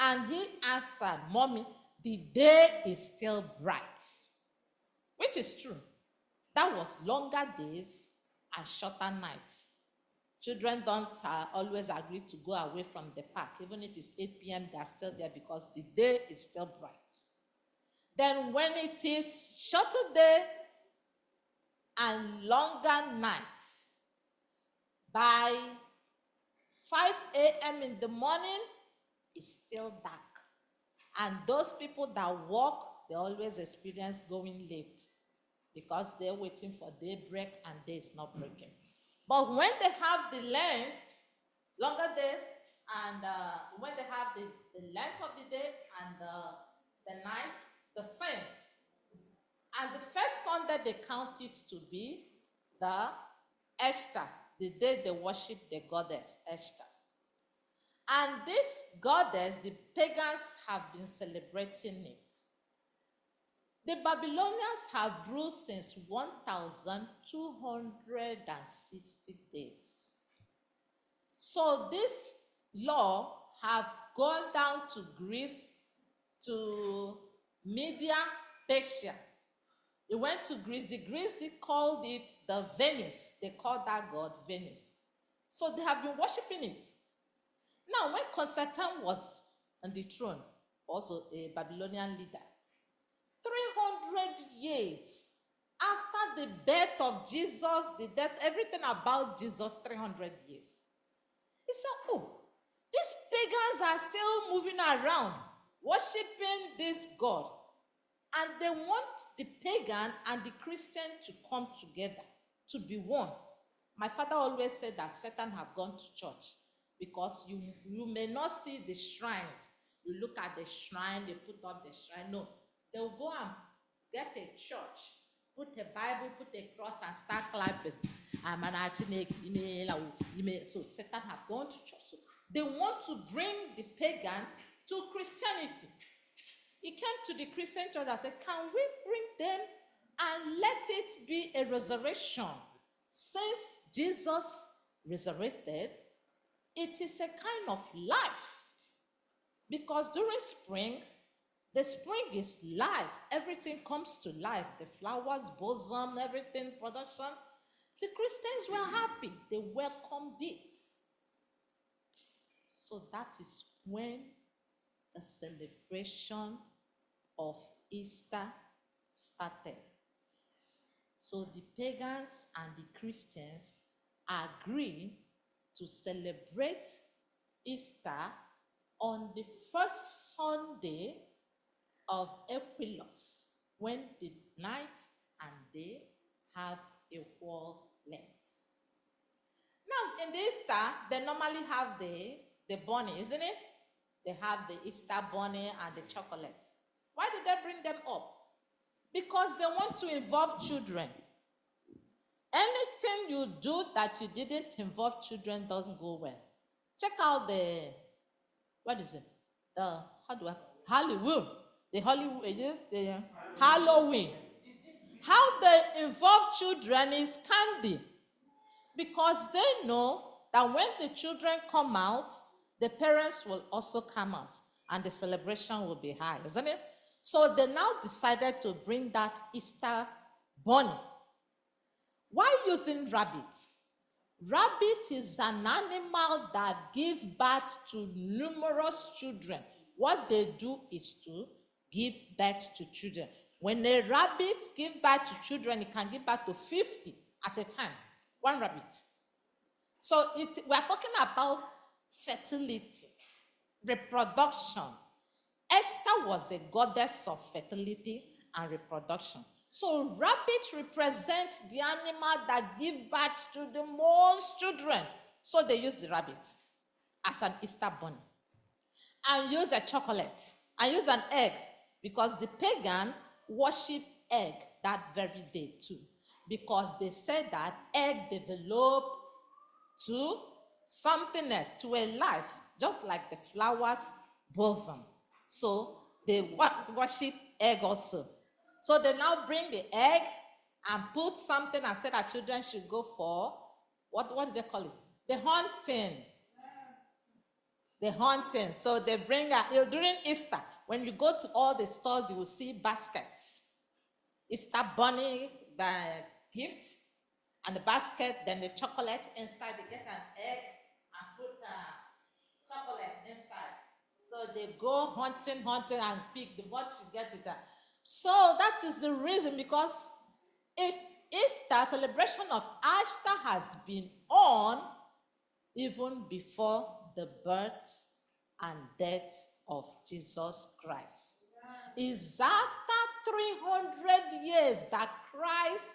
And he answered, Mommy, the day is still bright. Which is true. That was longer days and shorter nights. Children don't always agree to go away from the park. Even if it's 8 p.m., they're still there because the day is still bright. Then when it is shorter day and longer nights, by 5 a.m. in the morning, it's still dark. And those people that walk, they always experience going late because they're waiting for daybreak and day is not breaking. But when they have the length, longer day, and when they have the length of the day and the night, the same. And the first Sunday they count it to be the Easter, the day they worship the goddess Easter. And this goddess, the pagans have been celebrating it. The Babylonians have ruled since 1,260 days. So this law have gone down to Greece, to Media, Persia. It went to Greece. The Greeks they called it the Venus. They called that god Venus. So they have been worshiping it. Now, when Constantine was on the throne, also a Babylonian leader, 300 years after the birth of Jesus, the death, everything about Jesus, 300 years. He said, oh, these pagans are still moving around, worshiping this God. And they want the pagan and the Christian to come together, to be one. My father always said that Satan have gone to church because you may not see the shrines. You look at the shrine, they put up the shrine. No, they'll go and get a church, put a Bible, put a cross, and start clapping. So Satan have gone to church. So they want to bring the pagan to Christianity. He came to the Christian church and said, can we bring them and let it be a resurrection? Since Jesus resurrected, it is a kind of life. Because during spring, the spring is life. Everything comes to life. The flowers, blossom, everything, production. The Christians were happy. They welcomed it. So that is when the celebration of Easter started. So the pagans and the Christians agree to celebrate Easter on the first Sunday of Equinox, when the night and day have equal length. Now, in the Easter, they normally have the bunny, isn't it? They have the Easter bunny and the chocolate. Why did they bring them up? Because they want to involve children. Anything you do that you didn't involve children doesn't go well. Check out Halloween. How they involve children is candy. Because they know that when the children come out, the parents will also come out and the celebration will be high, isn't it? So they now decided to bring that Easter bunny. Why using rabbit? Rabbit is an animal that gives birth to numerous children. What they do is to give birth to children. When a rabbit gives birth to children, it can give birth to 50 at a time. One rabbit. So we are talking about fertility, reproduction. Esther was a goddess of fertility and reproduction. So rabbits represent the animal that give birth to the most children. So they use the rabbit as an Easter bunny. And use a chocolate. And use an egg. Because the pagan worship egg that very day too. Because they said that egg develop to something else, to a life, just like the flowers blossom. So they worship egg also. So they now bring the egg and put something and say that children should go for, what do they call it? The hunting. The hunting. So they bring, during Easter, when you go to all the stores, you will see baskets. Easter bunny, the gift, and the basket, then the chocolate inside. They get an egg and put chocolate inside. So they go hunting, and pick the what you get it. So that is the reason, because Easter, celebration of Easter has been on even before the birth and death of Jesus Christ. It's after 300 years that Christ,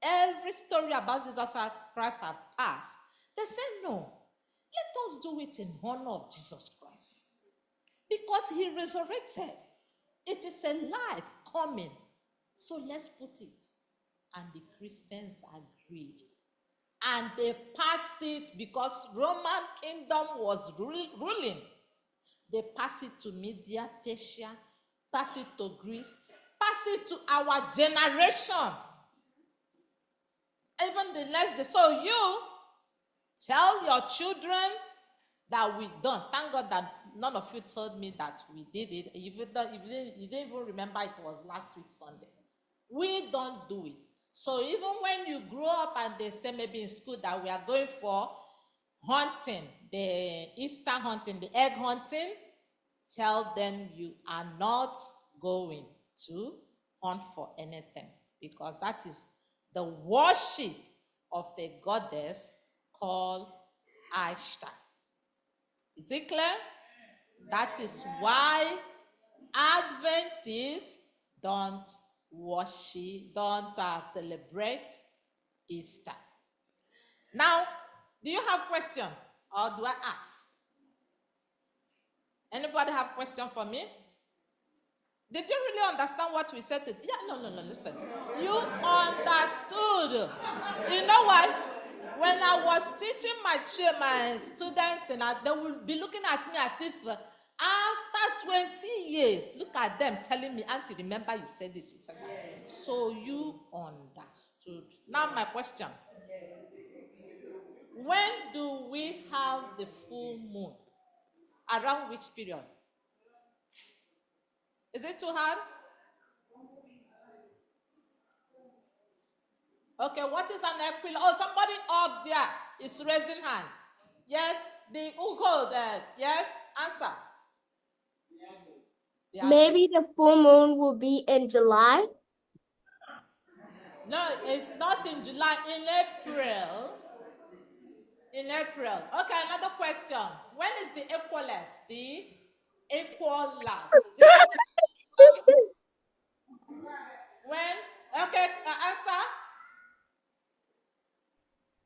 every story about Jesus Christ have passed. They say, no, let us do it in honor of Jesus Christ. Because he resurrected. It is a life coming. So let's put it. And the Christians agreed. And they passed it because Roman kingdom was ruling. They passed it to Media, Persia, pass it to Greece, pass it to our generation. Even the next day. So you tell your children that we don't. Thank God that none of you told me that we did it. You didn't even remember it was last week Sunday. We don't do it. So even when you grow up and they say maybe in school that we are going for hunting, the Easter hunting, the egg hunting, tell them you are not going to hunt for anything, because that is the worship of a goddess called Ishtar. Is it clear? That is why Adventists don't worship, don't celebrate Easter. Now, do you have question or do I ask? Anybody have question for me? Did you really understand what we said? No, listen. You understood. You know what? When I was teaching my students, and they will be looking at me as if after 20 years, look at them telling me, Auntie, remember you said this, you said that. So you understood. Now my question. When do we have the full moon? Around which period? Is it too hard? Okay, what is an equinox? Oh, somebody up there is raising hand. Yes, who called that? Yes, answer. Maybe the full moon will be in July. No, it's not in July, in April. In April. Okay, another question. When is the equalist? The equalast. When? Okay, answer.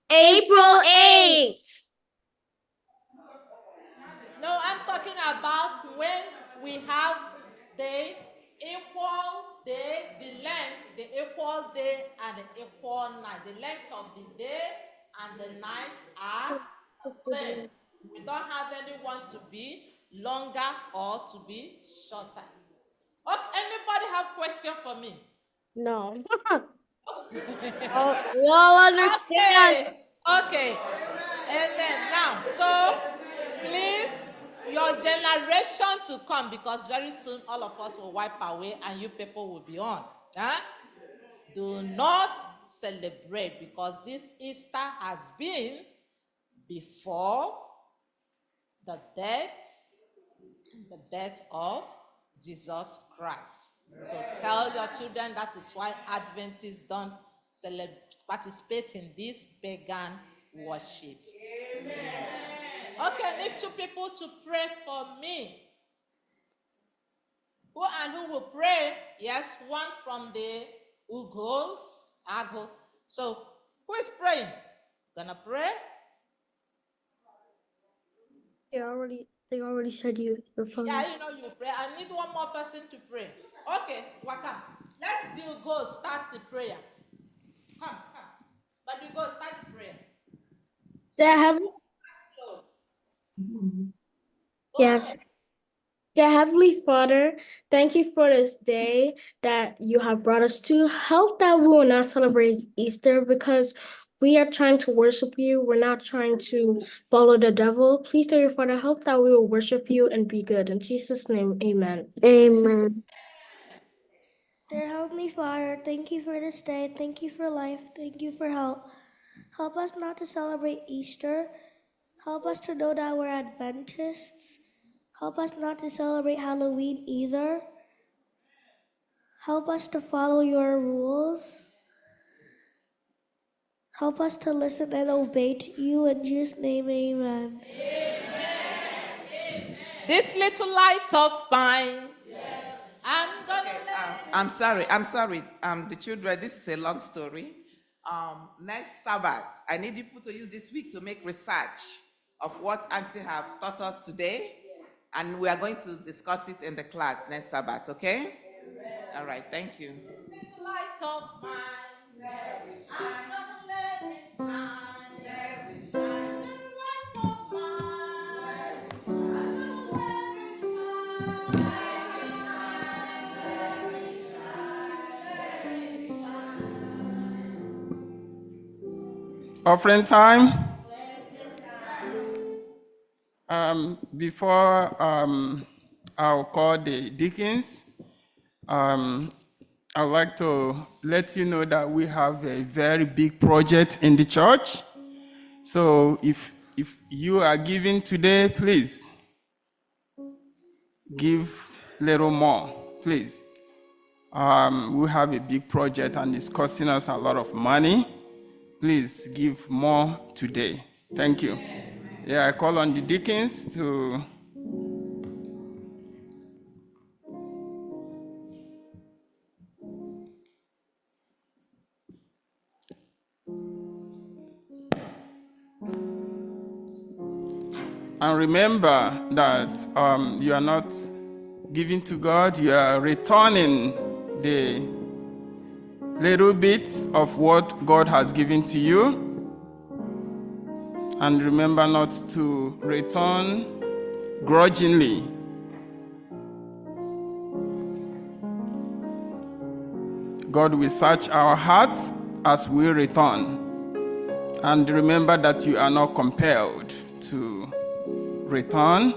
April 8th. No, I'm talking about when we have the equal day, the length, the equal day and the equal night. The length of the day and the night are same. We don't have anyone to be longer or to be shorter. Okay, anybody have question for me? No. We all understand. Okay. And then now, so please, your generation to come, because very soon all of us will wipe away and you people will be on. Huh? Do not celebrate, because this Easter has been before the death of Jesus Christ. So tell your children that is why Adventists don't participate in this pagan worship. Amen. Okay, I need two people to pray for me. Who will pray? Yes, one from the Ugos. So who is praying? Gonna pray? They already said you're fine. Yeah, you pray. I need one more person to pray. Okay, Waka. Let the Ugos start the prayer. Come. But you go start the prayer. Yes. Dear Heavenly Father, thank you for this day that you have brought us to. Help that we will not celebrate Easter, because we are trying to worship you. We're not trying to follow the devil. Please, dear Father, help that we will worship you and be good. In Jesus' name, amen. Amen. Dear Heavenly Father, thank you for this day. Thank you for life. Thank you for help. Help us not to celebrate Easter. Help us to know that we're Adventists. Help us not to celebrate Halloween either. Help us to follow your rules. Help us to listen and obey to you. In Jesus' name, amen. This little light of mine. I'm gonna I'm sorry. The children, this is a long story. Next Sabbath, I need you to use this week to make research of what Auntie have taught us today, and we are going to discuss it in the class next Sabbath, okay? All right, thank you. of mine. I'm gonna let it shine. Let it shine. It's the light of mine. I'm gonna let it shine. Let it shine. Let it shine. Let it shine. Offering time. Before I'll call the deacons, I'd like to let you know that we have a very big project in the church. So if you are giving today, please give little more, please. We have a big project and it's costing us a lot of money. Please give more today. Thank you. Yeah, I call on the deacons to and remember that you are not giving to God, you are returning the little bits of what God has given to you. And remember not to return grudgingly. God will search our hearts as we return. And remember that you are not compelled to return.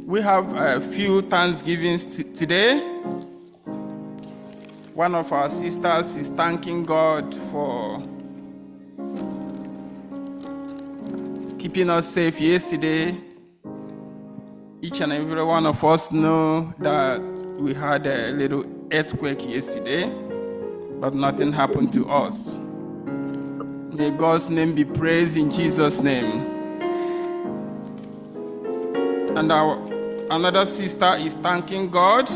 We have a few Thanksgivings today. One of our sisters is thanking God for keeping us safe yesterday. Each and every one of us know that we had a little earthquake yesterday, but nothing happened to us. May God's name be praised in Jesus' name. And another sister is thanking God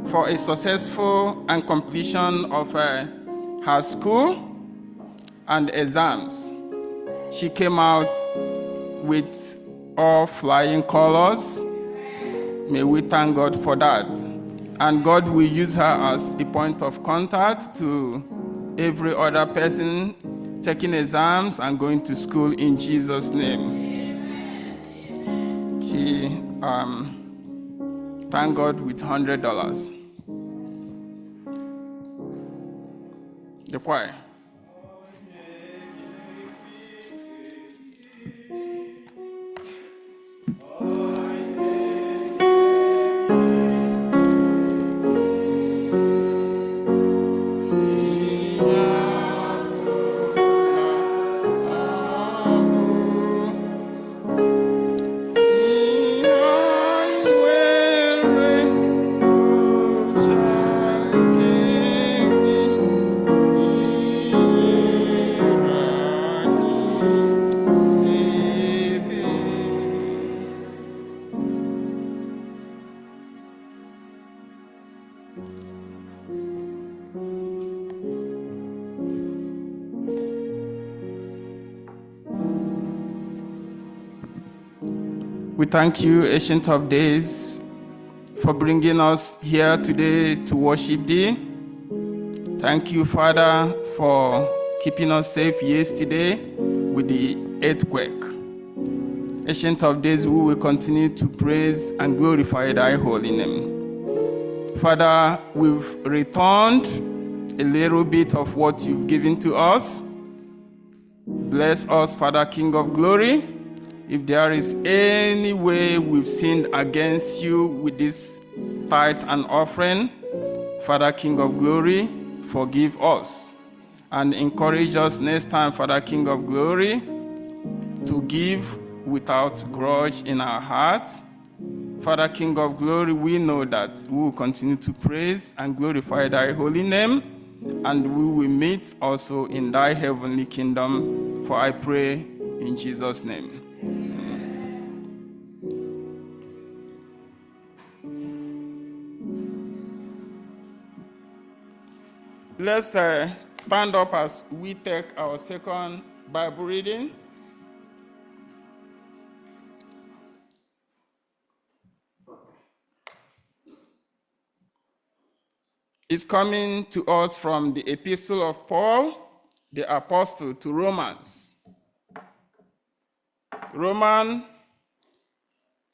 for a successful and completion of her school and exams. She came out with all flying colors. May we thank God for that. And God will use her as a point of contact to every other person taking exams and going to school in Jesus' name. She thanked God with $100. The choir. We thank you, Ancient of Days, for bringing us here today to worship Thee. Thank you, Father, for keeping us safe yesterday with the earthquake. Ancient of Days, we will continue to praise and glorify Thy holy name. Father, we've returned a little bit of what You've given to us. Bless us, Father, King of glory. If there is any way we've sinned against You with this tithe and offering, Father, King of glory, forgive us. And encourage us next time, Father, King of glory, to give without grudge in our hearts. Father, King of glory, we know that we will continue to praise and glorify Thy holy name, and we will meet also in Thy heavenly kingdom. For I pray in Jesus' name. Let's stand up as we take our second Bible reading. is coming to us from the epistle of Paul, the apostle to Romans. Romans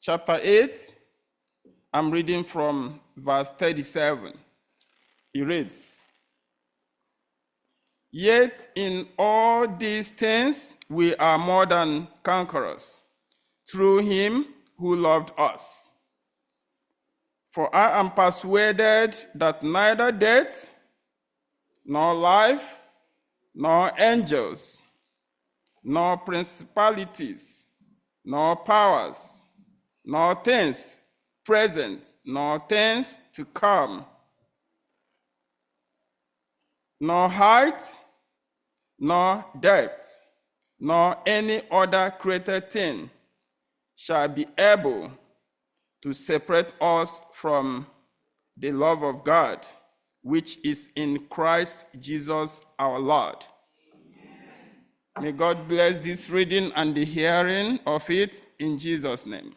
chapter 8, I'm reading from verse 37. It reads, "Yet in all these things we are more than conquerors, through him who loved us. For I am persuaded that neither death, nor life, nor angels, nor principalities, nor powers, nor things present, nor things to come, nor height, nor depth, nor any other created thing shall be able to separate us from the love of God, which is in Christ Jesus our Lord." May God bless this reading and the hearing of it in Jesus' name.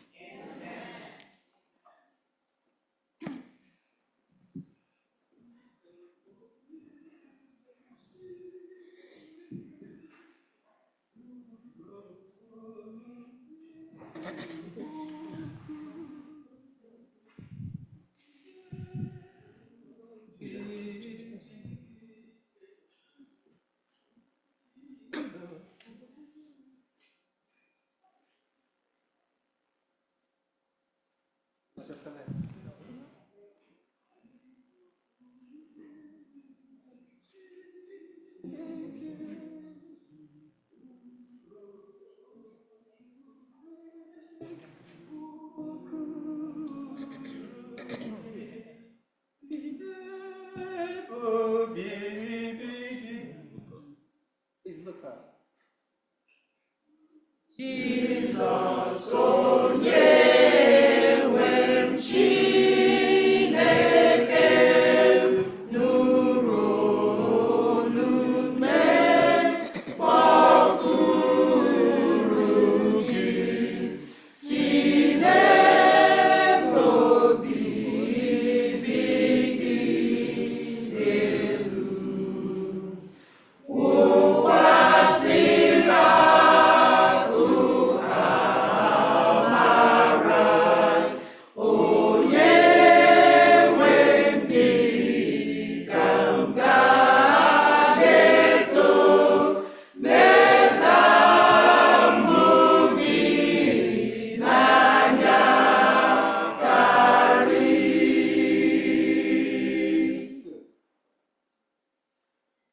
Jesus, onye nwe m Chineke nụrụ olu kpọkuru gị si n'ebe obibi gị elu wụkwasịla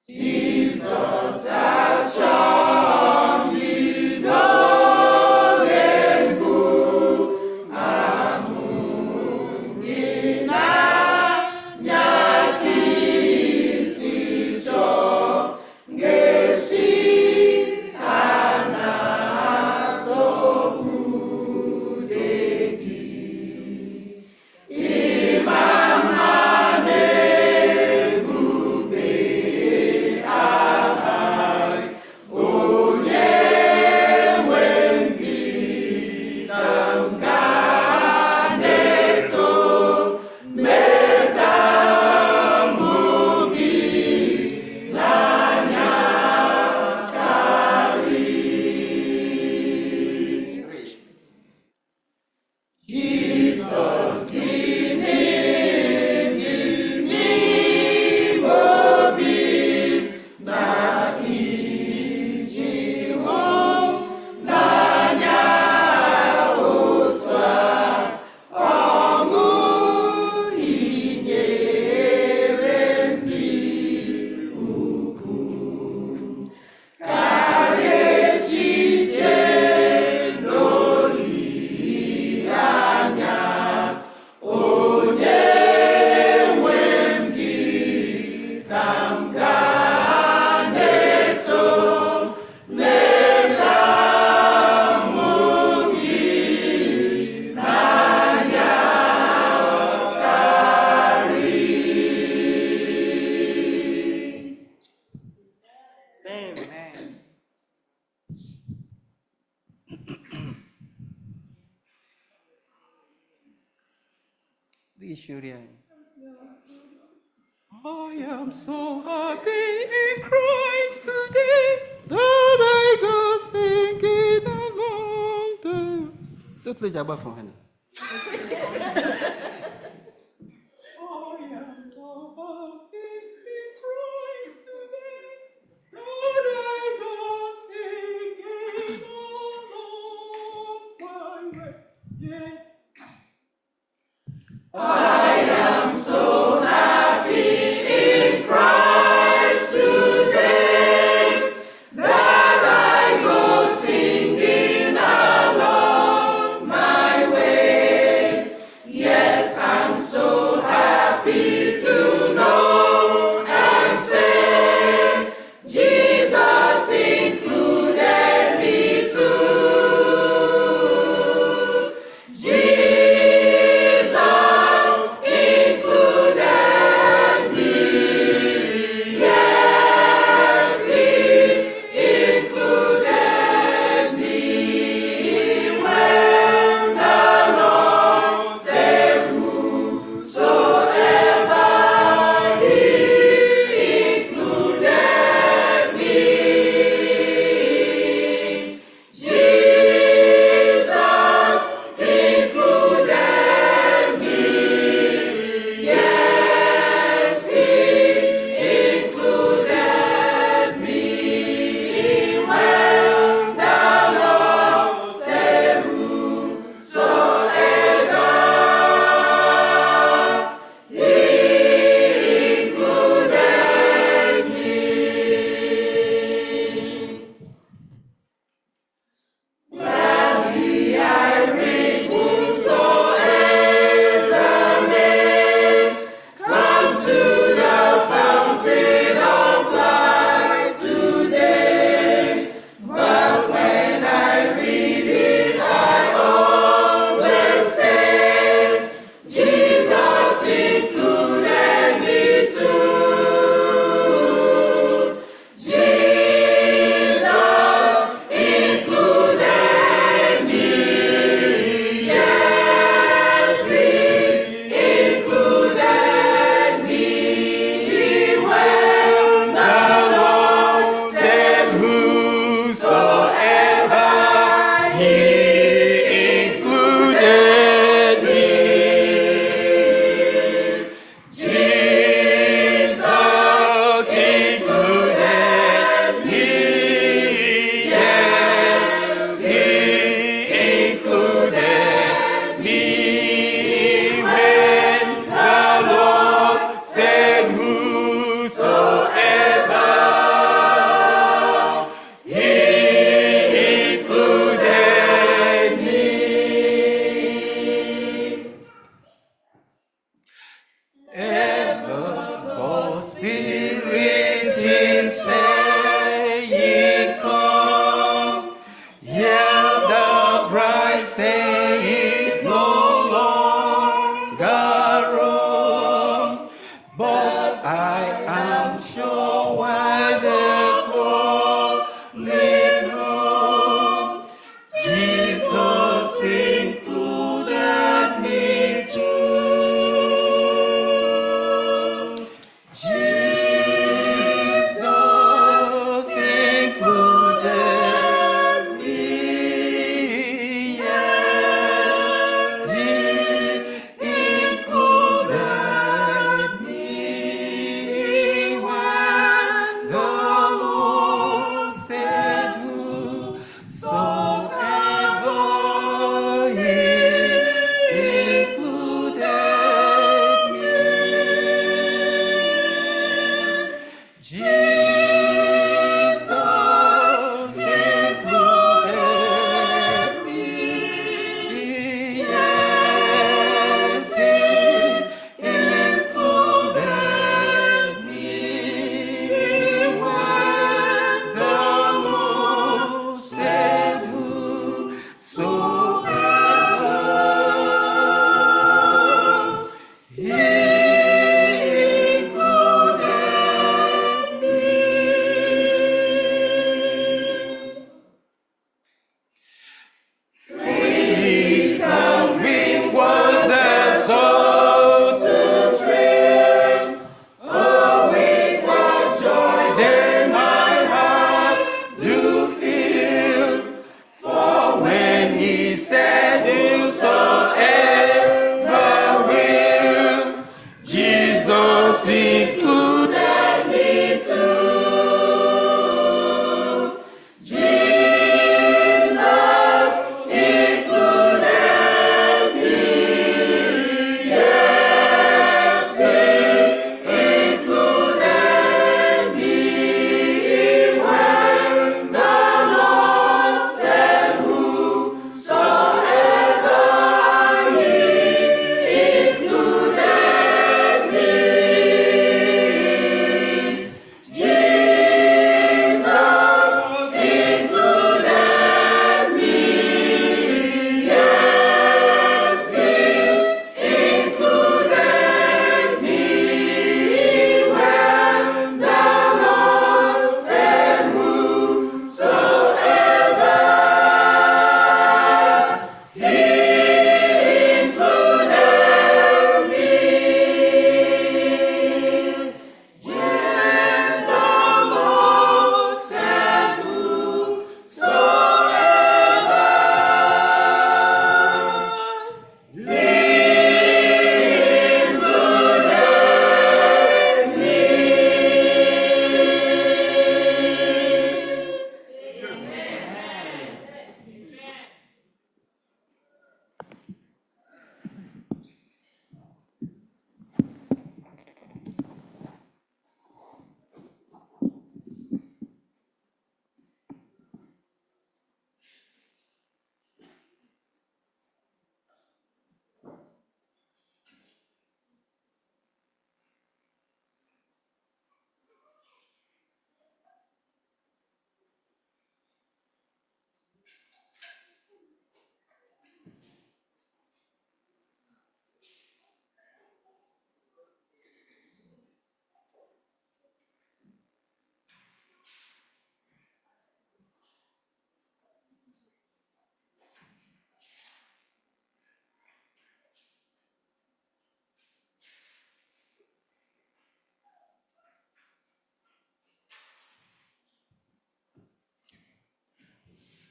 Jesus, achọ gị n'oge mbụ, ahụ gị n'anya ka isi chọọ, ga-esi anatọgbude gị. Ịma mma na-ebube agha, onye nwe gị ka m ga-eto, meda mbụ gị n'anya karị. Jesus, gịnị dị n'ime obi na iji hụ n'anya otu a, ọṅụ inyere ndị ukwuu karịa echiche n'olileanya, onye nwe m gị ka m ga-eto, meda mbụ gị n'anya karị. The Ishurian. am so happy in Christ today that I go singing among the. Don't play Jabba for Hannah. I am so happy in Christ today that I go singing along my way. Yes. I am so happy in Christ today that I go singing along my way. Yes, I'm so happy to know and say Jesus included me too.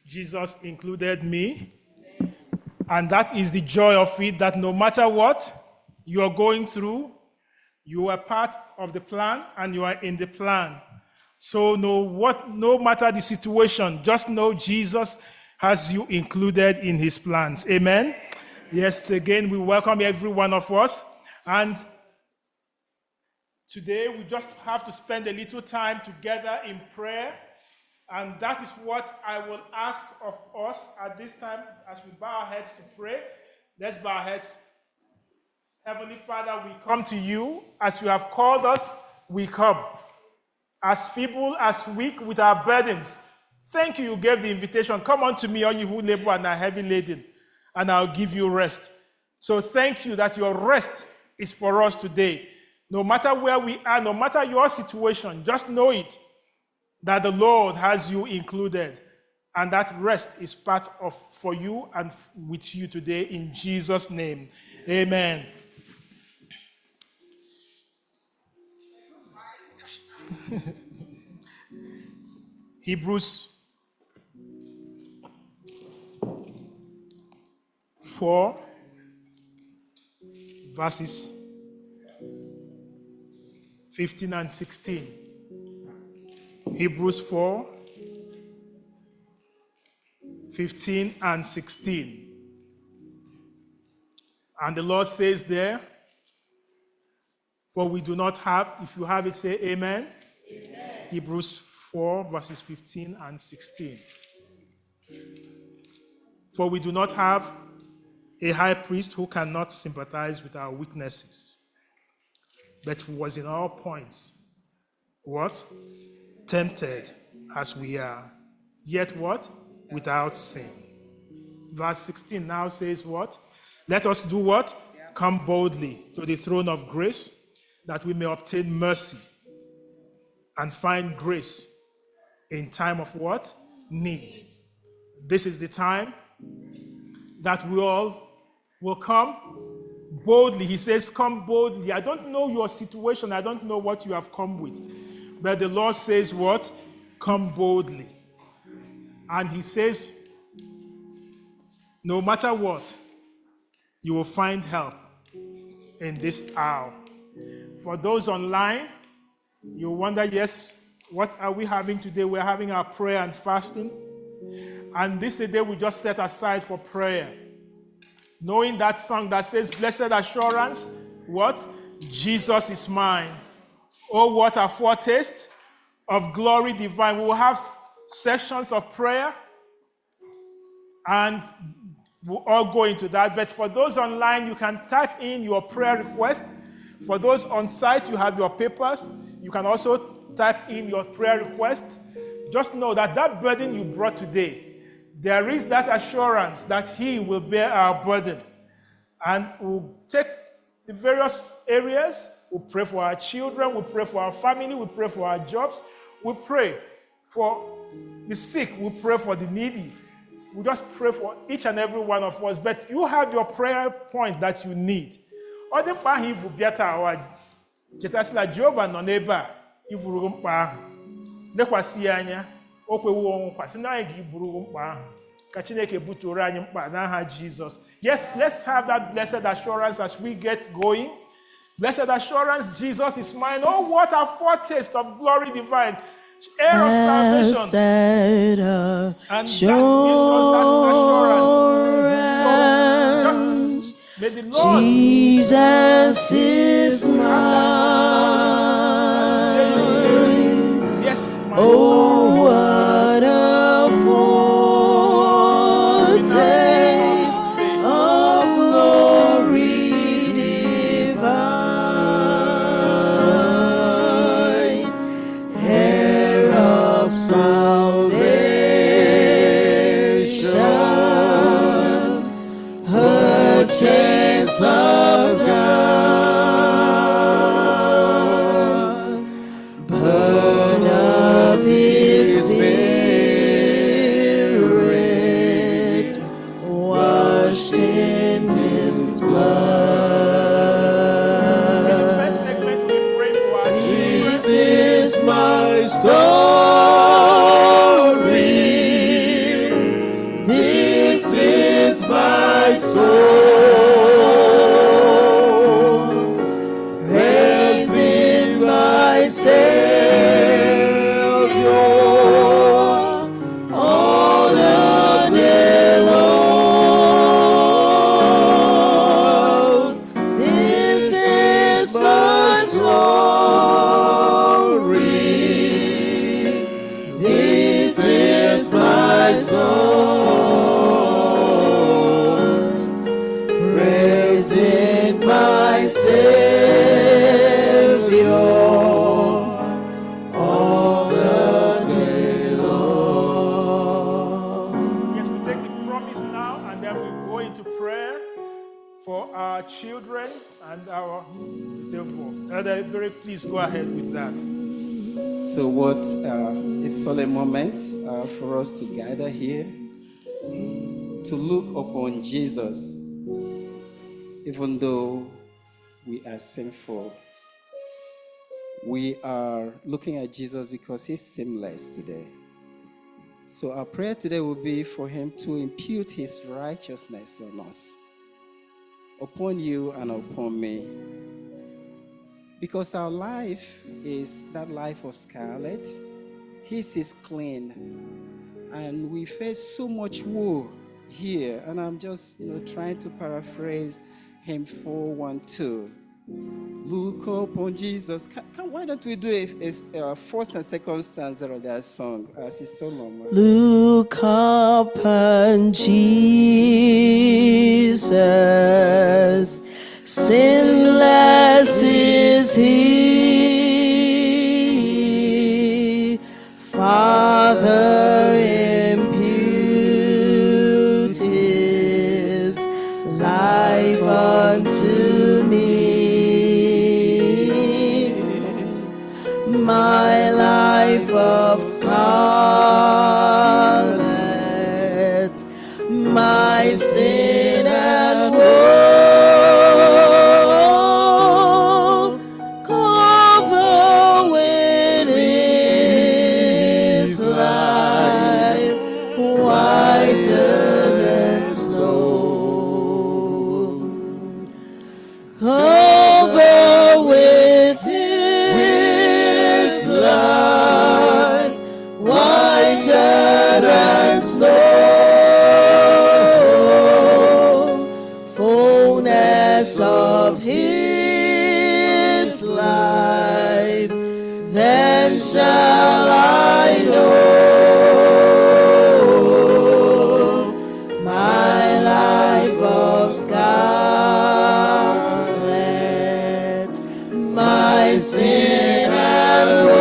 Jesus included me. And that is the joy of it, that no matter what you are going through, you are part of the plan and you are in the plan. So no matter the situation, just know Jesus has you included in his plans. Amen. Yes, again, we welcome every one of us. And today we just have to spend a little time together in prayer. And that is what I will ask of us at this time as we bow our heads to pray. Let's bow our heads. Heavenly Father, we come to you. As you have called us, we come. As feeble, as weak, with our burdens. Thank you gave the invitation. Come unto me, all you who labor and are heavy laden, and I'll give you rest. So thank you that your rest is for us today. No matter where we are, no matter your situation, just know it, that the Lord has you included, and that rest is part of for you and with you today in Jesus' name. Amen. Hebrews 4, verses 15 and 16. Hebrews 4, 15 and 16. And the Lord says there, for we do not have, if you have it, say amen. Amen. Hebrews 4, verses 15 and 16. For we do not have a high priest who cannot sympathize with our weaknesses, but who was in all points, what? Tempted as we are, yet what? Without sin. Verse 16 now says what? Let us do what? Come boldly to the throne of grace, that we may obtain mercy and find grace in time of what? Need. This is the time that we all will come boldly. He says, come boldly. I don't know your situation. I don't know what you have come with. But the Lord says what? Come boldly. And he says, no matter what, you will find help in this hour. For those online, you wonder, yes, what are we having today? We're having our prayer and fasting. And this is the day we just set aside for prayer. Knowing that song that says, blessed assurance, what? Jesus is mine. Oh, what a foretaste of glory divine. We will have sessions of prayer, and we'll all go into that. But for those online, you can type in your prayer request. For those on site, you have your papers. You can also type in your prayer request. Just know that that burden you brought today, there is that assurance that he will bear our burden. And we'll take the various areas. We'll pray for our children. We'll pray for our family. We'll pray for our jobs. We'll pray for the sick. We'll pray for the needy. We just pray for each and every one of us. But you have your prayer point that you need. Other part he will be at our Jetasla Jehovah no neighbor. If we room pa, Nequasiania, Ope won, Pasinagi Buru pa, Kachineke Buturanium pa, Naha Jesus. Yes, let's have that blessed assurance as we get going. Blessed assurance, Jesus is mine. Oh, what a foretaste of glory divine. Heir of salvation. And that gives us that assurance. So just may the Lord. Jesus is mine. Yes, my oh, what a foretaste of glory divine. Heir of salvation, purchase of God, bird of his spirit, washed in his blood. This is my story. and our temple. Elder, very please go ahead with that. So, what a solemn moment for us to gather here to look upon Jesus, even though we are sinful. We are looking at Jesus because he's sinless today. So our prayer today will be for him to impute his righteousness on us, upon you and upon me. Because our life is that life of scarlet. His is clean. And we face so much woe here. And I'm just, trying to paraphrase hymn 412. Look upon Jesus. Why don't we do a first and second stanza of that song, Sister Loma? Look upon Jesus, sinless is he, Father, impute his life unto me. My life of scarlet, my sin and woe, cover with his life, whiter than snow. Cover with his life, whiter than snow. Fullness of his life, then shall I know my life of scarlet, my sin and woe,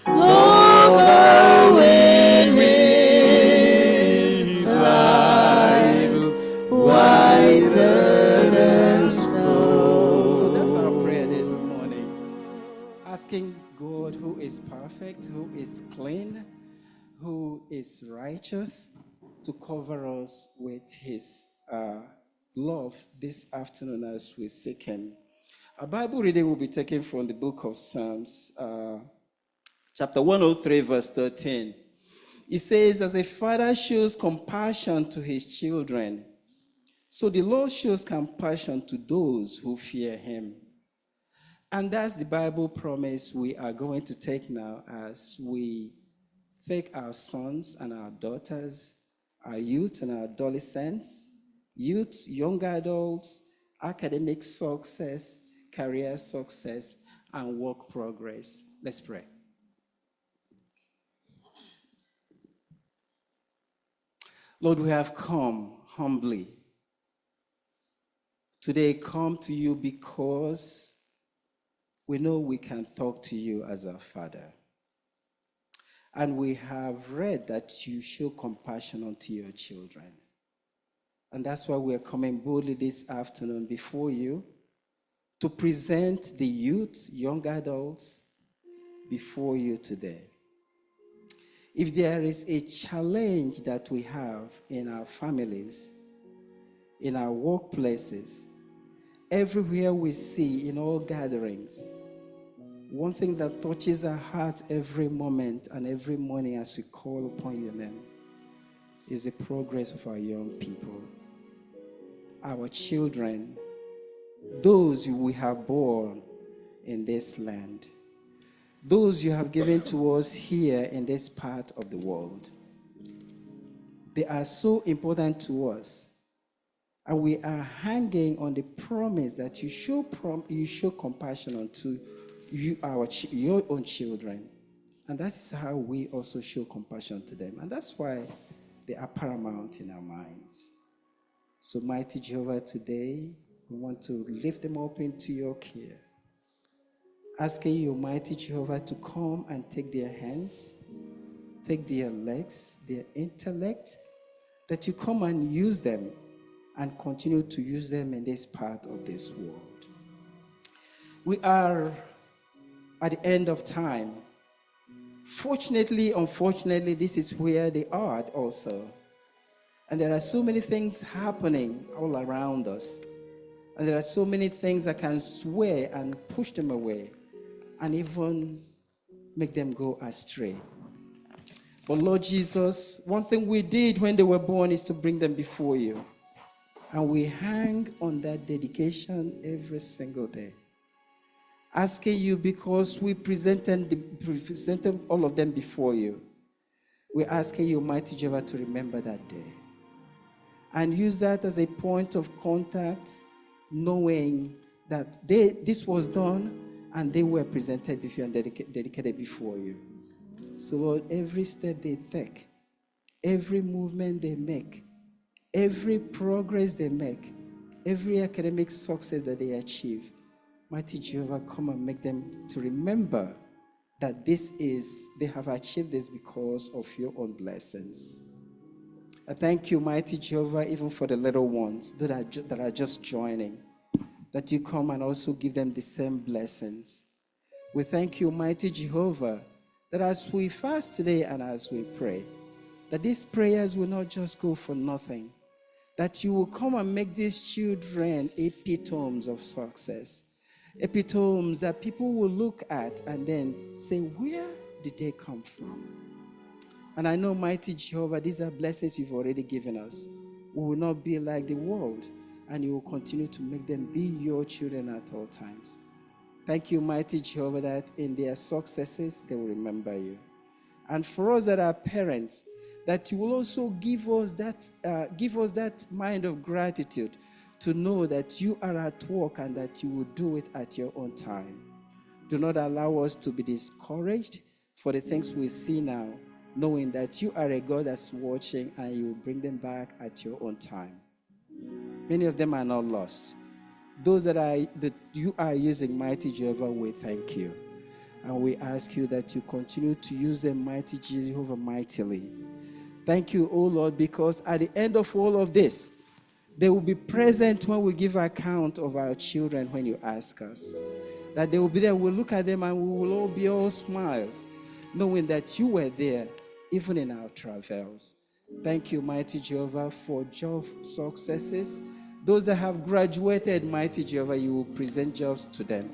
cover with his life, whiter than snow. So that's our prayer this morning. Asking God, who is perfect, who is clean, who is righteous, to cover us with his love this afternoon as we seek him. Our Bible reading will be taken from the book of Psalms, chapter 103, verse 13. It says, as a father shows compassion to his children, so the Lord shows compassion to those who fear him. And that's the Bible promise we are going to take now as we take our sons and our daughters, our youth and our adolescents, youth, young adults, academic success, career success, and work progress. Let's pray. Lord, we have come humbly. Today, come to you because we know we can talk to you as our Father. And we have read that you show compassion unto your children. And that's why we're coming boldly this afternoon before you to present the youth, young adults, before you today. If there is a challenge that we have in our families, in our workplaces, everywhere we see, in all gatherings, one thing that touches our heart every moment and every morning as we call upon your name is the progress of our young people, our children, those we have born in this land, those you have given to us here in this part of the world. They are so important to us, and we are hanging on the promise that you show compassion unto you, your own children. And that's how we also show compassion to them. And that's why they are paramount in our minds. So, mighty Jehovah, today we want to lift them up into your care. Asking you, mighty Jehovah, to come and take their hands, take their legs, their intellect, that you come and use them and continue to use them in this part of this world. We are at the end of time. Fortunately, unfortunately, this is where they are also. And there are so many things happening all around us. And there are so many things that can sway and push them away and even make them go astray. But Lord Jesus, one thing we did when they were born is to bring them before you. And we hang on that dedication every single day. Asking you, because we presented all of them before you, we're asking you, mighty Jehovah, to remember that day. And use that as a point of contact, knowing that this was done and they were presented before you and dedicated before you. So Lord, every step they take, every movement they make, every progress they make, every academic success that they achieve, mighty Jehovah, come and make them to remember that they have achieved this because of your own blessings. I thank you, mighty Jehovah, even for the little ones that are just joining, that you come and also give them the same blessings. We thank you, mighty Jehovah, that as we fast today and as we pray, that these prayers will not just go for nothing, that you will come and make these children epitomes of success, epitomes that people will look at and then say, where did they come from? And I know, mighty Jehovah, these are blessings you've already given us. We will not be like the world, and you will continue to make them be your children at all times. Thank you, mighty Jehovah, that in their successes, they will remember you. And for us that are parents, that you will also give us that mind of gratitude to know that you are at work and that you will do it at your own time. Do not allow us to be discouraged for the things we see now, knowing that you are a God that's watching and you will bring them back at your own time. Many of them are not lost. Those that you are using, mighty Jehovah, we thank you. And we ask you that you continue to use them, mighty Jehovah, mightily. Thank you, O Lord, because at the end of all of this, they will be present when we give account of our children when you ask us. That they will be there, we'll look at them and we will all be all smiles, knowing that you were there, even in our travels. Thank you, mighty Jehovah, for job successes. Those that have graduated, mighty Jehovah, you will present jobs to them.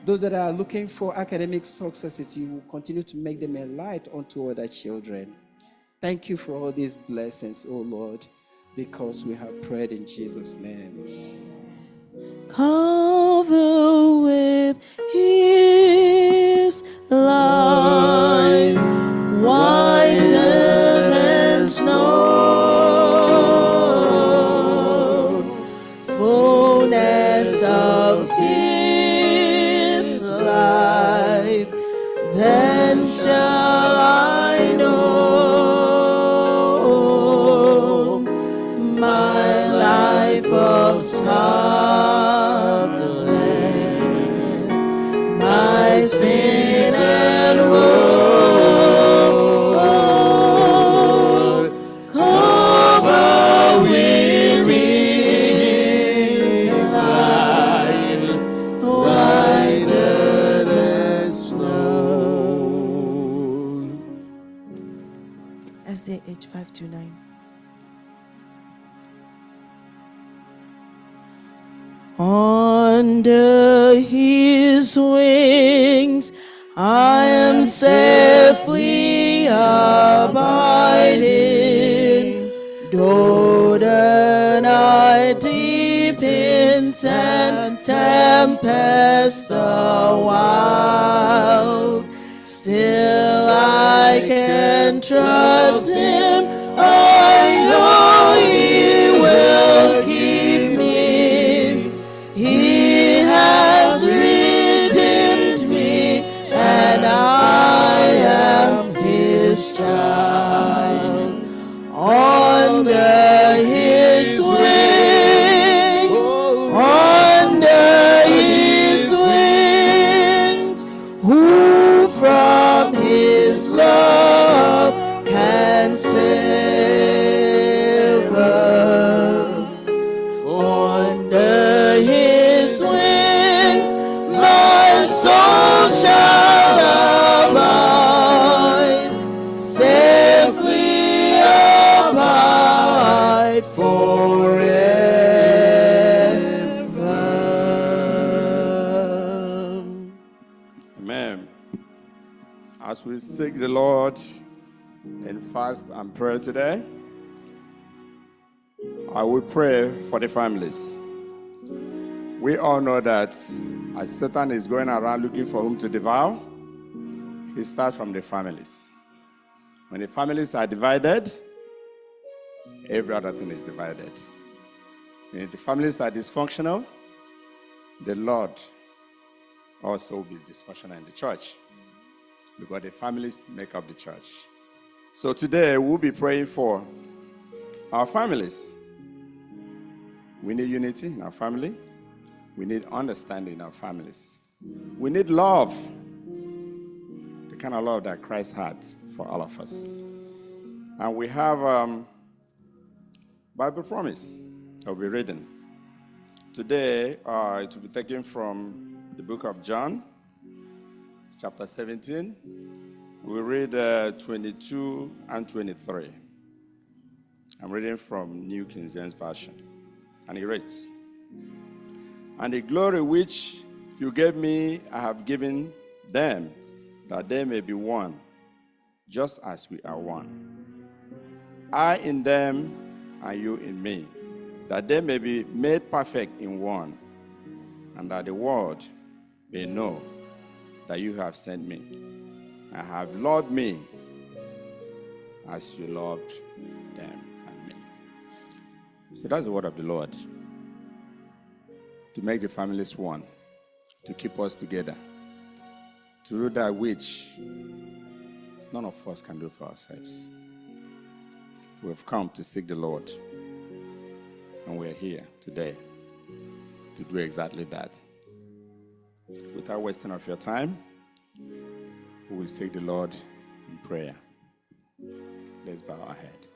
Those that are looking for academic successes, you will continue to make them a light unto other children. Thank you for all these blessings, O Lord, because we have prayed in Jesus' name. Cover with his light, whiter than snow, fullness of his life, then shall I know my life of Scotland, my sin and woe, cover weary light, whiter than snow. SDA 529. Under his wings I am safely abiding, though the night deep in tempest a while, still I can trust him. I know he will keep me. He has redeemed me, and I am his child. Under his wings, under his wings, who from his love can sever As we seek the Lord in fast and prayer today, I will pray for the families. We all know that as Satan is going around looking for whom to devour, he starts from the families. When the families are divided, every other thing is divided. When the families are dysfunctional, the Lord also will be dysfunctional in the church, because the families make up the church. So today we'll be praying for our families. We need unity in our family. We need understanding in our families. We need love, the kind of love that Christ had for all of us. And we have Bible promise that we'll be reading. Today, it will be taken from the book of John, chapter 17. We'll read 22 and 23. I'm reading from New King James Version. And it reads, "And the glory which you gave me, I have given them, that they may be one, just as we are one. I in them, and you in me, that they may be made perfect in one, and that the world may know that you have sent me, and have loved me as you loved them and me." So that's the word of the Lord. To make the families one, to keep us together, to do that which none of us can do for ourselves. We have come to seek the Lord, and we're here today to do exactly that. Without wasting of your time, we will seek the Lord in prayer. Let's bow our head.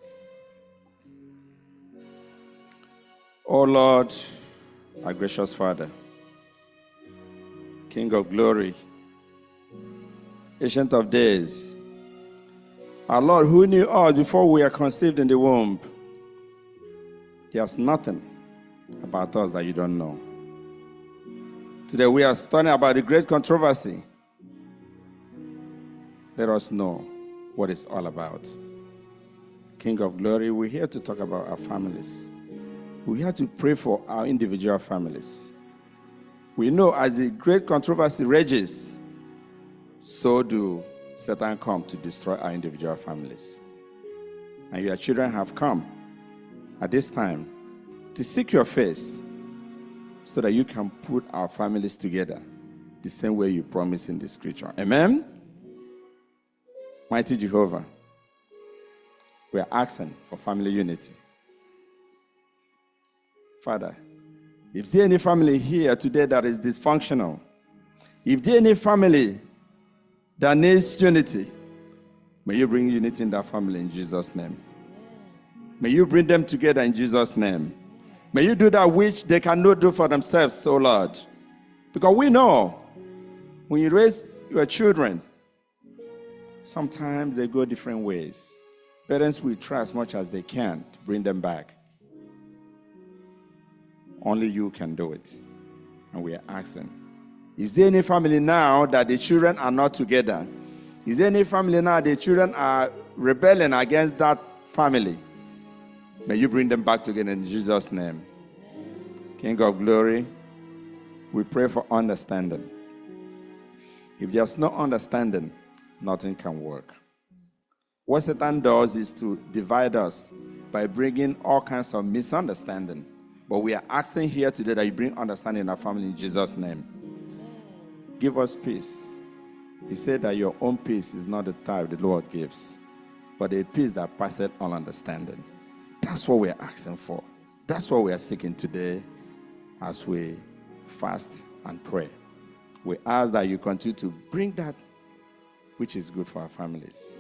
Oh Lord, our gracious Father, King of glory, Ancient of days, our Lord, who knew us before we were conceived in the womb. There's nothing about us that you don't know. Today we are studying about the great controversy. Let us know what it's all about. King of glory, we're here to talk about our families. We're here to pray for our individual families. We know as the great controversy rages, so do Satan come to destroy our individual families. And your children have come at this time to seek your face so that you can put our families together the same way you promised in the scripture. Amen? Mighty Jehovah, we are asking for family unity. Father, if there any family here today that is dysfunctional, if there any family that needs unity, may you bring unity in that family in Jesus' name. May you bring them together in Jesus' name. May you do that which they cannot do for themselves, so Lord. Because we know when you raise your children, sometimes they go different ways. Parents will try as much as they can to bring them back. Only you can do it. And we are asking, is there any family now that the children are not together? Is there any family now the children are rebelling against that family? May you bring them back together in Jesus' name. King of glory, we pray for understanding. If there's no understanding, nothing can work. What Satan does is to divide us by bringing all kinds of misunderstanding. But we are asking here today that you bring understanding in our family in Jesus' name. Give us peace. He said that your own peace is not the type the Lord gives, but a peace that passeth all understanding. That's what we are asking for. That's what we are seeking today as we fast and pray. We ask that you continue to bring that which is good for our families.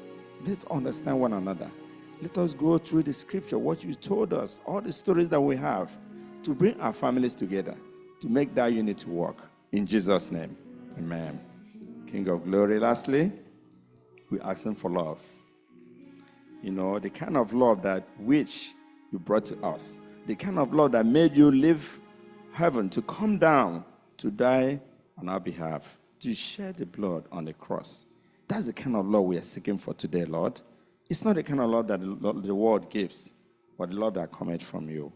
Let's understand one another. Let us go through the scripture, what you told us, all the stories that we have, to bring our families together, to make that unity work. In Jesus' name, amen. King of glory, lastly, we're asking for love. You know, the kind of love that which you brought to us, the kind of love that made you leave heaven to come down to die on our behalf, to shed the blood on the cross. That's the kind of love we are seeking for today, Lord. It's not the kind of love that the world gives, but the love that cometh from you.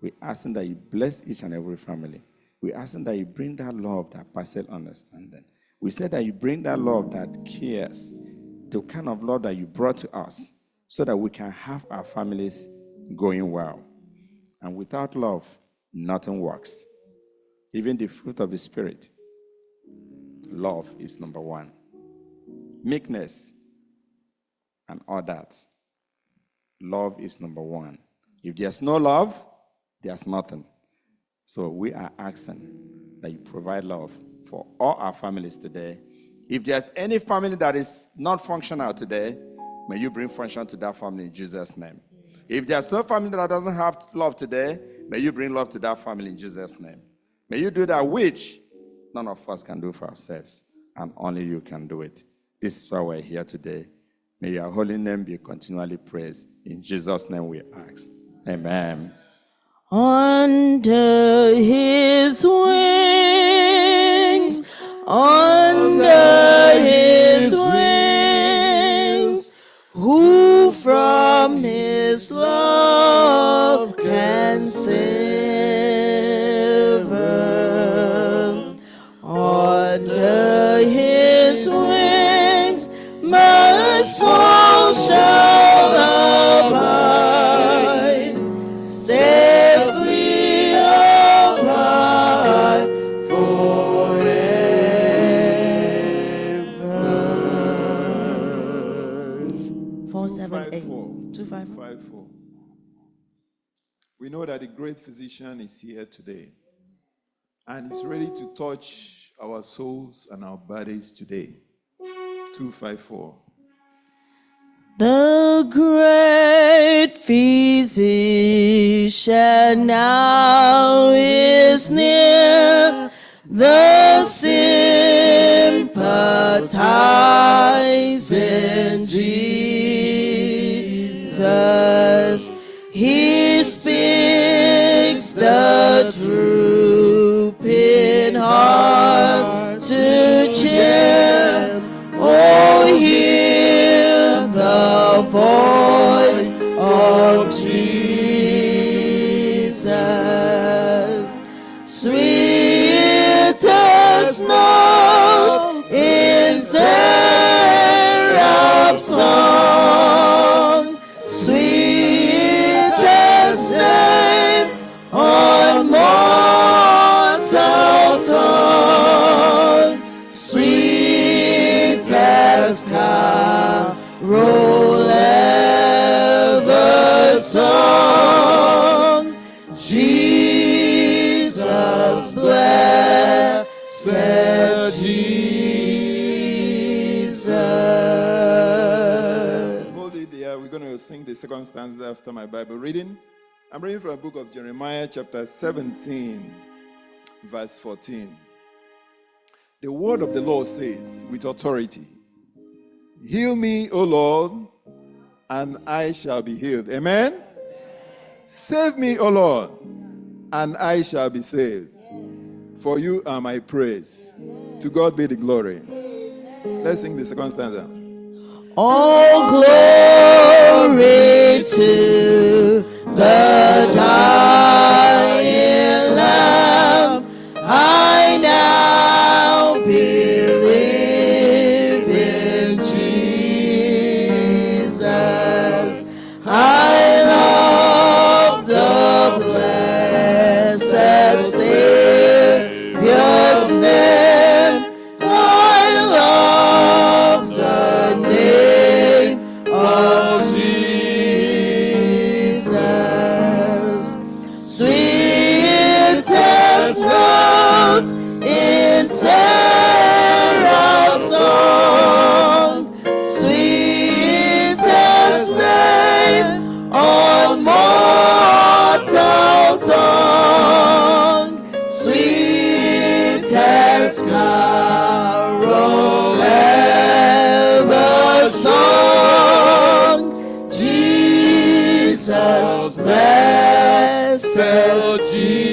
We ask that you bless each and every family. We ask that you bring that love that passes understanding. We say that you bring that love that cares, the kind of love that you brought to us, so that we can have our families going well. And without love, nothing works. Even the fruit of the Spirit, love is number one. Meekness and all that. Love is number one. If there's no love, there's nothing. So we are asking that you provide love for all our families today. If there's any family that is not functional today, may you bring function to that family in Jesus' name. If there's no family that doesn't have love today, may you bring love to that family in Jesus' name. May you do that which none of us can do for ourselves, and only you can do it. This is why we're here today. May your holy name be continually praised. In Jesus' name we ask. Amen. Under his wings, under his wings, who from his love can sever? Under his wings, my soul shall abide, safely abide forever. 478 254. We know that the great physician is here today and is ready to touch our souls and our bodies today. 254. The great physician now is near, the sympathizing Jesus. He speaks the drooping heart to cheer. Oh, hear the voice of Jesus. Sweetest notes in seraph's song, sweetest name on mortal tongue, sweetest carol ever sung. Jesus, blessed Jesus. Hold it there. We're going to sing the second stanza after my Bible reading. I'm reading from the book of Jeremiah, chapter 17, verse 14. The word of the Lord says, with authority, heal me, O Lord, and I shall be healed. Amen? Save me, O Lord, and I shall be saved. For you are my praise. To God be the glory. Let's sing the second stanza. All glory to the dying Lamb. I now believe in Jesus. I love the blessed Savior's name. I love the name of Jesus. Sweetest notes in seraph's song, sweetest name on mortal tongue, sweetest carol ever sung. Jesus, blessed Jesus.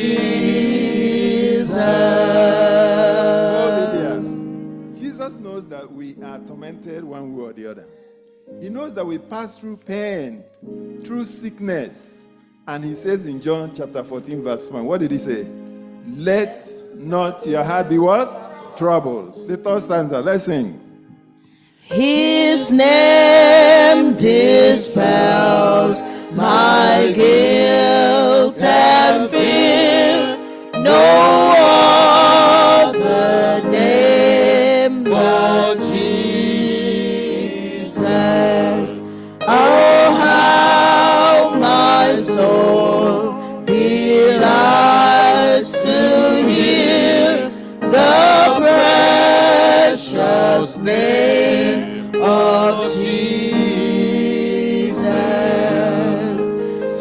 Jesus knows that we are tormented one way or the other. He knows that we pass through pain, through sickness. And he says in John chapter 14, verse 1, what did he say? Let not your heart be what? Troubled. The third stanza, let's sing. His name dispels my guilt and fear. No other name but Jesus. Oh, how my soul delights to hear the precious name of Jesus.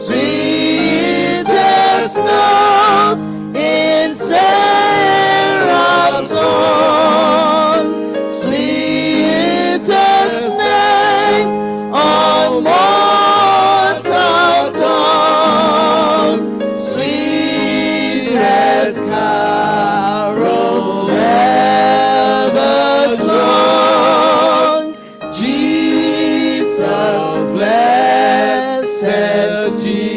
Sweetest note in Sarah's song, sweetest name on mortal tongue, sweetest carol ever sung. Jesus, blessed Jesus.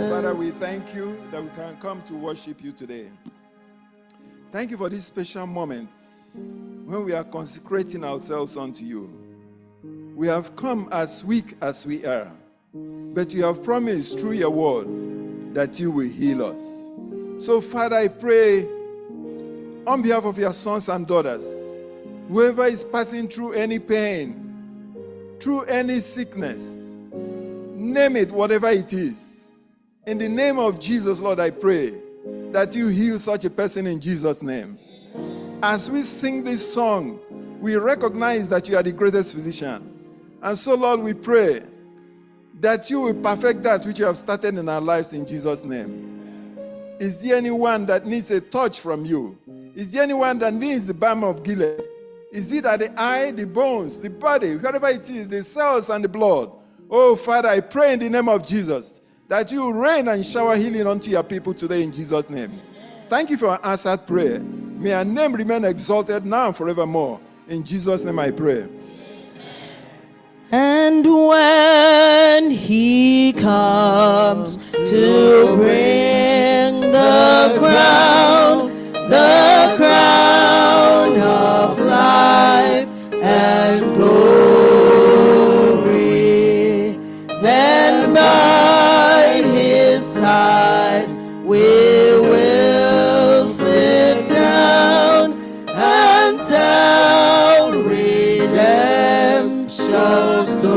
Father, we thank you that we can come to worship you today. Thank you for these special moments when we are consecrating ourselves unto you. We have come as weak as we are, but you have promised through your word that you will heal us. So, Father, I pray on behalf of your sons and daughters, whoever is passing through any pain, through any sickness, name it, whatever it is. In the name of Jesus, Lord, I pray that you heal such a person in Jesus' name. As we sing this song, we recognize that you are the greatest physician. And so, Lord, we pray that you will perfect that which you have started in our lives in Jesus' name. Is there anyone that needs a touch from you? Is there anyone that needs the balm of Gilead? Is it that the eye, the bones, the body, wherever it is, the cells and the blood? Oh, Father, I pray in the name of Jesus that you reign and shower healing unto your people today in Jesus' name. Thank you for an answered prayer. May your name remain exalted now and forevermore. In Jesus' name I pray. And when he comes to bring the crown of life and glory, then by his side we will sit down and tell redemption story.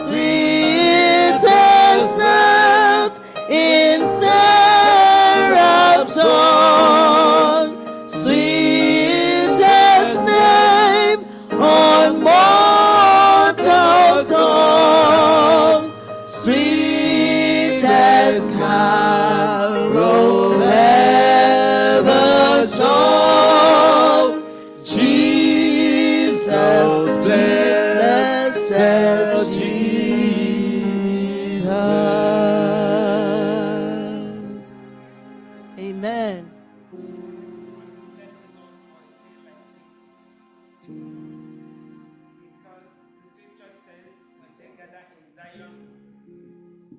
Sweetest note in Sarah's song, sweetest name on mortal tongue, sweetest carol ever sung. Jesus, blessed Jesus. Amen.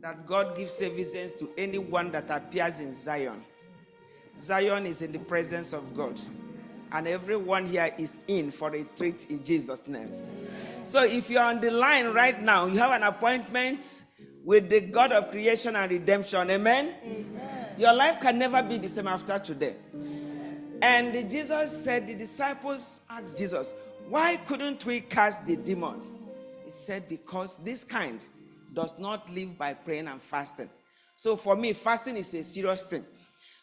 That God gives evidence to anyone that appears in Zion. Zion is in the presence of God. And everyone here is in for a treat in Jesus' name. So if you're on the line right now, you have an appointment with the God of creation and redemption. Amen? Amen. Your life can never be the same after today. And Jesus said, the disciples asked Jesus, why couldn't we cast the demons? He said, because this kind does not live by praying and fasting. So for me, fasting is a serious thing.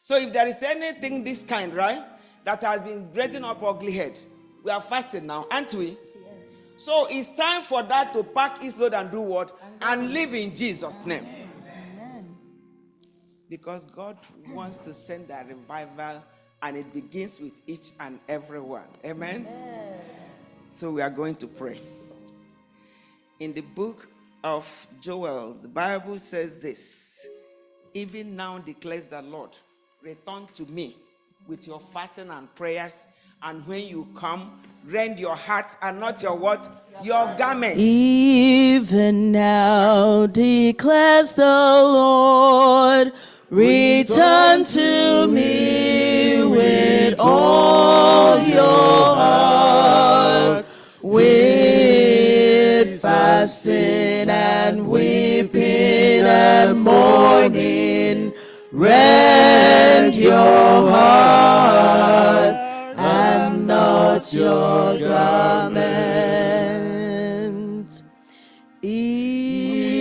So if there is anything this kind, right, that has been raising up ugly head, we are fasting now, aren't we? Yes. So it's time for that to pack its load and do what? And live in Jesus' name. Amen. Because God wants to send a revival, and it begins with each and every one. Amen? Amen. So we are going to pray. In the book of Joel, the Bible says this. even now declares the Lord, return to me with your fasting and prayers, and when you come, rend your hearts and not your what? Your garments. Even now declares the Lord, return to me with all your heart, with fasting and weeping and mourning. Rend your heart and not your garment. Even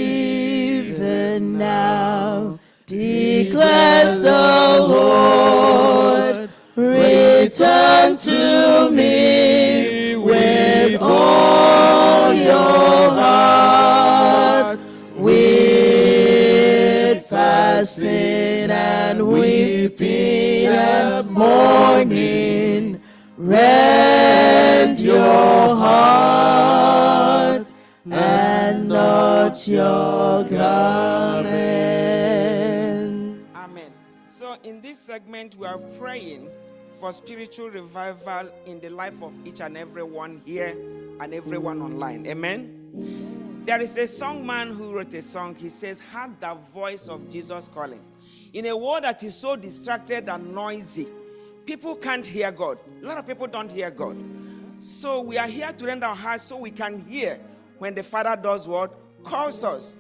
now declares the Lord, return to me with all your heart, with fasting and weeping and mourning. Rend your heart and not your garment. Amen. So in this segment, we are praying for spiritual revival in the life of each and everyone here and everyone online. Amen. There is a songman who wrote a song. He says, "Hark the voice of Jesus calling." In a world that is so distracted and noisy, people can't hear God. A lot of people don't hear God. So we are here to rend our hearts so we can hear when the Father does what? Calls us.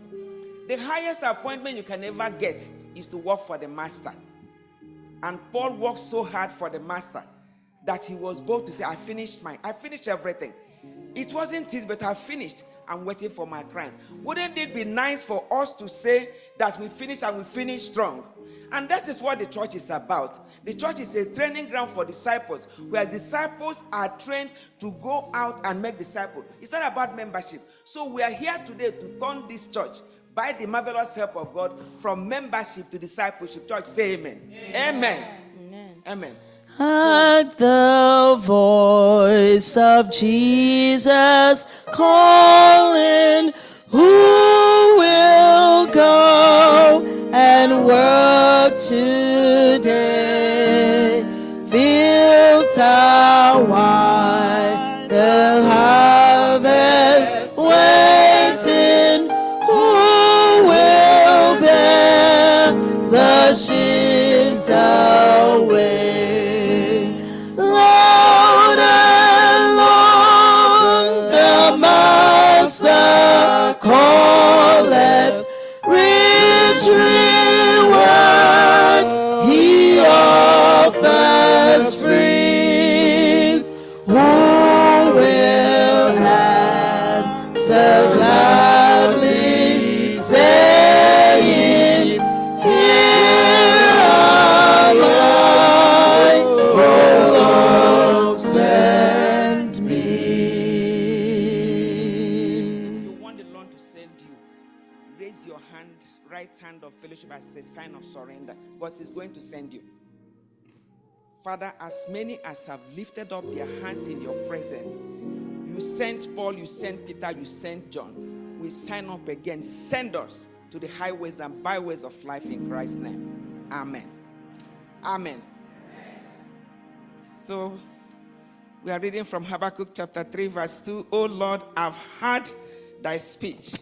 The highest appointment you can ever get is to work for the Master. And Paul worked so hard for the Master that he was bold to say, I finished everything. It wasn't his, but I finished. I'm waiting for my crown. Wouldn't it be nice for us to say that we finish and we finish strong? And that is what the church is about. The church is a training ground for disciples, where disciples are trained to go out and make disciples. It's not about membership. So we are here today to turn this church, by the marvelous help of God, from membership to discipleship. Church, say amen. Amen. Amen. Amen. Hark the voice of Jesus calling, who will go and work today? Fields are wide, the harvest waiting, who will bear the sheaves away? Loud and long the Master calleth, rich reward he offers free. Who will answer gladly, saying, Here am I, O Lord, send me. If you want the Lord to send you, raise your hand, right hand of fellowship as a sign of surrender, because He's going to send you. Father, as many as have lifted up their hands in your presence, you sent Paul, you sent Peter, you sent John. We sign up again. Send us to the highways and byways of life in Christ's name. Amen. Amen. So we are reading from Habakkuk chapter 3 verse 2. O Lord, I've heard thy speech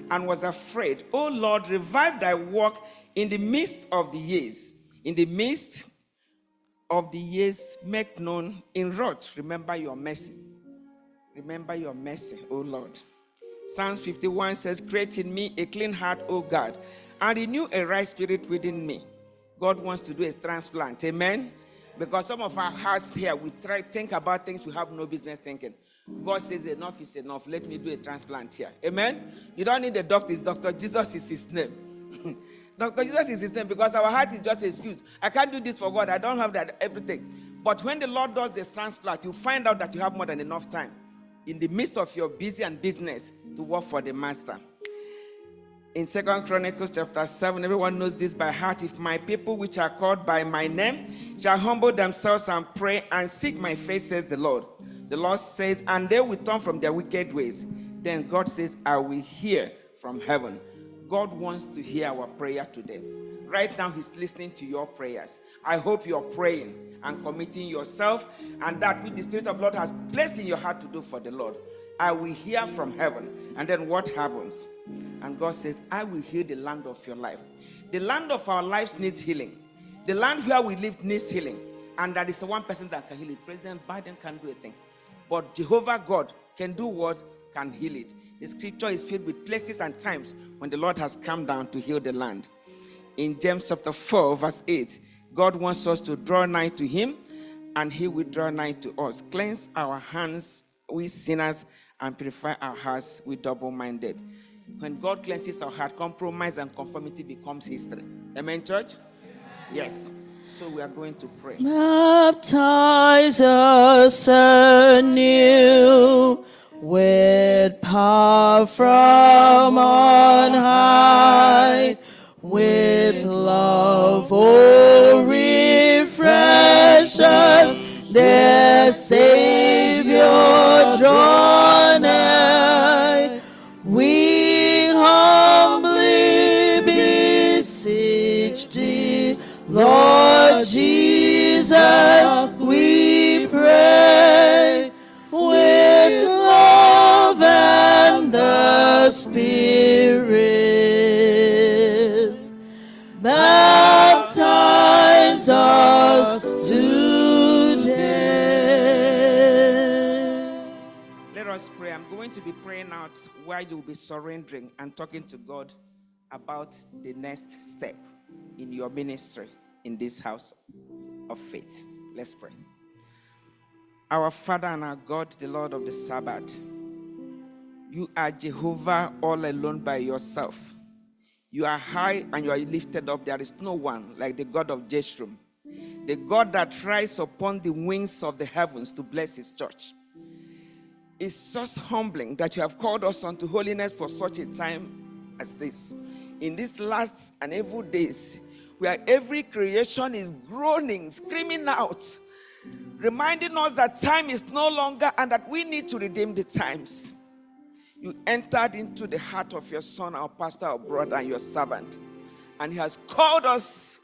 and was afraid. O Lord, revive thy work in the midst of the years. In the midst of the years, make known in wrath. Remember your mercy. Remember your mercy, O Lord. Psalms 51 says, create in me a clean heart, O God, and renew a right spirit within me. God wants to do a transplant. Amen. Because some of our hearts here, we try to think about things we have no business thinking. God says enough is enough. Let me do a transplant here. Amen. You don't need a doctor. It's Dr. Jesus is his name. Dr. Jesus is his name, because our heart is just an excuse. I can't do this for God. I don't have that everything. But when the Lord does this transplant, you find out that you have more than enough time in the midst of your busy and business to work for the Master. In 2 Chronicles chapter 7, everyone knows this by heart. If my people which are called by my name shall humble themselves and pray and seek my face, says the Lord. The Lord says, and they will turn from their wicked ways. Then God says, I will hear from heaven. God wants to hear our prayer today. Right now, he's listening to your prayers. I hope you're praying and committing yourself, and that which the Spirit of the Lord has placed in your heart to do for the Lord. I will hear from heaven. And then what happens? And God says, I will heal the land of your life. The land of our lives needs healing. The land where we live needs healing. And that is the one person that can heal it. President Biden can't do a thing. But Jehovah God can do what? Can heal it. The scripture is filled with places and times when the Lord has come down to heal the land. In James chapter 4, verse 8, God wants us to draw nigh to him, and he will draw nigh to us. Cleanse our hands, we sinners, and purify our hearts, we double-minded. When God cleanses our heart, compromise and conformity becomes history. Amen, church? Yes. So we are going to pray. Baptize us anew with power from on high, with love, oh, refresh us, dear Savior, draw nigh. We humbly beseech thee, Lord Jesus, we pray, with love and the Spirit, baptize us today. Let us pray. I'm going to be praying out while you'll be surrendering and talking to God about the next step in your ministry in this house of faith. Let's pray. Our Father and our God, the Lord of the Sabbath, you are Jehovah all alone by yourself. You are high and you are lifted up. There is no one like the God of Jeshurun, the God that rises upon the wings of the heavens to bless his church. It's just humbling that you have called us unto holiness for such a time as this. In these last and evil days, where every creation is groaning, screaming out, reminding us that time is no longer and that we need to redeem the times. You entered into the heart of your son, our pastor, our brother, and your servant. And he has called us,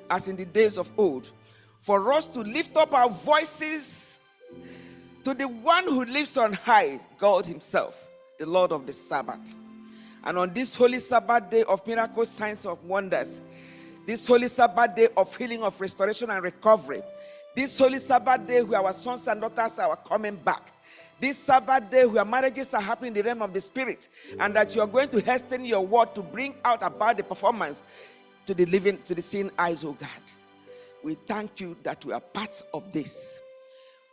as in the days of old, for us to lift up our voices to the one who lives on high, God himself, the Lord of the Sabbath. And on this holy Sabbath day of miracles, signs, of wonders, this holy Sabbath day of healing, of restoration and recovery, this holy Sabbath day where our sons and daughters are coming back, this Sabbath day where marriages are happening in the realm of the Spirit, and that you are going to hasten your word to bring out about the performance to the living, to the seeing eyes, oh God. We thank you that we are part of this.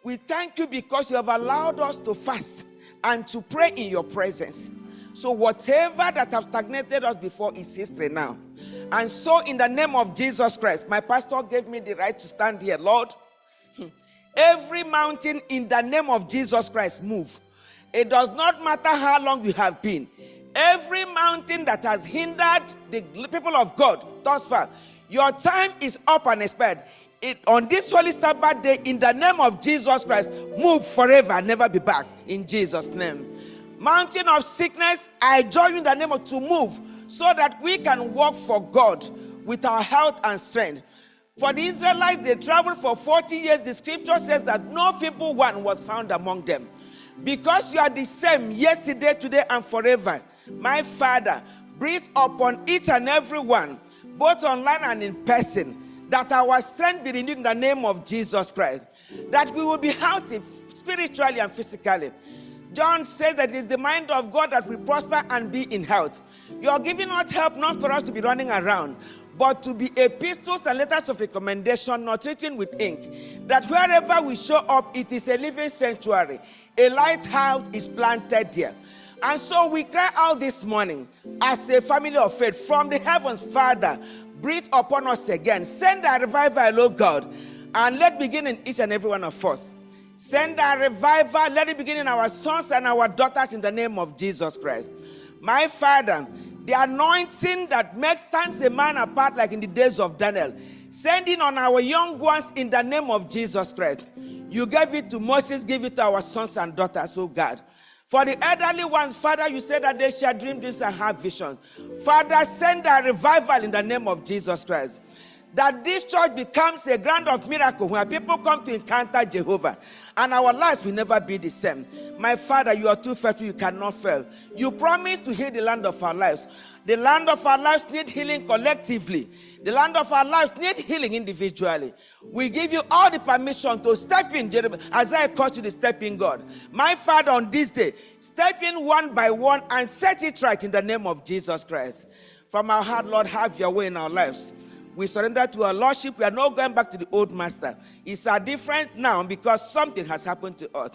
We thank you because you have allowed us to fast and to pray in your presence. So whatever that have stagnated us before is history now. And so in the name of Jesus Christ, my pastor gave me the right to stand here. Lord, every mountain in the name of Jesus Christ move. It does not matter how long you have been. Every mountain that has hindered the people of God thus far, your time is up and expired. On this holy Sabbath day, in the name of Jesus Christ, move forever, never be back, in Jesus' name. Mountain of sickness, I join you in the name of to move, so that we can work for God with our health and strength. For the Israelites, they traveled for 40 years. The scripture says that no feeble one was found among them. Because you are the same yesterday, today, and forever, my Father, breathe upon each and every one, both online and in person, that our strength be renewed in the name of Jesus Christ, that we will be healthy spiritually and physically. John says that it is the mind of God that we prosper and be in health. You are giving us help not for us to be running around, but to be epistles and letters of recommendation, not written with ink, that wherever we show up, it is a living sanctuary. A lighthouse is planted there. And so we cry out this morning as a family of faith from the heavens, Father, breathe upon us again. Send a revival, oh God, and let begin in each and every one of us. Send a revival, let it begin in our sons and our daughters in the name of Jesus Christ. My Father, the anointing that stands a man apart like in the days of Daniel, send in on our young ones in the name of Jesus Christ. You gave it to Moses, give it to our sons and daughters, oh God. For the elderly ones, Father, you said that they shall dream dreams and have visions. Father, send a revival in the name of Jesus Christ. That this church becomes a ground of miracle where people come to encounter Jehovah. And our lives will never be the same. My Father, you are too faithful, you cannot fail. You promised to heal the land of our lives. The land of our lives needs healing collectively. The land of our lives needs healing individually. We give you all the permission to step in, as I call you the stepping God. My Father, on this day, step in one by one and set it right in the name of Jesus Christ. From our heart, Lord, have your way in our lives. We surrender to our Lordship. We are not going back to the old master. It's different now because something has happened to us.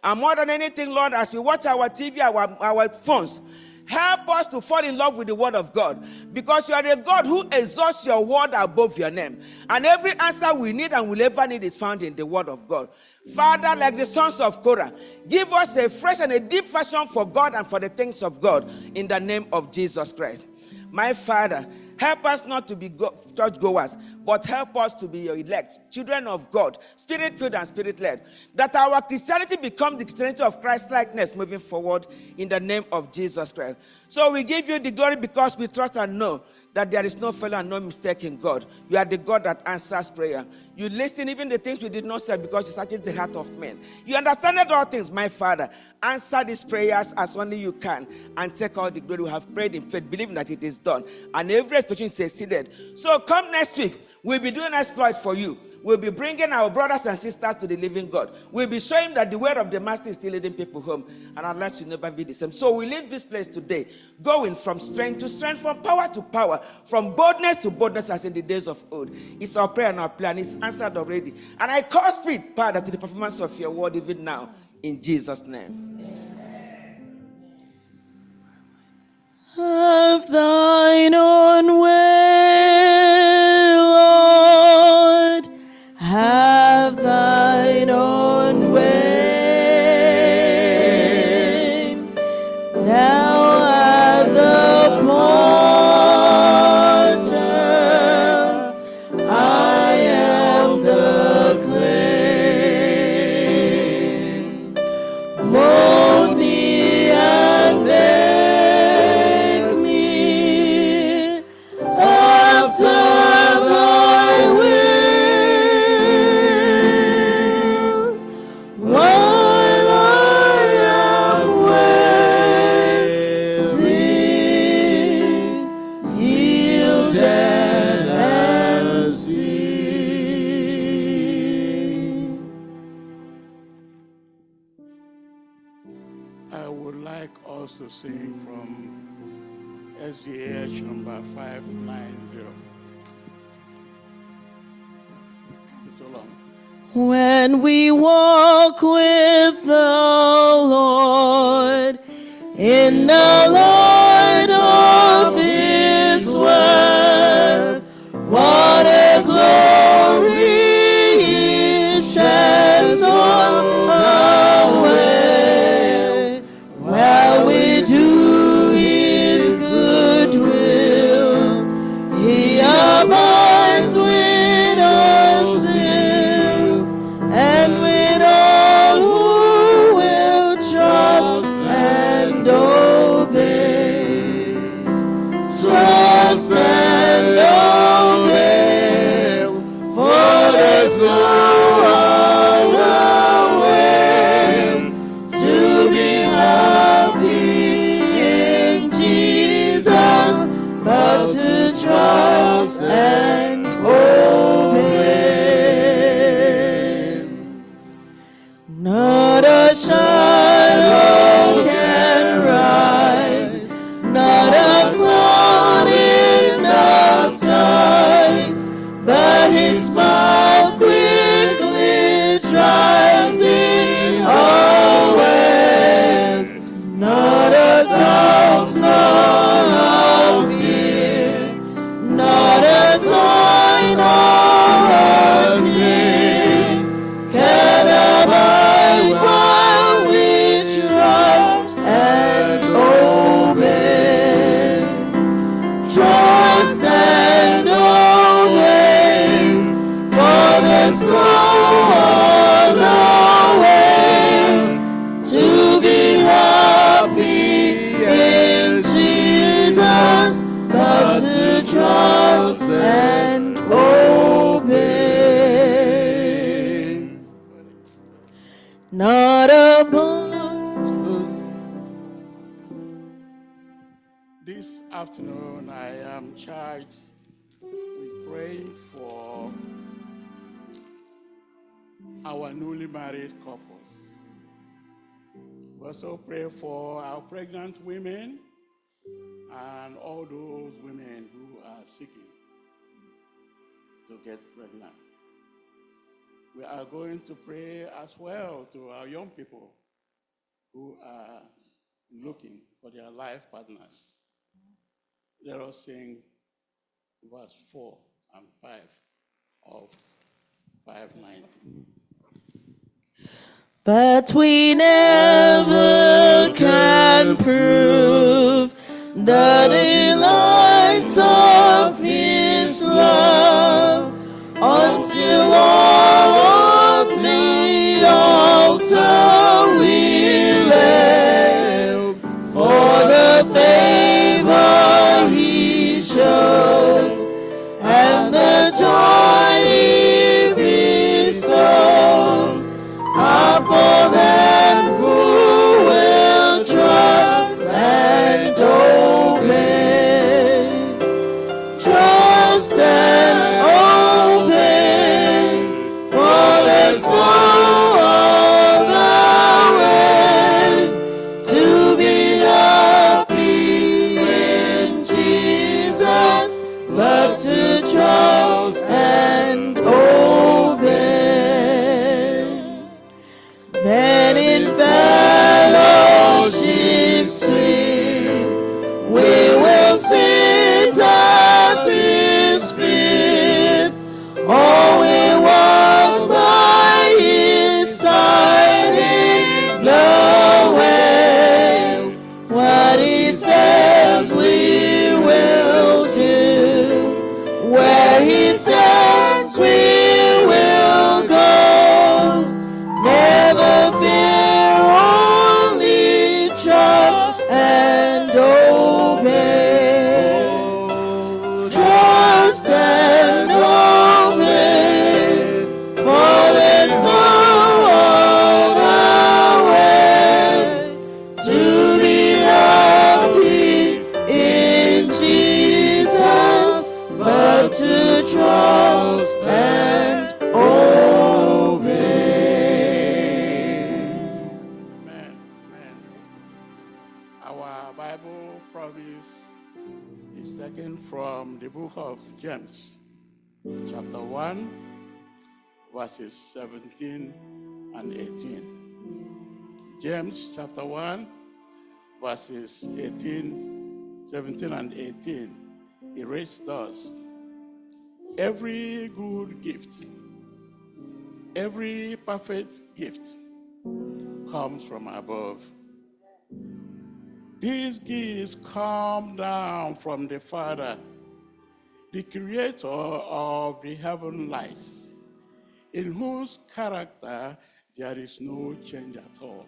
And more than anything, Lord, as we watch our TV, our phones, help us to fall in love with the word of God. Because you are a God who exalts your word above your name. And every answer we need and will ever need is found in the word of God. Father, like the sons of Korah, give us a fresh and a deep passion for God and for the things of God in the name of Jesus Christ. My Father, help us not to be churchgoers, but help us to be your elect, children of God, spirit-filled and spirit-led. That our Christianity becomes the Christianity of Christ-likeness moving forward in the name of Jesus Christ. So we give you the glory because we trust and know that there is no failure and no mistake in God. You are the God that answers prayer. You listen even the things we did not say because you searches the heart of men. You understand all things, my Father. Answer these prayers as only you can and take all the glory. We have prayed in faith, believing that it is done. And every expectation is succeeded. So come next week. We'll be doing an exploit for you. We'll be bringing our brothers and sisters to the living God. We'll be showing that the word of the Master is still leading people home. And our lives will never be the same. So we leave this place today, going from strength to strength, from power to power, from boldness to boldness as in the days of old. It's our prayer and our plan. It's answered already. And I call speed, Father, to the performance of your word even now. In Jesus' name. Have thine own way, Lord. Have thine own way. Thou art the potter, I am the clay. Mold me and make me after thy will, while I am waiting, yielded and still. I would like us to sing from SDA number 590. So long. When we walk with the Lord in the light of His word, what a glory He sheds on our way, while we do His good will. He abides with us still, and with all who will trust and obey. Trust and obey, for there's no other way to be happy in Jesus but to trust and obey. Not a shadow can rise, not a cloud in the skies, but His mouth quickly drives it away. Not a doubt, nor a fear, not a sign or a tear can abide while we trust and obey. Trust and obey, for there's no other way to be happy trust and obey. Not above. This afternoon, I am charged with praying for our newly married couples. We also pray for our pregnant women and all those women who are seeking to get pregnant. We are going to pray as well to our young people who are looking for their life partners. Let us sing verse 4 and 5 of 590. But we never can prove the delights of His love until all on the altar we lay for the favor He shows and the joy He bestows are for them who will trust and obey. Trust and obey, for there's no other way to be happy in Jesus but to trust and obey. Then in fellowship sweet we will sit at His feet, or we walk by His side in the way. What He says we will do, where He says we will go. Never fear, only trust and obey. Trust and obey, for there's no other way to be happy in Jesus but to trust and obey. Our Bible promise is taken from the book of James, chapter 1, verses 17 and 18. James chapter 1, verses 17 and 18. It reads thus: every good gift, every perfect gift comes from above. These gifts come down from the Father, the creator of the heaven lights, in whose character there is no change at all.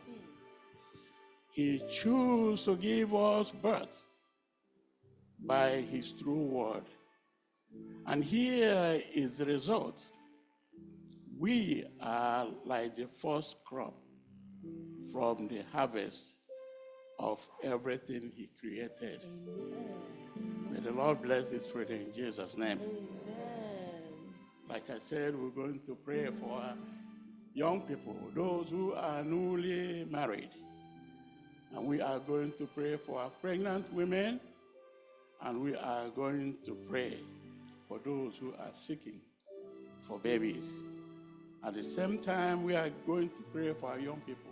He chose to give us birth by His true word. And here is the result. We are like the first crop from the harvest of everything He created. May the Lord bless this reading in Jesus' name. Like I said, we're going to pray for young people, those who are newly married. And we are going to pray for our pregnant women, and we are going to pray for those who are seeking for babies. At the same time, we are going to pray for our young people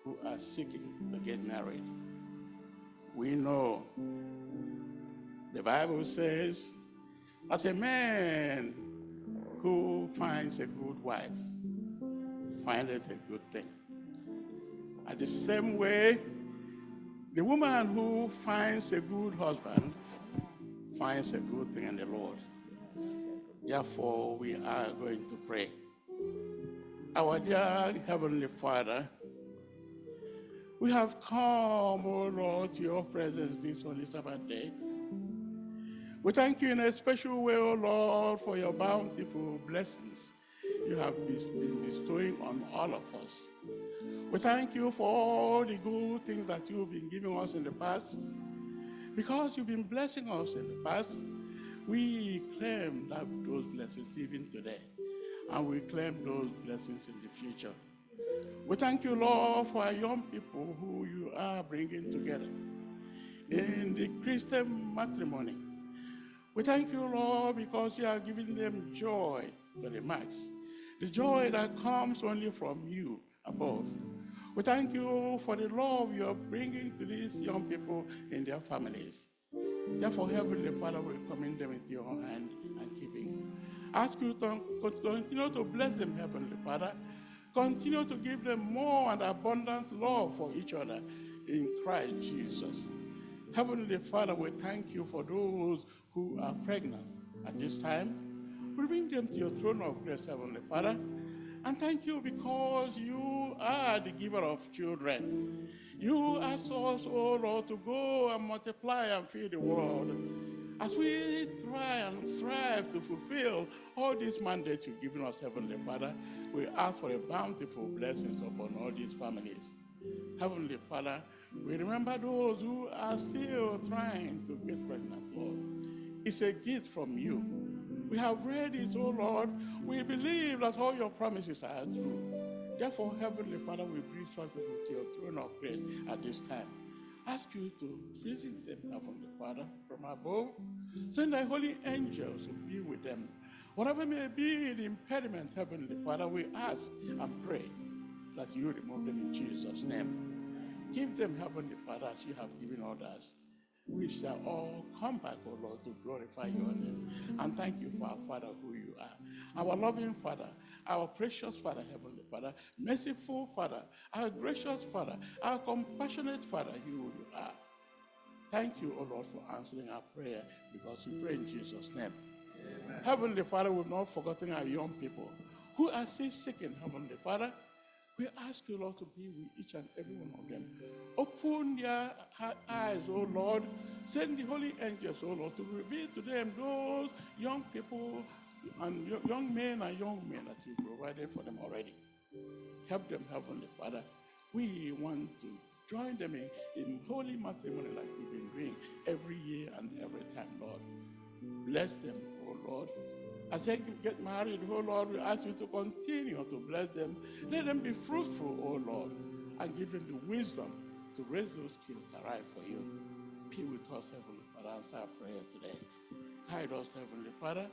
who are seeking to get married. We know the Bible says that a man who finds a good wife findeth a good thing. At the same way, the woman who finds a good husband finds a good thing in the Lord. Therefore, we are going to pray. Our dear Heavenly Father, we have come, O Lord, to your presence this Holy Sabbath day. We thank you in a special way, O Lord, for your bountiful blessings you have been bestowing on all of us. We thank you for all the good things that you've been giving us in the past. Because you've been blessing us in the past, we claim those blessings even today. And we claim those blessings in the future. We thank you, Lord, for our young people who you are bringing together in the Christian matrimony. We thank you, Lord, because you are giving them joy to the max, the joy that comes only from you above. We thank you for the love you are bringing to these young people in their families. Therefore, Heavenly Father, we commend them into your hand and keeping. Ask you to continue to bless them, Heavenly Father. Continue to give them more and abundant love for each other in Christ Jesus. Heavenly Father, we thank you for those who are pregnant at this time. We bring them to your throne of grace, Heavenly Father. And thank you because you are the giver of children. You ask us, oh Lord, to go and multiply and feed the world. As we try and strive to fulfill all these mandates you've given us, Heavenly Father, we ask for a bountiful blessings upon all these families. Heavenly Father, we remember those who are still trying to get pregnant, Lord. It's a gift from you. We have read it, oh Lord. We believe that all your promises are true. Therefore, Heavenly Father, we bring such people to your throne of grace at this time. Ask you to visit them, Heavenly Father, from above. Send thy holy angels to be with them. Whatever may be the impediment, Heavenly Father, we ask and pray that you remove them in Jesus' name. Give them, Heavenly Father, as you have given others. We shall all come back, O Lord, to glorify your name. And thank you for our Father who you are. Our loving Father, our precious Father, Heavenly Father, merciful Father, our gracious Father, our compassionate Father, you are. Thank you, O Lord, for answering our prayer because we pray in Jesus' name. Amen. Heavenly Father, we've not forgotten our young people who are still seeking, Heavenly Father. We ask you, Lord, to be with each and every one of them. Open their eyes, oh Lord. Send the holy angels, oh Lord, to reveal to them those young people and young men and young women that you provided for them already. Help them, Heavenly Father. We want to join them in holy matrimony like we've been doing every year and every time, Lord. Bless them, oh Lord. As they get married, oh Lord, we ask you to continue to bless them. Let them be fruitful, oh Lord, and give them the wisdom to raise those kids aright for you. Be with us, Heavenly Father, answer our prayer today. Guide us, Heavenly Father.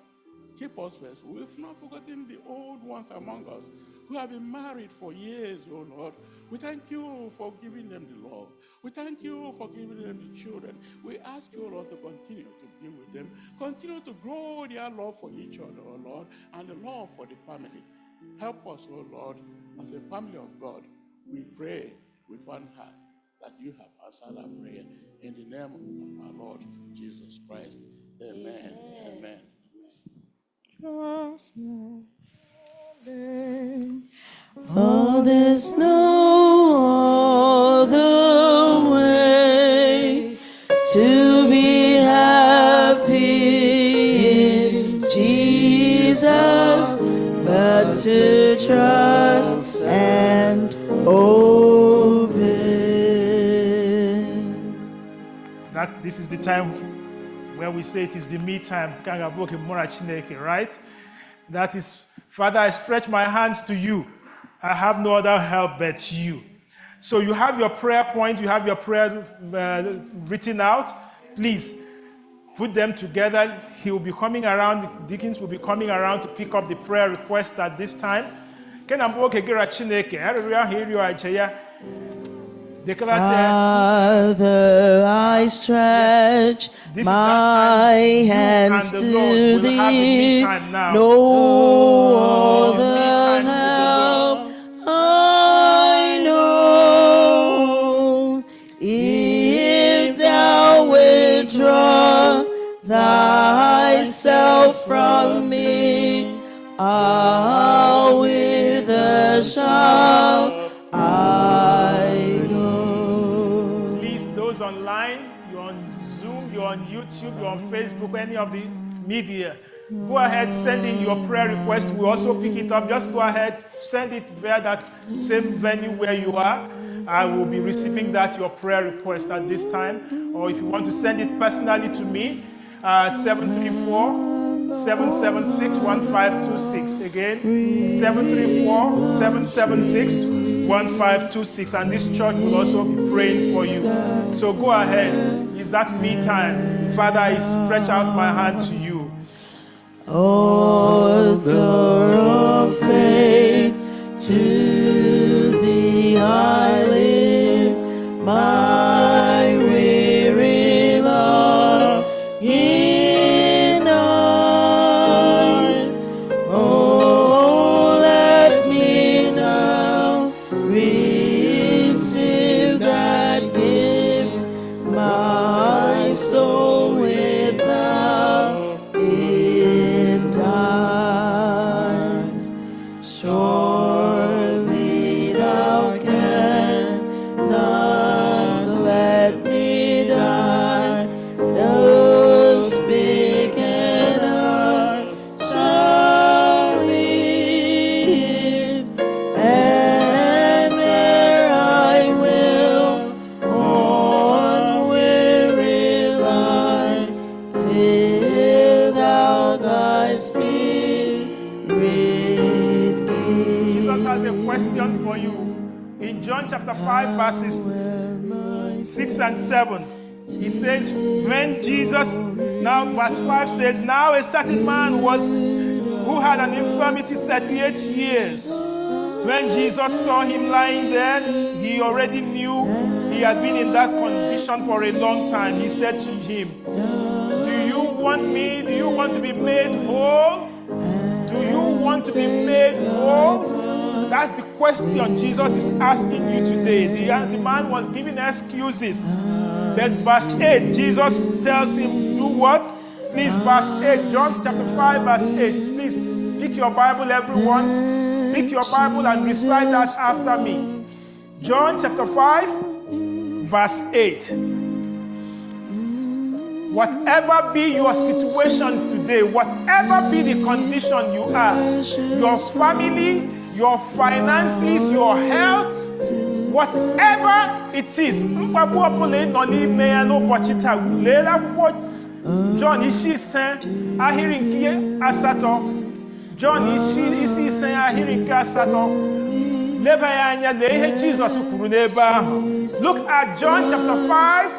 Keep us first. We've not forgotten the old ones among us who have been married for years, oh Lord. We thank you for giving them the love. We thank you for giving them the children. We ask you, Lord, to continue to be with them. Continue to grow their love for each other, oh Lord, and the love for the family. Help us, oh Lord, as a family of God. We pray with one heart that you have answered our prayer. In the name of our Lord Jesus Christ. Amen. Amen. Trust me. For there's no other way to be happy in Jesus but to trust and obey. That this is the time where we say it is the me time, right? That is, Father, I stretch my hands to you. I have no other help but you. So you have your prayer point, you have your prayer written out. Please put them together. He will be coming around, the deacons will be coming around to pick up the prayer request at this time. Father, I stretch my hands to thee. No other help I know. If thou withdraw thyself from me, I'll with a shout I go. Please, those online, you're on Zoom, you're on YouTube. YouTube, you're on Facebook, any of the media, go ahead, send in your prayer request. We also pick it up. Just go ahead, send it via that same venue where you are. I will be receiving your prayer request at this time. Or if you want to send it personally to me, 734-776-1526. Again, 734-776-1526. And this church will also be praying for you. So go ahead. It's that me time. Father, I stretch out my hand to you. Author of faith, to thee I lift my weary love in arms. Oh, let me now receive that gift, my soul without end times. Surely thou canst not let me die. No speak and I shall live, and there I will on weary line till thou thy spirit Jesus has a question for you. In John chapter 5, verses 6 and 7, he says, when Jesus, now verse 5 says, now a certain man who had an infirmity 38 years. When Jesus saw him lying there, he already knew he had been in that condition for a long time. He said to him, do you want to be made whole? Do you want to be made whole? That's the question Jesus is asking you today. The man was giving excuses. Then verse 8, Jesus tells him, do what? Please, verse 8, John chapter 5, verse 8. Please, pick your Bible, everyone. Pick your Bible and recite that after me. John chapter 5, verse 8. Whatever be your situation today, whatever be the condition you are, your family, your finances, your health, whatever it is, John ishi sen ahirinki asato. John ishi sen ahirinki asato. Leba ya anya le ihe Jesus kwuru n'ebe ahụ. Look at John chapter 5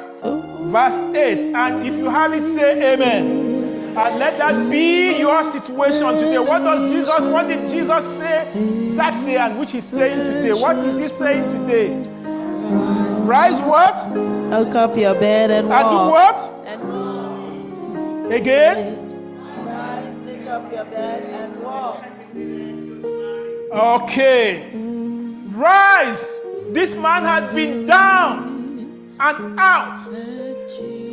verse 8, and if you have it, say amen. And let that be your situation today. What did Jesus say that day and which he's saying today? What is he saying today? Rise what? Take up your bed and walk. And do what? And again? Rise, take up your bed and walk. Okay. Rise. This man had been down and out.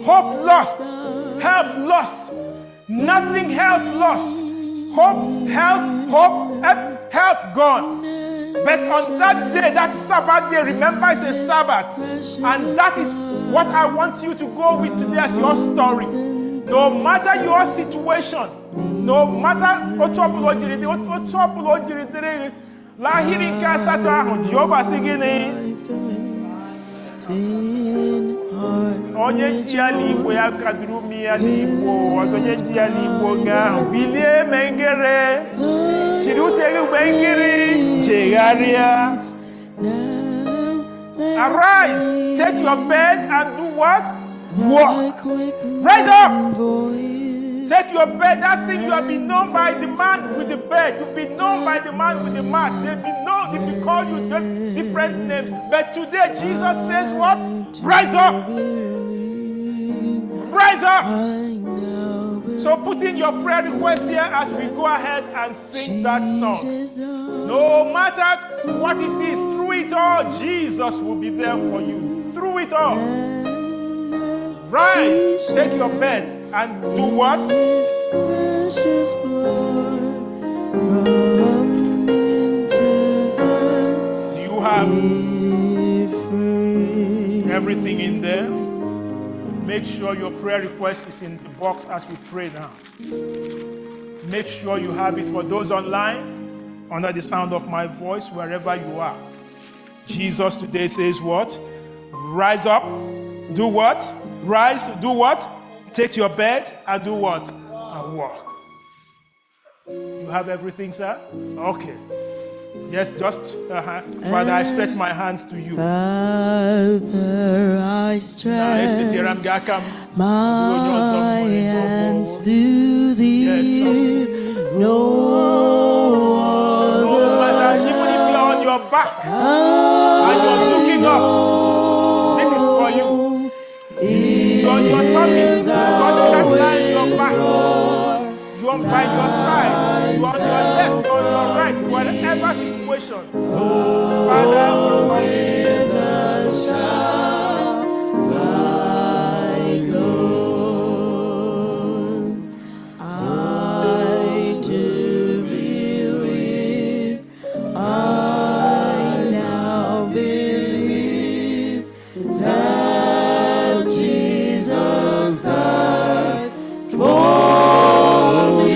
Hope lost. Help lost. Nothing, help lost. Hope, help gone. But on that day, that Sabbath day, remember it's a Sabbath. And that is what I want you to go with today as your story. No matter your situation, no matter what onye ji ya n'igbo ya kaduru mi ya n'igbo onye ji ya n'igbo nga bilie mengere chiri utegi mengere jegharia. Arise, take your bed and do what? Walk. Rise up. Take your bed. That thing you have been known by the man with the bed. You've been known by the man with the mat. They've been known. They've been called you different names. But today Jesus says what? Rise up. Rise up. So put in your prayer request here as we go ahead and sing that song. No matter what it is, through it all, Jesus will be there for you. Through it all. Rise, take your bed and do what? Do you have everything in there? Make Make sure your prayer request is in the box as we pray now. Make sure you have it for those online, under the sound of my voice, wherever you are. Jesus today says what? Rise up. Do what? Rise. Do what? Take your bed and do what? And walk. You have everything, sir? Okay. Yes, just, Father, I stretch my hands to you. Father, I stretch my hands to thee. No other. Even if you're on your back and you're looking up, this is for you. You're talking because you can't lie on your back. You're by your side. You're on your left, on your right, whatever situation. Father, with a shout, I go. I do believe. I now believe that Jesus died for me.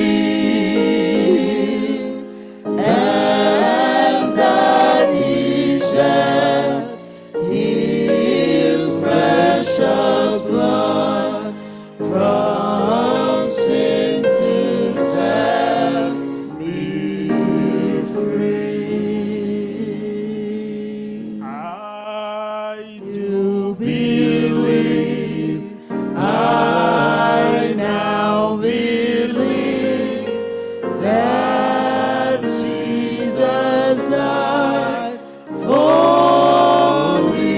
Precious blood from sin to set me free. I do believe. I now believe that Jesus died for me.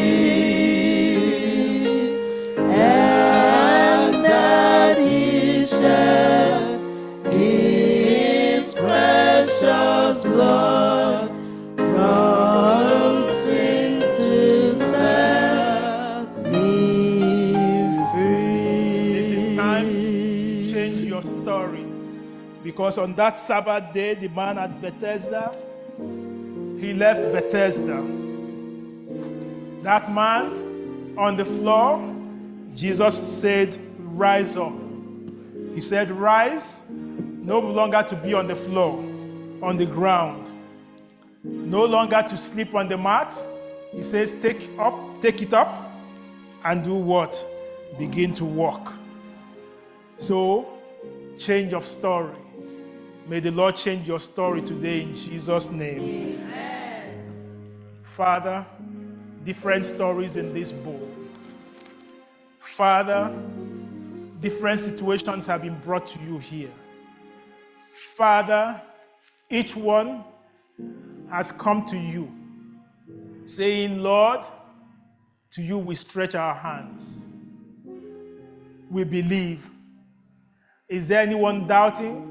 His precious blood from sin to set me free. This is time to change your story. Because on that Sabbath day, the man at Bethesda, he left Bethesda. That man on the floor, Jesus said, rise up. He said, rise, no longer to be on the floor, on the ground. No longer to sleep on the mat. He says, take it up, and do what? Begin to walk. So, change of story. May the Lord change your story today in Jesus' name. Amen. Father, different stories in this book. Father, different situations have been brought to you here. Father, each one has come to you, saying, Lord, to you we stretch our hands. We believe. Is there anyone doubting?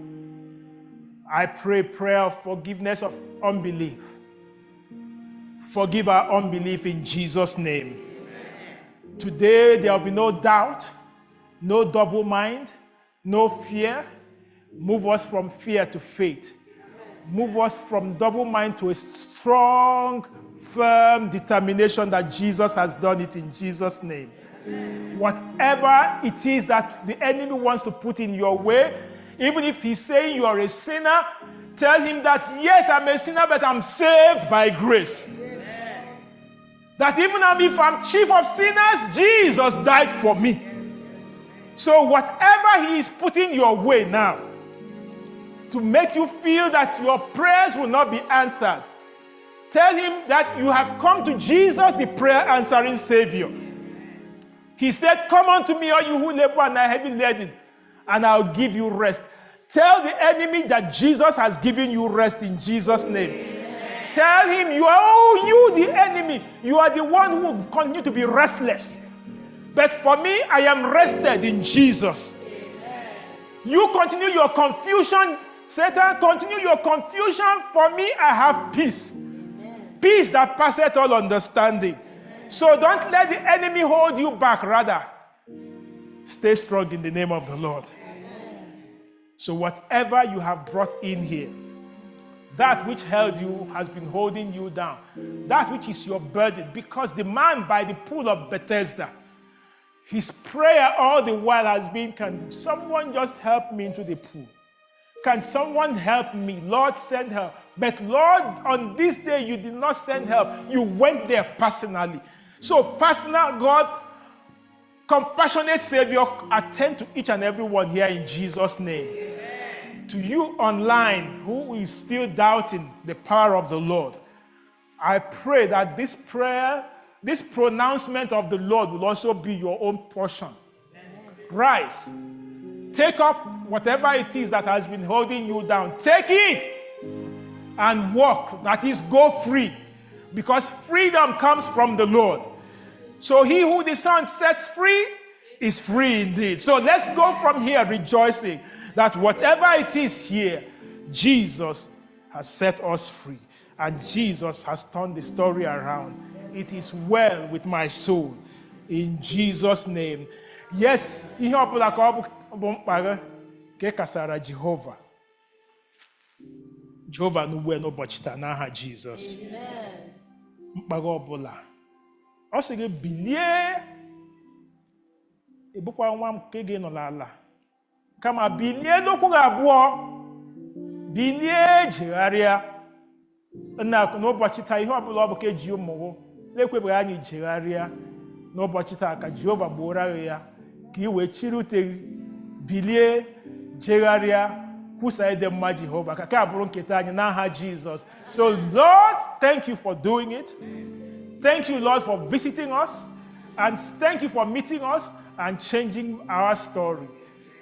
I pray a prayer of forgiveness of unbelief. Forgive our unbelief in Jesus' name. Amen. Today there will be no doubt, no double mind, no fear. Move us from fear to faith. Move us from double mind to a strong, firm determination that Jesus has done it in Jesus' name. Amen. Whatever it is that the enemy wants to put in your way, even if he's saying you are a sinner, tell him that, yes, I'm a sinner, but I'm saved by grace. Amen. That even if I'm chief of sinners, Jesus died for me. So whatever he is putting your way now, to make you feel that your prayers will not be answered, tell him that you have come to Jesus, the prayer answering Savior. He said, come unto me, all you who labor and are heavy laden, and I'll give you rest. Tell the enemy that Jesus has given you rest in Jesus' name. Amen. Tell him, you the enemy, you are the one who will continue to be restless. But for me, I am rested in Jesus. Amen. You continue your confusion, Satan, continue your confusion. For me, I have peace. Amen. Peace that passeth all understanding. Amen. So don't let the enemy hold you back. Rather, stay strong in the name of the Lord. Amen. So whatever you have brought in here, that which held you has been holding you down. That which is your burden. Because the man by the pool of Bethesda, His prayer all the while has been, can someone just help me into the pool? Can someone help me? Lord, send help. But Lord, on this day, you did not send help. You went there personally. So personal God, compassionate Savior, attend to each and every one here in Jesus' name. Amen. To you online who is still doubting the power of the Lord, I pray that this prayer, this pronouncement of the Lord will also be your own portion. Rise. Take up whatever it is that has been holding you down. Take it and walk. That is, go free. Because freedom comes from the Lord. So he who the Son sets free is free indeed. So let's go from here rejoicing that whatever it is here, Jesus has set us free. And Jesus has turned the story around. It is well with my soul. In Jesus' name. Yes, ihe ọbụla ka ọ bụ mkpa gị ka ị kasara Jehova. Jehova n'ugbu n'ụbọchị taa n'aha Jizọs. Mkpa gị ọbụla. Ọ sị gị bilie. Ịbụkwa nwa m nke gị nọ n'ala. Kama bilie n'ụkwụ gị abụọ. Bilie jegharịa. N'ụbọchị taa ihe ọbụla ọ bụ ka eji ụmụ gị na-ekwebeghị anyị jegharịa n'ụbọchị taa ka Jehova gbuora ya ka ị wee chiri ute gị bilie jegharịa kwusa ịdị mma Jehova ka ka bụrụ nketa anyị n'aha Jizọs. So Lord, thank you for doing it. Thank you, Lord, for visiting us, and thank you for meeting us and changing our story.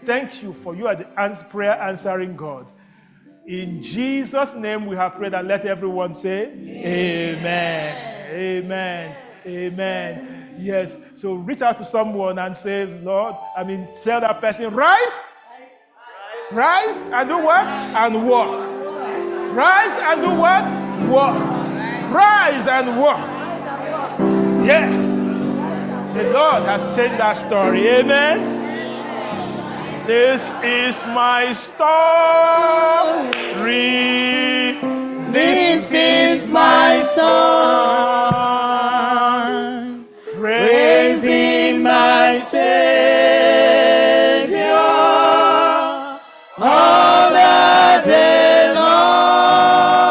Thank you for you are the prayer answering God. In Jesus' name we have prayed, and let everyone say, Amen. Amen. Amen. Yes. So reach out to someone and say, Lord, tell that person, rise. Rise and do what? And walk. Rise and do what? Walk. Rise and walk. Yes. The Lord has changed that story. Amen. This is my story. This is my song, praising my Savior all the day long.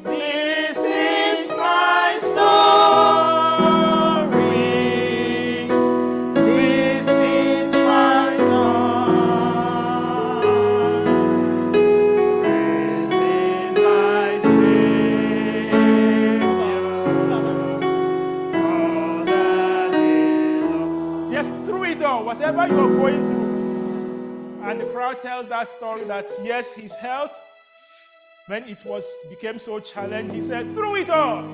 This is my story. This is my song, praising my Savior all the day long. Yes, through it all, whatever you're going through. And the crowd tells that story that yes, his health, when it became so challenging, he said, through it all,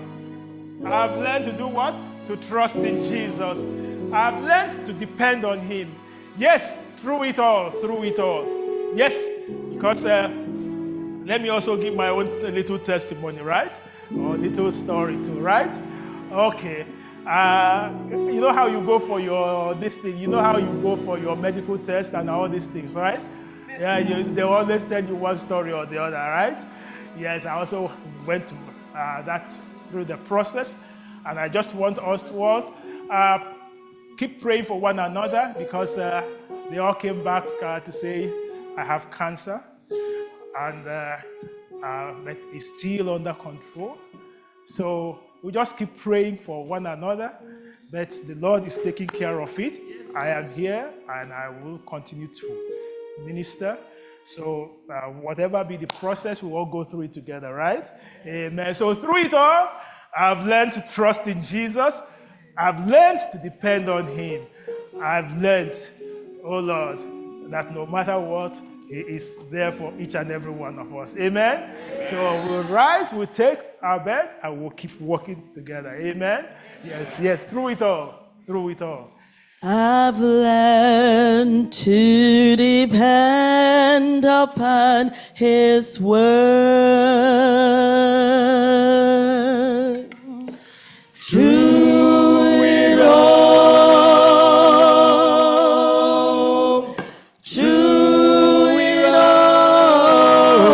I've learned to do what? To trust in Jesus. I've learned to depend on him. Yes, through it all, through it all. Yes, because let me also give my own little testimony, right? Or little story too, right? Okay. You know how you go for your this thing, you know how you go for your medical test and all these things, right? Yeah, they always tell you one story or the other, right? Yes, I also went to that through the process, and I just want us to all keep praying for one another because they all came back to say, I have cancer, and but it's still under control. So we just keep praying for one another, but the Lord is taking care of it. I am here, and I will continue to minister. So whatever be the process, we all go through it together, right? Amen. So through it all, I've learned to trust in Jesus. I've learned to depend on him. I've learned, oh Lord, that no matter what, he is there for each and every one of us. Amen? So we'll rise, we'll take our bed, and we'll keep walking together. Amen? Yes, yes, through it all. Through it all. I've learned to depend upon his word. Through it all, through it all,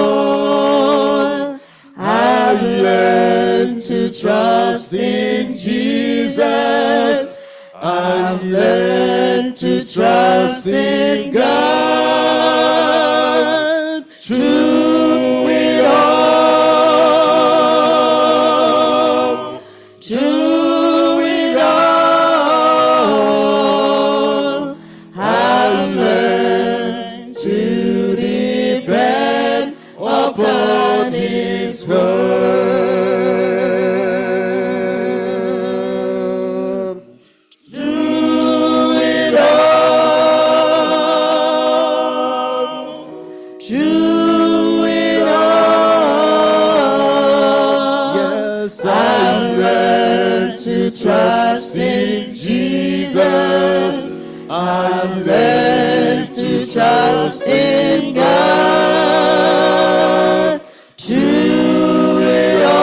I've learned to trust in Jesus. trust in God through it all. Through it all, I've learned to depend upon His word. Through it all, through it all, yes, I've learned to trust in Jesus. I've learned to trust in God. Through it all,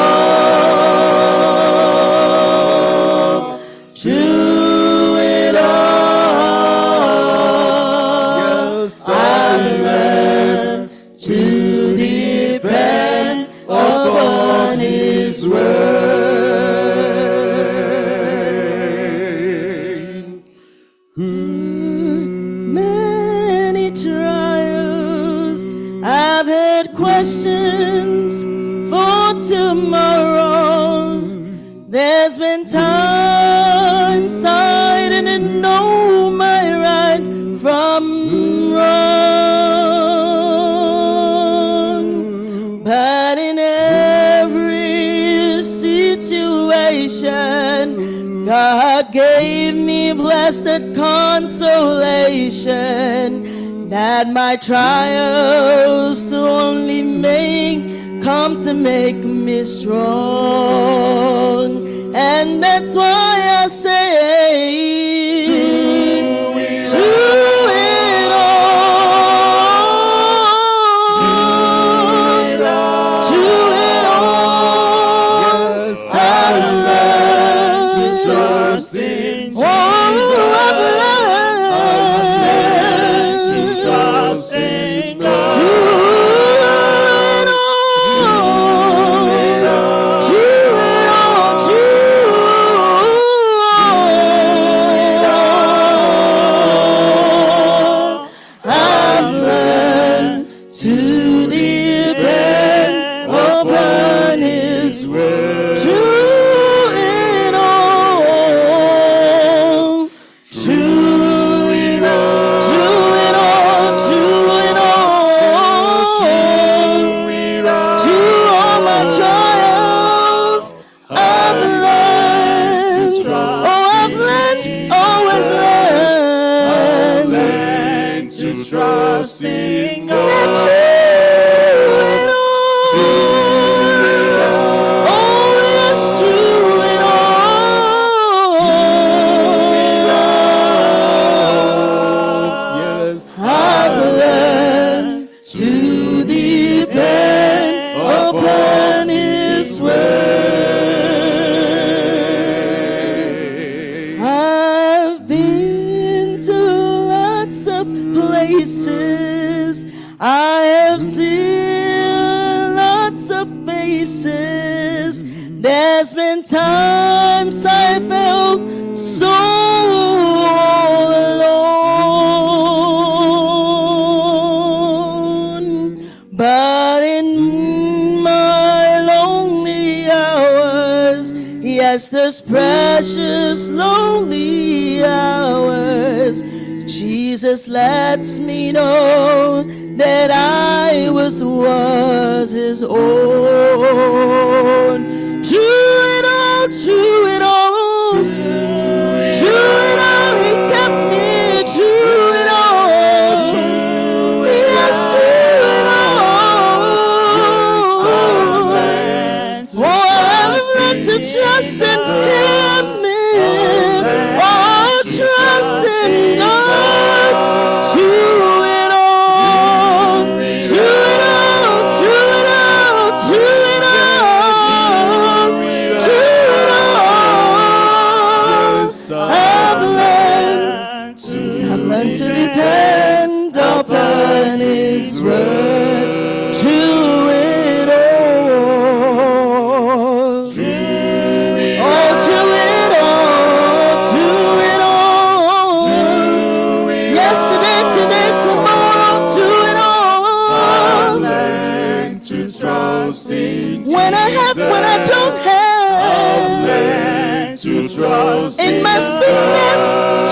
through it all, yes, I've learned to depend upon His word. Many trials, I've had questions for tomorrow. There's been times I didn't know my right from wrong, but in every situation, God gave me blessed consolation, that my trials to only come to make me strong. And that's why I say, through it all, through it all, yes, I've learned to trust in Jesus. I've learned to trust in God. Trusting God. I've learned to depend upon His word. I've been to lots of places, I have seen lots of faces. There's been times I felt so all alone, but in my lonely hours, yes, those precious lonely hours, Jesus lets me know that I was His own. Through it all, through it all, through it all, He kept me. Through it all, yes, through it all. Oh, I've learned to trust in Him. Oh, trust in God. Through it all, through it all, through it all, through it all, through it all. I've learned to depend upon His word. Through it all, yesterday. trust in Jesus. When I don't have, I've learned to trust in my God. sickness,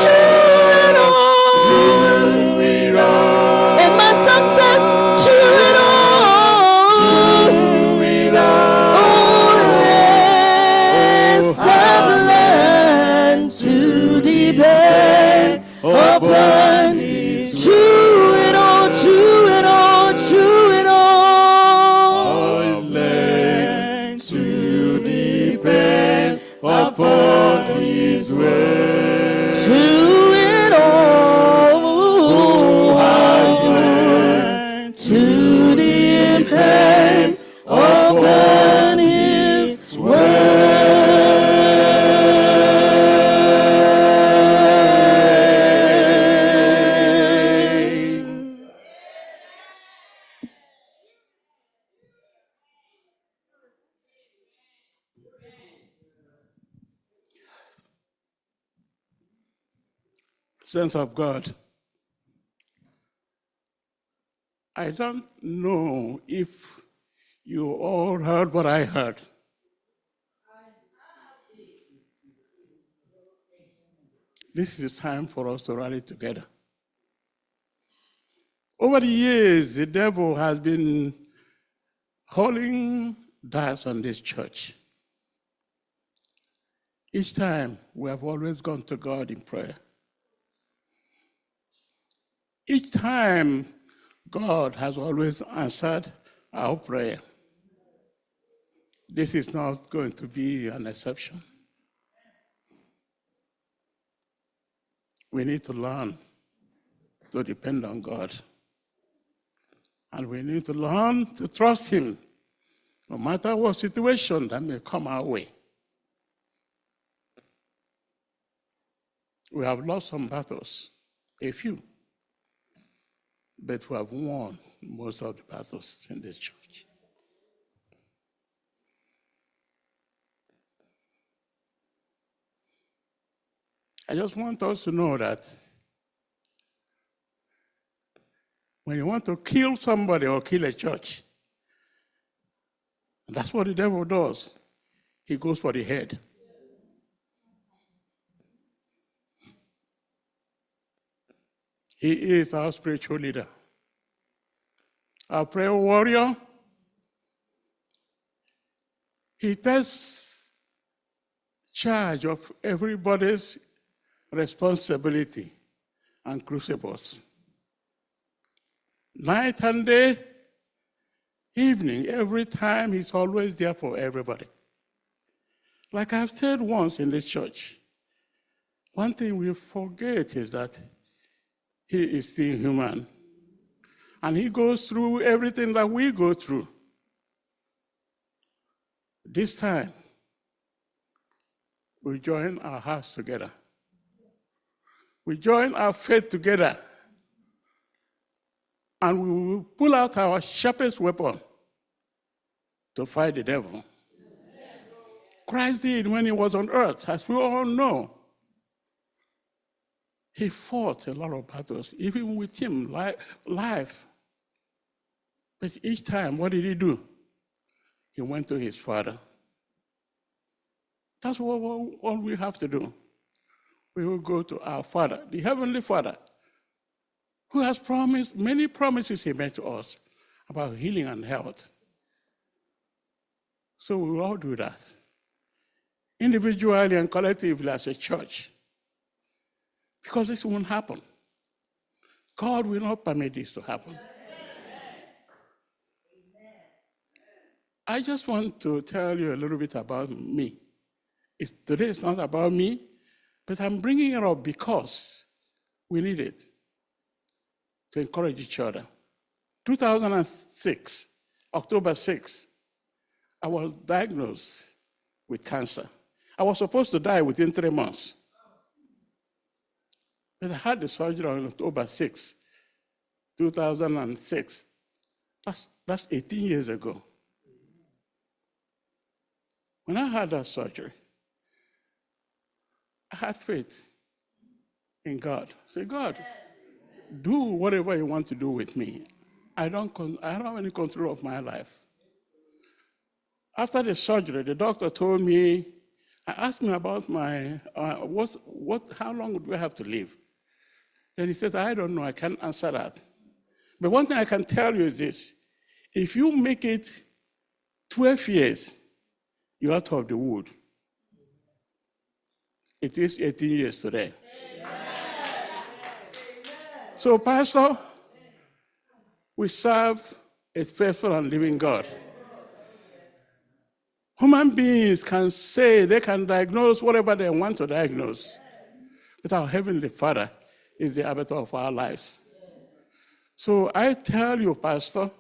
through it all. Through it all. In my success, through it all. Through it all. Oh, yes, I've learned to depend upon His. Through it all, through it all, through it all. I learned to depend upon His word. Through it all. Oh, I learned to depend upon His word. Saints of God, I don't know if you all heard what I heard. This is time for us to rally together. Over the years, the devil has been hurling darts on this church. Each time, we have always gone to God in prayer. Each time, God has always answered our prayer. This is not going to be an exception. We need to learn to depend on God. And we need to learn to trust Him, no matter what situation that may come our way. We have lost some battles, a few, but we have won most of the battles in this church. I just want us to know that when you want to kill somebody or kill a church, that's what the devil does. He goes for the head. He is our spiritual leader, our prayer warrior. He takes charge of everybody's responsibility and crucibles. Night and day, evening, every time, he's always there for everybody. Like I've said once in this church, one thing we forget is that he is still human. And he goes through everything that we go through. This time, we join our hearts together. We join our faith together. And we will pull out our sharpest weapon to fight the devil. Christ did when he was on earth, as we all know. He fought a lot of battles, even with him, life. But each time, what did he do? He went to his Father. That's what all we have to do. We will go to our Father, the Heavenly Father, who has promised, many promises he made to us about healing and health. So we will all do that, individually and collectively as a church, because this won't happen. God will not permit this to happen. I just want to tell you a little bit about me. Today it's not about me, but I'm bringing it up because we need it to encourage each other. 2006, October 6, I was diagnosed with cancer. I was supposed to die within 3 months. But I had the surgery on October 6, 2006. That's 18 years ago. When I had that surgery, I had faith in God. Say, God, do whatever you want to do with me. I don't have any control of my life. After the surgery, the doctor told me, I asked me about my, how long would we have to live? Then he says, I don't know, I can't answer that. But one thing I can tell you is this: if you make it 12 years, you're out of the wood. It is 18 years today. So, Pastor, we serve a faithful and living God. Human beings can say, they can diagnose whatever they want to diagnose. But our Heavenly Father is the arbiter of our lives. So I tell you, Pastor,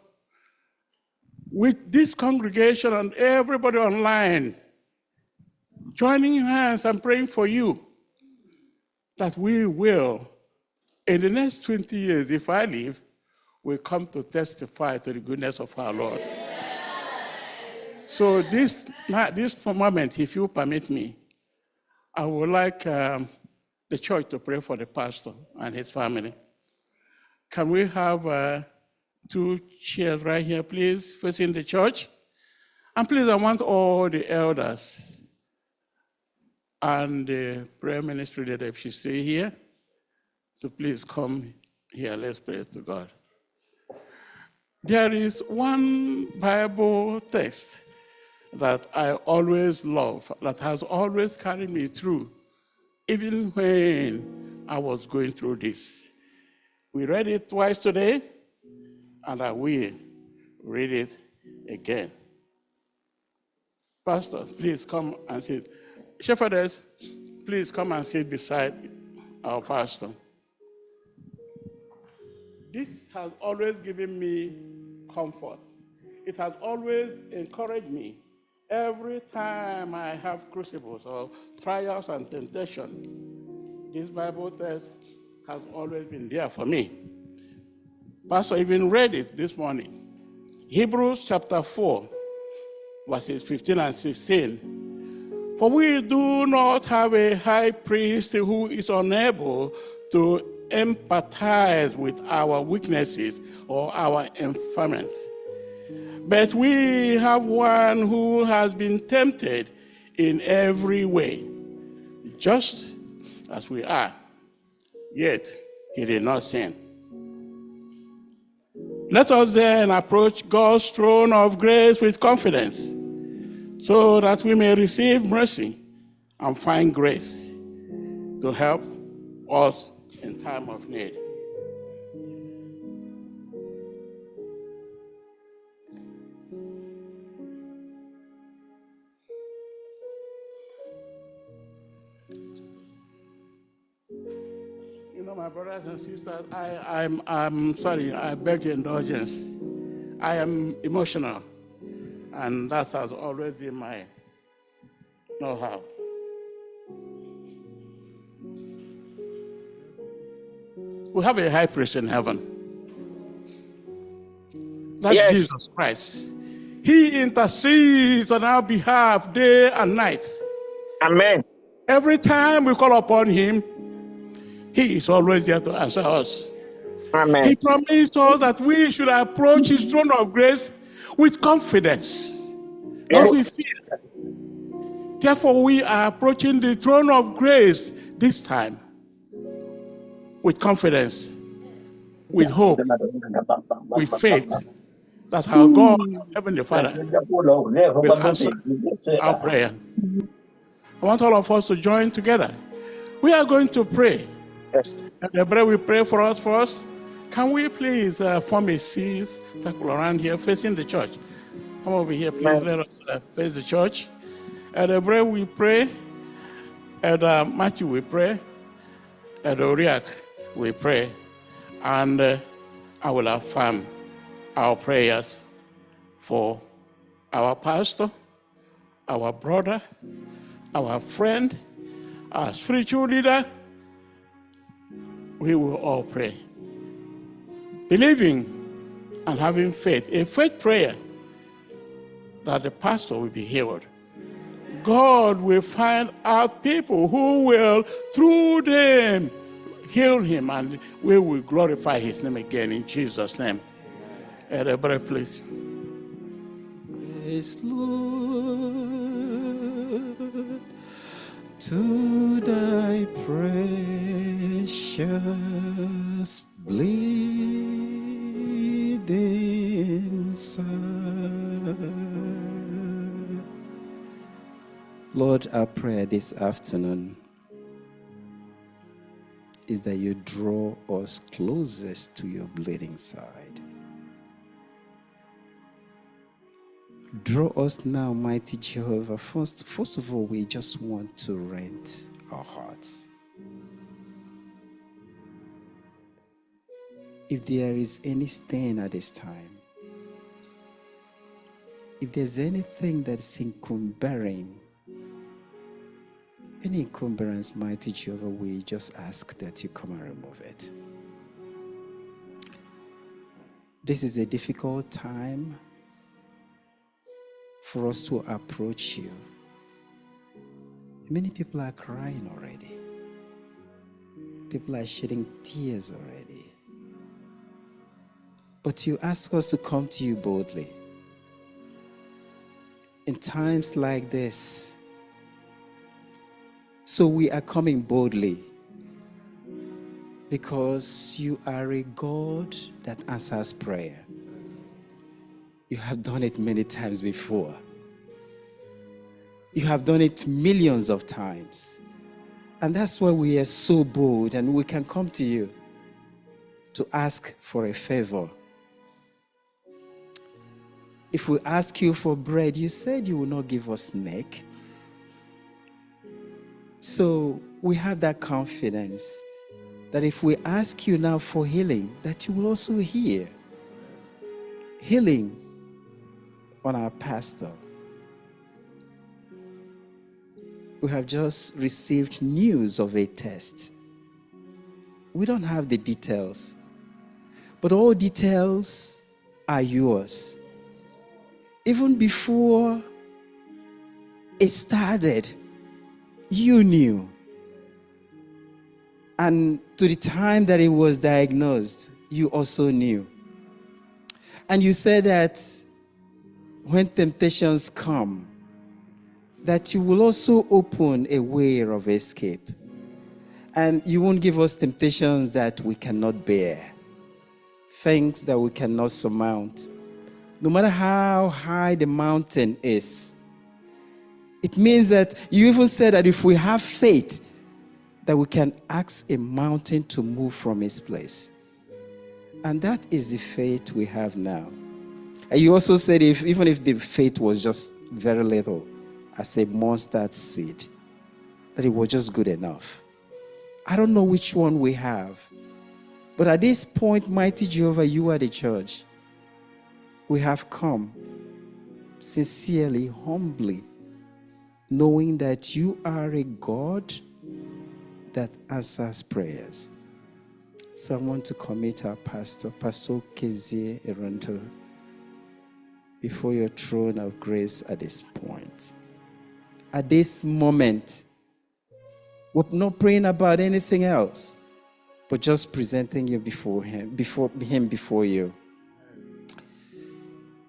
with this congregation and everybody online, joining hands and praying for you, that we will, in the next 20 years, if I live, will come to testify to the goodness of our Lord. So this moment, if you permit me, I would like the church to pray for the pastor and his family. Can we have 2 chairs right here, please, facing the church? And please, I want all the elders and the prayer ministry that if she stay here, to please come here. Let's pray to God. There is one Bible text that I always love, that has always carried me through, even when I was going through this. We read it twice today, and I will read it again. Pastor, please come and sit. Shepherdess, please come and sit beside our pastor. This has always given me comfort. It has always encouraged me. Every time I have crucibles or trials and temptation, this Bible text has always been there for me. Pastor even read it this morning. Hebrews chapter 4, verses 15 and 16. For we do not have a high priest who is unable to empathize with our weaknesses or our infirmities. But we have one who has been tempted in every way, just as we are, yet he did not sin. Let us then approach God's throne of grace with confidence, so that we may receive mercy and find grace to help us in time of need. You know, my brothers and sisters, I'm sorry, I beg your indulgence. I am emotional, and that has always been my know-how. We have a high priest in heaven. That's yes. Jesus Christ. He intercedes on our behalf day and night. Amen. Every time we call upon him, he is always there to answer us. Amen. He promised us that we should approach his throne of grace with confidence, not with fear. Therefore, we are approaching the throne of grace this time with confidence, with hope, with faith that our God, Heavenly Father, will answer our prayer. I want all of us to join together. We are going to pray. Yes. Deborah will pray for us first. Can we please form a circle around here facing the church? Come over here, please. Let us face the church. Deborah will pray. Matthew will pray. Oriak will pray. And I will affirm our prayers for our pastor, our brother, our friend, our spiritual leader. We will all pray, believing and having faith, a faith prayer that the pastor will be healed. God will find out people who will, through them, heal him, and we will glorify his name again in Jesus' name. Everybody, please. Praise Lord. to thy precious bleeding Son. Lord, our prayer this afternoon is that you draw us closest to your bleeding side. Draw us now, mighty Jehovah. First of all, we just want to rent our hearts. If there is any stain at this time, if there's anything that's encumbering, any encumbrance, mighty Jehovah, we just ask that you come and remove it. This is a difficult time for us to approach you. Many people are crying already. People are shedding tears already. But you ask us to come to you boldly. In times like this, so we are coming boldly because you are a God that answers prayer. You have done it many times before. You have done it millions of times. And that's why we are so bold and we can come to you to ask for a favor. If we ask you for bread, you said you will not give us snake. So we have that confidence that if we ask you now for healing, that you will also hear. Healing on our pastor. We have just received news of a test. We don't have the details, but all details are yours. Even before it started, you knew. And to the time that it was diagnosed, you also knew. And you said that when temptations come, that you will also open a way of escape. And you won't give us temptations that we cannot bear, things that we cannot surmount. No matter how high the mountain is, it means that you even said that if we have faith, that we can ask a mountain to move from its place. And that is the faith we have now. And you also said even if the faith was just very little, as a mustard seed, that it was just good enough. I don't know which one we have. But at this point, mighty Jehovah, you are the judge. We have come sincerely, humbly, knowing that you are a God that answers prayers. So I want to commit our pastor, Pastor Kezie Eronto, before your throne of grace at this point. At this moment, we're not praying about anything else, but just presenting you before him before you.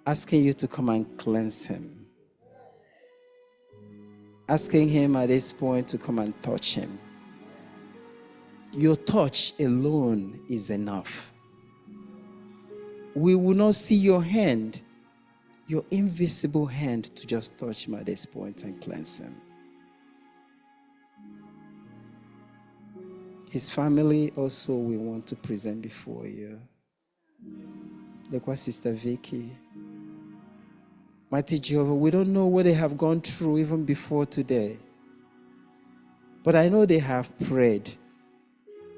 Asking you to come and cleanse him. Asking him at this point to come and touch him. Your touch alone is enough. We will not see your hand, your invisible hand, to just touch him at this point and cleanse him. His family also we want to present before you. Like what Sister Vicky. Mighty Jehovah, we don't know what they have gone through even before today. But I know they have prayed.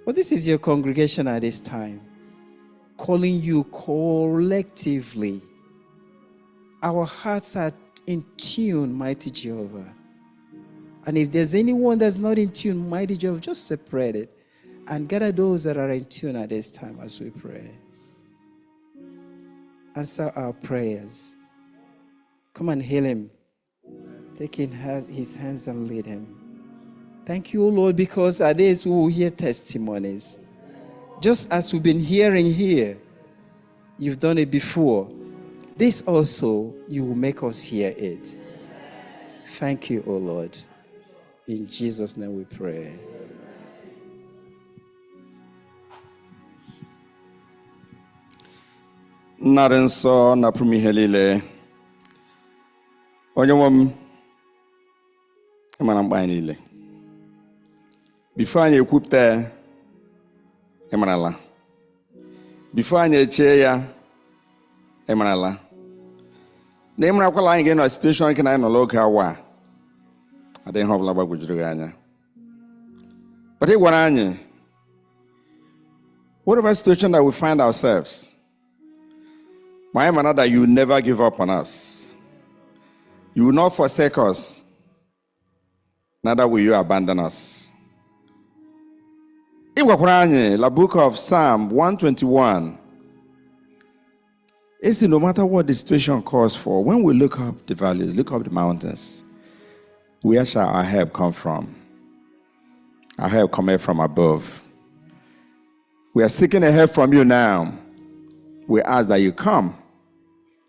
But this is your congregation at this time, calling you collectively. Our hearts are in tune, mighty Jehovah. And if there's anyone that's not in tune, mighty Jehovah, just separate it and gather those that are in tune at this time as we pray. Answer our prayers. Come and heal him. Take his hands and lead him. Thank you, Lord, because at this we will hear testimonies. Just as we've been hearing here, you've done it before. This also, you will make us hear it. Thank you, O Lord. In Jesus' name we pray. Nnadị nsọ na pụrụ ihe niile, onye nwe m ịmara mkpa anyị niile. Bifo anyị ekwupụta ịmarala. Bifo anyị echee ya ịmarala. Na ịmarakwala anyị ga-enọ situation nke na anyị nọ n'oge awa adịghị ihe ọbụla gbagwojuru gị anya. But ị gwara anyị, whatever situation that we find ourselves, my man, that you will never give up on us. You will not forsake us, neither will you abandon us. In the book of Psalm 121, it's no matter what the situation calls for, when we look up the valleys, look up the mountains, where shall our help come from? Our help cometh from above. We are seeking a help from you now. We ask that you come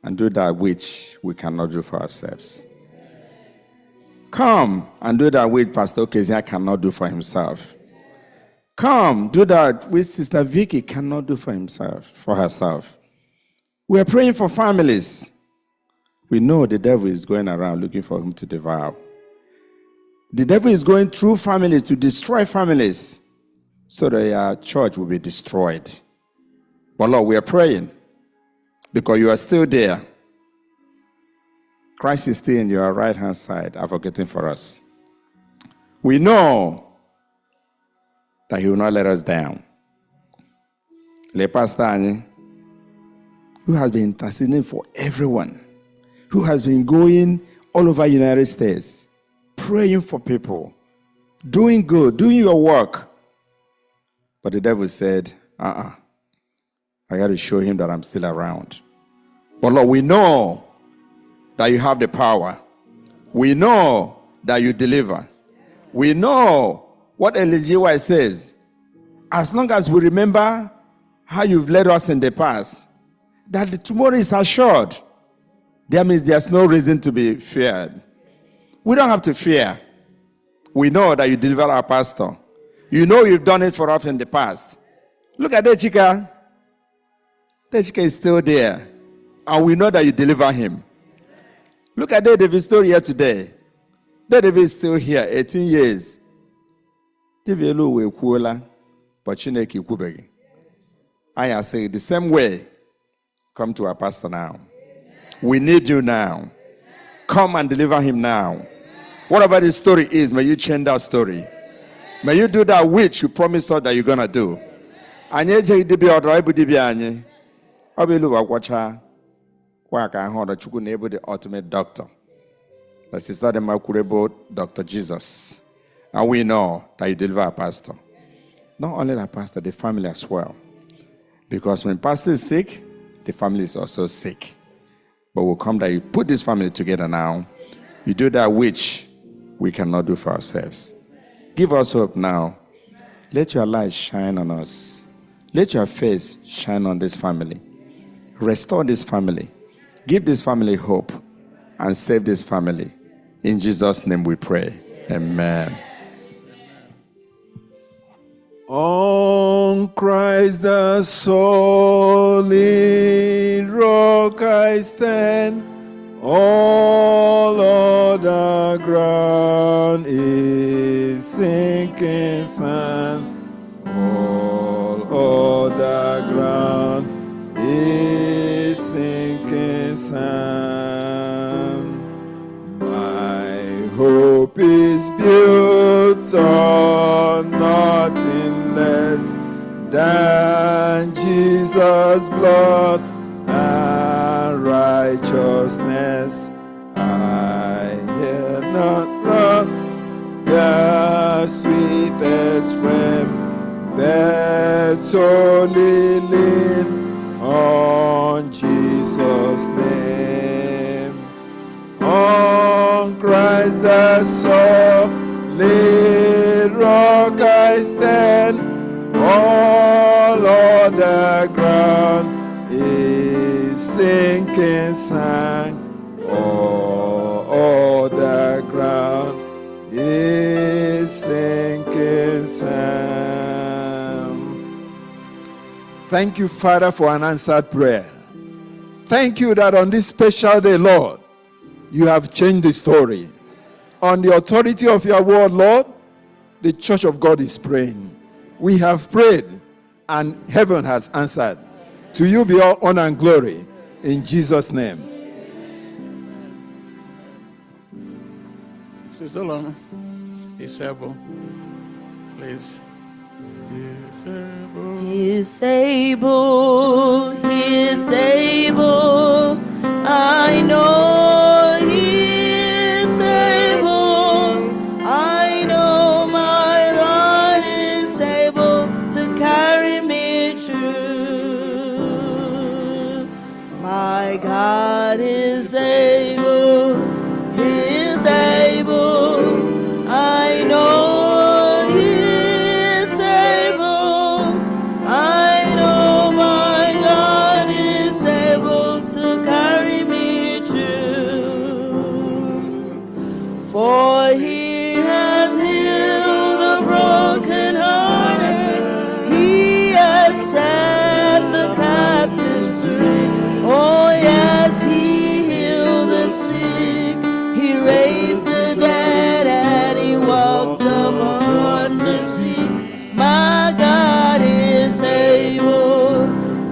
and do that which we cannot do for ourselves. Come and do that which Pastor Okezia cannot do for himself. Come, do that which Sister Vicky cannot do for herself. We are praying for families. We know the devil is going around looking for whom to devour. The devil is going through families to destroy families so that our church will be destroyed. But Lord, we are praying because you are still there. Christ is still in your right-hand side, advocating for us. We know that he will not let us down. Le Pastor, who has been interceding for everyone, who has been going all over the United States, praying for people, doing good, doing your work. But the devil said, I got to show him that I'm still around. But Lord, we know that you have the power. We know that you deliver. We know what LGY says. As long as we remember how you've led us in the past, that the tomorrow is assured. That means there's no reason to be feared. We don't have to fear. We know that you deliver our pastor. You know you've done it for us in the past. Look at Dechika. Dechika is still there. And we know that you deliver him. Look at David's story here today. David is still here, 18 years. I say the same way. Come to our pastor now. We need you now. Come and deliver him now. Whatever the story is, may you change that story. May you do that which you promised us that you're going to do. The ultimate doctor. The sister Dr. Jesus. And we know that you deliver a pastor. Not only the pastor, the family as well. Because when pastor is sick, the family is also sick. But we'll come that you put this family together now. You do that which we cannot do for ourselves. Give us hope now. Let your light shine on us. Let your face shine on this family. Restore this family. Give this family hope and save this family. In Jesus' name we pray. Amen. On Christ the solid rock I stand, all other ground is sinking sand. All other ground is sinking sand. My hope is built on nothing less than Jesus' blood and righteousness. I hear not run the sweetest friend, but solely lean on Jesus' name. On Christ the solid rock I stand, all other ground is sinking sand. All other ground Thank you, Father, for an answered prayer. Thank you that on this special day, Lord, you have changed the story. On the authority of your word, Lord, the church of God is praying. We have prayed, and heaven has answered. To you be all honor and glory, in Jesus' name. Sister Lama, is able. Please. Is able. He's able, he's able. I know he's able. I know my God is able to carry me through. My God is able, he is able. I know he is able. I know my God is able to carry me through. For he has healed the brokenhearted. He has set the captives free. Oh yes, he healed the sick. He raised the dead and he walked upon the sea. My God is able.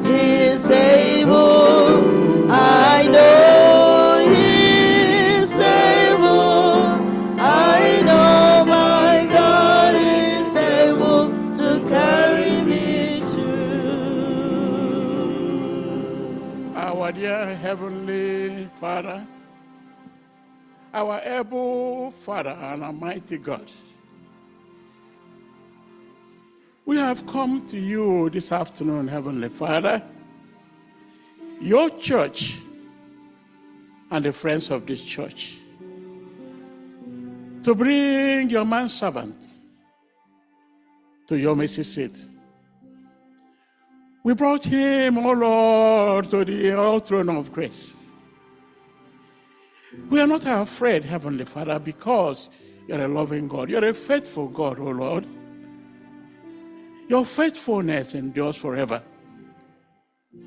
He is able. I know he is able. I know my God is able to carry me through. Our dear Heavenly Father, our able Father and Almighty God, we have come to you this afternoon, Heavenly Father, your church and the friends of this church, to bring your manservant to your mercy seat. We brought him, O Lord, to the throne of grace. We are not afraid, Heavenly Father, because you're a loving God. You're a faithful God, O Lord. Your faithfulness endures forever.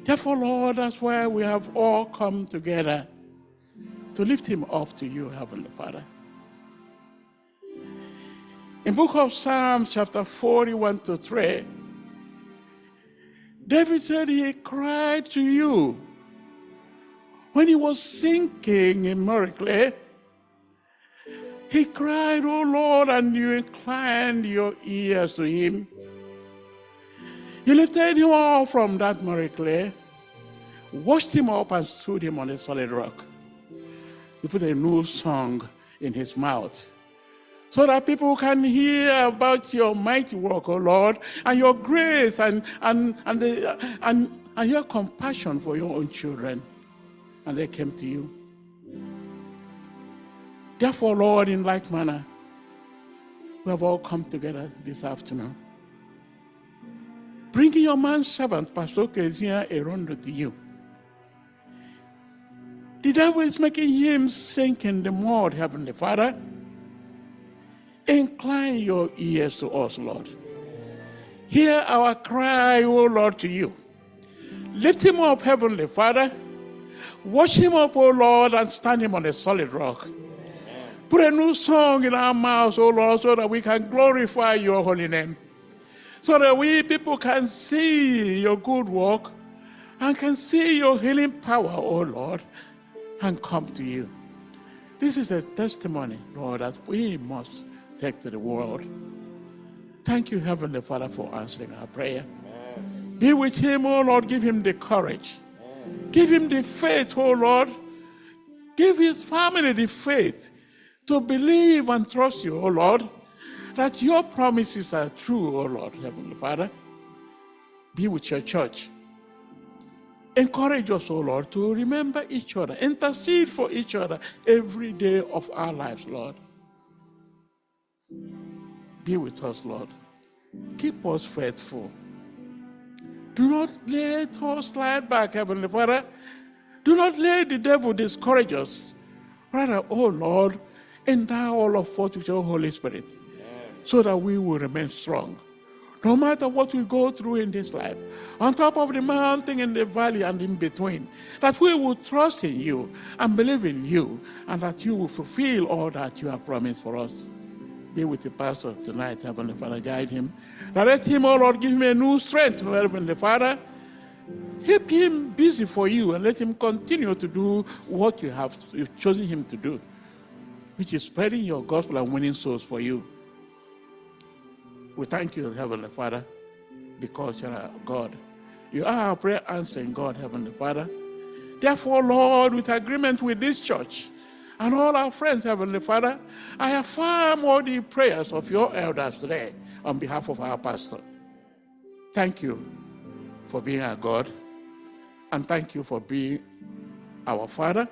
Therefore, Lord, that's why we have all come together to lift him up to you, Heavenly Father. In book of Psalms, chapter 41-3, David said he cried to you when he was sinking in Moricley. He cried, "Oh Lord," and you inclined your ears to him. You lifted him up from that Moricley, washed him up and stood him on a solid rock. You put a new song in his mouth so that people can hear about your mighty work, O Lord, and your grace and your compassion for your own children. And they came to you. Therefore, Lord, in like manner, we have all come together this afternoon, bringing your manservant, Pastor Kezia Erondo, to you. The devil is making him sink in the mud, Heavenly Father. Incline your ears to us, Lord. Hear our cry, O Lord, to you. Lift him up, Heavenly Father. Wash him up, O Lord, and stand him on a solid rock. Put a new song in our mouths, O Lord, so that we can glorify your holy name. So that we people can see your good work and can see your healing power, O Lord, and come to you. This is a testimony, Lord, that we must take to the world. Thank you, Heavenly Father, for answering our prayer. Amen. Be with him, O Lord. Give him the courage. Amen. Give him the faith, O Lord. Give his family the faith to believe and trust you, O Lord, that your promises are true, O Lord, Heavenly Father. Be with your church. Encourage us, O Lord, to remember each other, intercede for each other every day of our lives, Lord. Be with us, Lord. Keep us faithful. Do not let us slide back, Heavenly Father. Do not let the devil discourage us. Rather, oh Lord, endow all of us with your Holy Spirit, so that we will remain strong. No matter what we go through in this life, on top of the mountain, in the valley, and in between, that we will trust in you and believe in you, and that you will fulfill all that you have promised for us. Be with the pastor tonight, Heavenly Father, guide him. Direct him, oh Lord, give him a new strength, Heavenly Father. Keep him busy for you and let him continue to do what you've chosen him to do, which is spreading your gospel and winning souls for you. We thank you, Heavenly Father, because you're our God. You are our prayer answering God, Heavenly Father. Therefore, Lord, with agreement with this church and all our friends, Heavenly Father, I affirm all the prayers of your elders today on behalf of our pastor. Thank you for being our God, and thank you for being our Father,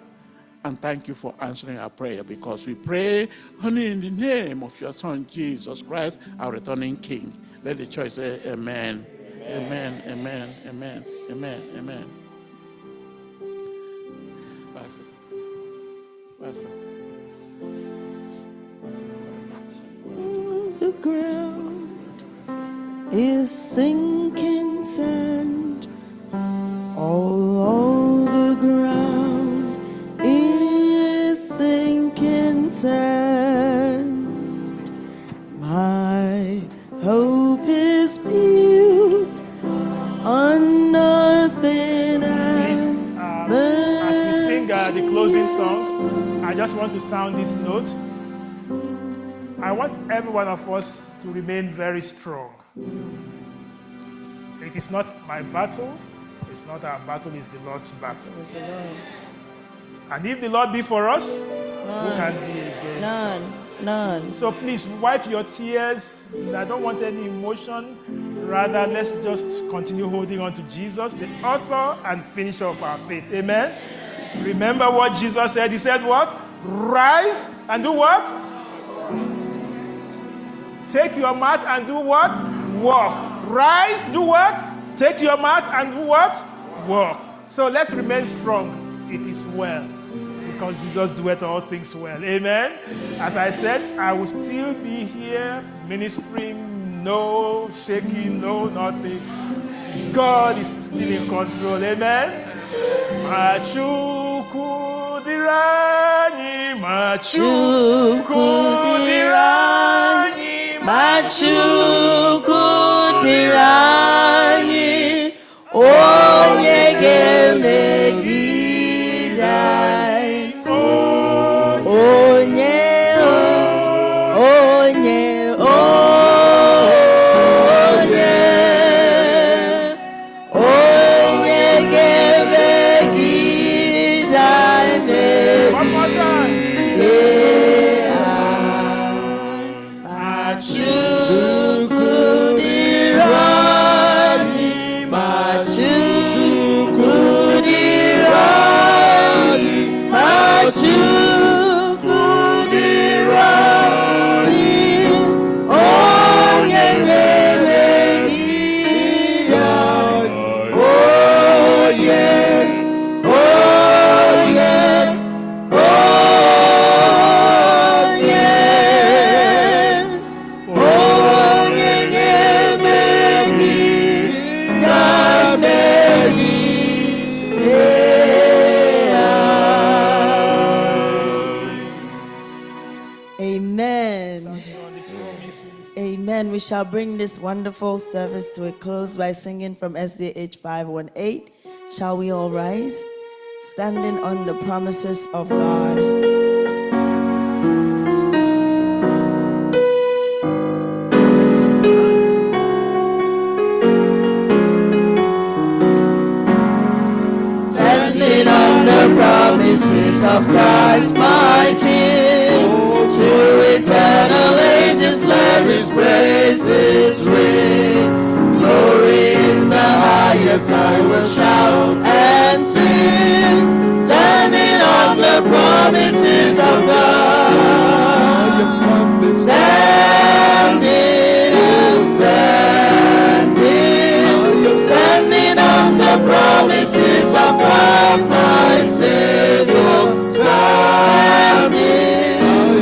and thank you for answering our prayer, because we pray only in the name of your Son, Jesus Christ, our returning King. Let the church say amen. Amen, amen, amen, amen, amen. Pastor. The ground is sinking sand. All the ground is sinking sand. My hope is built on nothing else. As we sing the closing song, I just want to sound this note. I want every one of us to remain very strong. It is not my battle. It's not our battle, it's the Lord's battle. It's the Lord. And if the Lord be for us, who can be against us? None. So please wipe your tears. I don't want any emotion. Rather, let's just continue holding on to Jesus, the author and finisher of our faith. Amen? Remember what Jesus said. He said what? Rise and do what? Take your mat and do what? Walk. Rise, do what? Take your mat and do what? Walk. So let's remain strong. It is well, because Jesus doeth all things well. Amen? As I said, I will still be here ministering, no shaking, no nothing. God is still in control. Amen? Machukudirani, machukudirani, machukudirani, onye ga-emegide, onye Amen. We shall bring this wonderful service to a close by singing from SDH 518. Shall we all rise? Standing on the promises of God. Standing on the promises of Christ, my King, to eternal ages let His praises ring. Glory in the highest I will shout and sing, standing on the promises of God. Standing, I'm standing, standing on the promises of God, my Savior. Standing,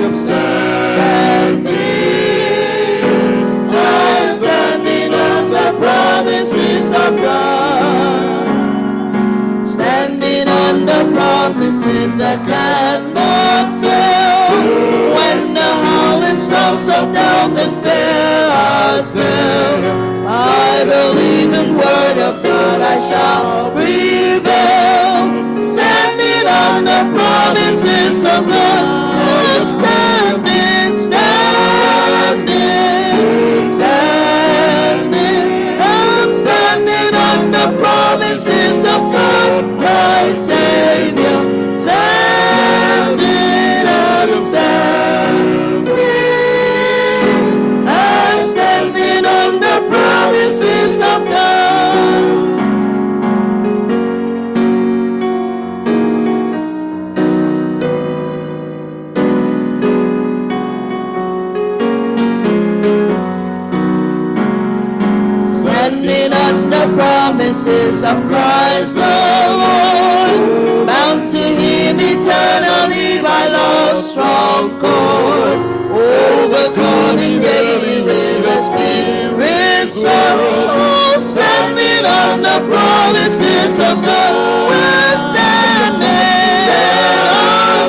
I'm standing, I'm standing promises that cannot fail. When the howling storms of doubt and fear assail, by the living word of God I shall prevail. Standing on the promises of God, I'm standing, standing, standing. I'm standing on the promises of God, my Savior. Standing, I'm standing. I'm standing on the promises of God. Standing on the promises of Christ the Lord, bound to Him eternally by love's strong cord, overcoming daily with the Spirit's sword. Standing on the promises of God, we're standing,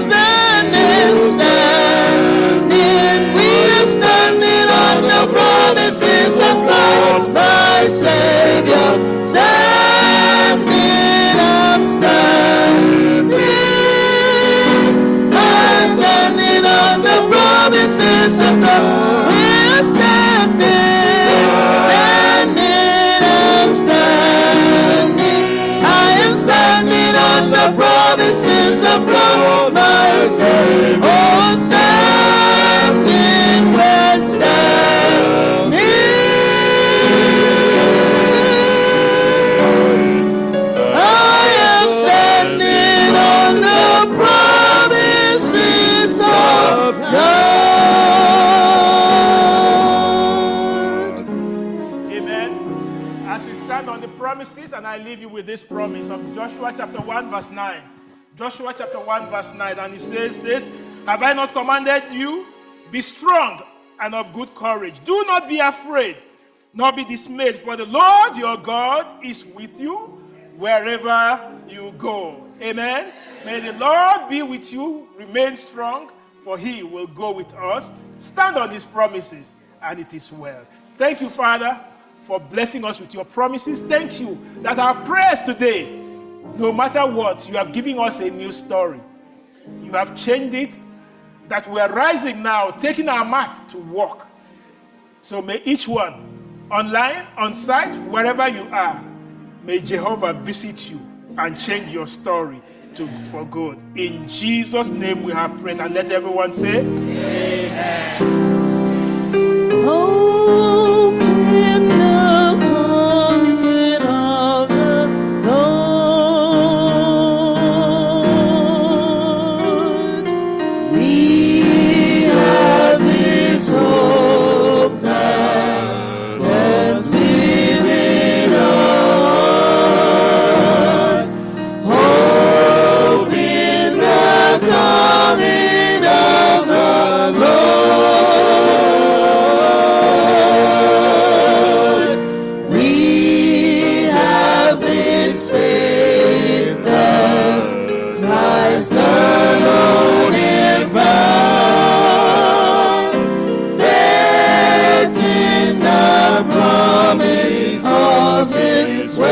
standing, standing. We're standing on the promises of Christ, my Savior. Standing, I'm standing. I'm standing on the promises of God. We're standing, standing, I'm standing. I am standing on the promises of God, my Savior. Oh, standing, we're standing. I am standing on the promises of God. Amen. As we stand on the promises, and I leave you with this promise of Joshua chapter 1 verse 9. Joshua chapter 1 verse 9, and it says this: have I not commanded you? Be strong and of good courage. Do not be afraid, nor be dismayed, for the Lord your God is with you wherever you go. Amen. May the Lord be with you. Remain strong, for He will go with us. Stand on His promises, and it is well. Thank you, Father, for blessing us with your promises. Thank you that our prayers today, no matter what, you have given us a new story. You have changed it, that we are rising now, taking our mat to walk. So may each one, online, on site, wherever you are, may Jehovah visit you and change your story for good. In Jesus' name we have prayed, and let everyone say, Amen. Hope in the coming of the Lord. We have this hope that burns within us. Hope in the coming of the Lord. We have this faith that Christ alone abounds, faith in the promise of His word.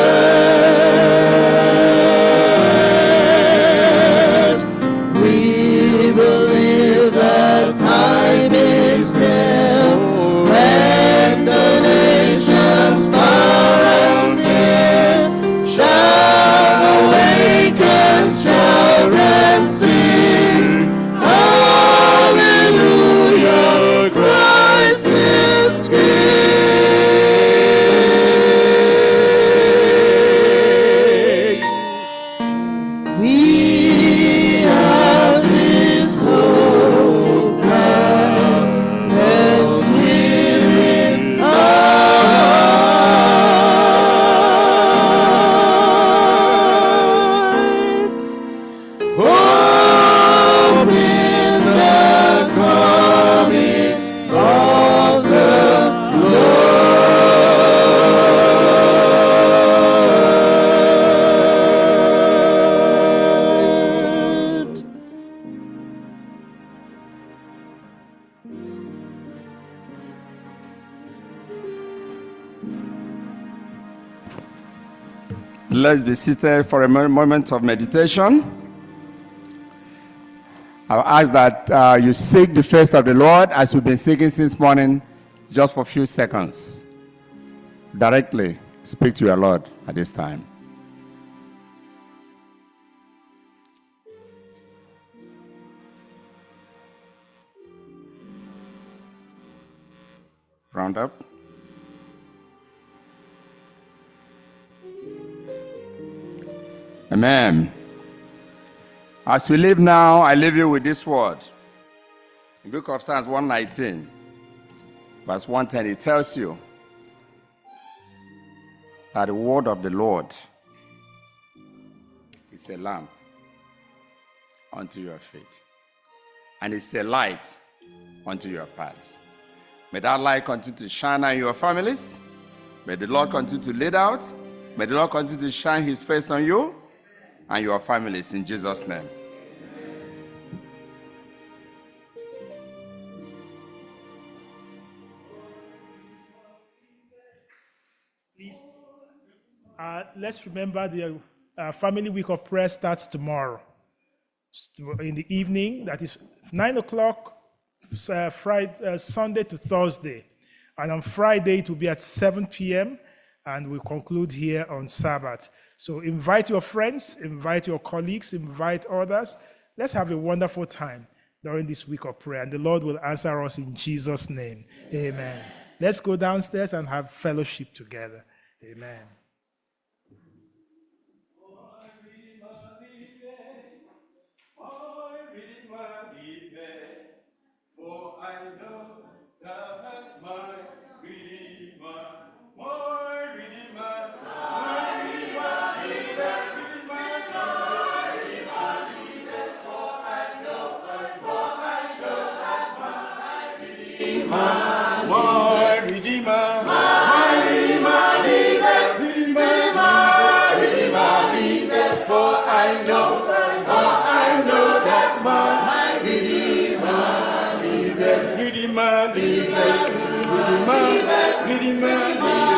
We believe that time is near when the nations far and near shall awake and shout and sing, Hallelujah, Christ is King. We have this hope that burns within us. Hope in the coming of the Lord. Let's be seated for a moment of meditation. I'll ask that you seek the face of the Lord as we've been seeking since morning, just for a few seconds. Directly speak to your Lord at this time. Round up. Amen. As we live now, I leave you with this word. In the book of Psalms 119, verse 110, it tells you that the word of the Lord is a lamp unto your feet, and it's a light unto your path. May that light continue to shine on your families. May the Lord continue to lead out. May the Lord continue to shine his face on you and your families in Jesus' name. Please, let's remember the Family Week of Prayer starts tomorrow. In the evening, that is 9 o'clock, Sunday to Thursday. And on Friday, it will be at 7 p.m., and we'll conclude here on Sabbath. So invite your friends, invite your colleagues, invite others. Let's have a wonderful time during this week of prayer, and the Lord will answer us in Jesus' name. Amen. Let's go downstairs and have fellowship together. Amen. For I know that my Redeemer, my Redeemer, my Redeemer liveth, for I know that my Redeemer, my Redeemer, liveth, Redeemer liveth, for I know that my Redeemer liveth, Redeemer liveth,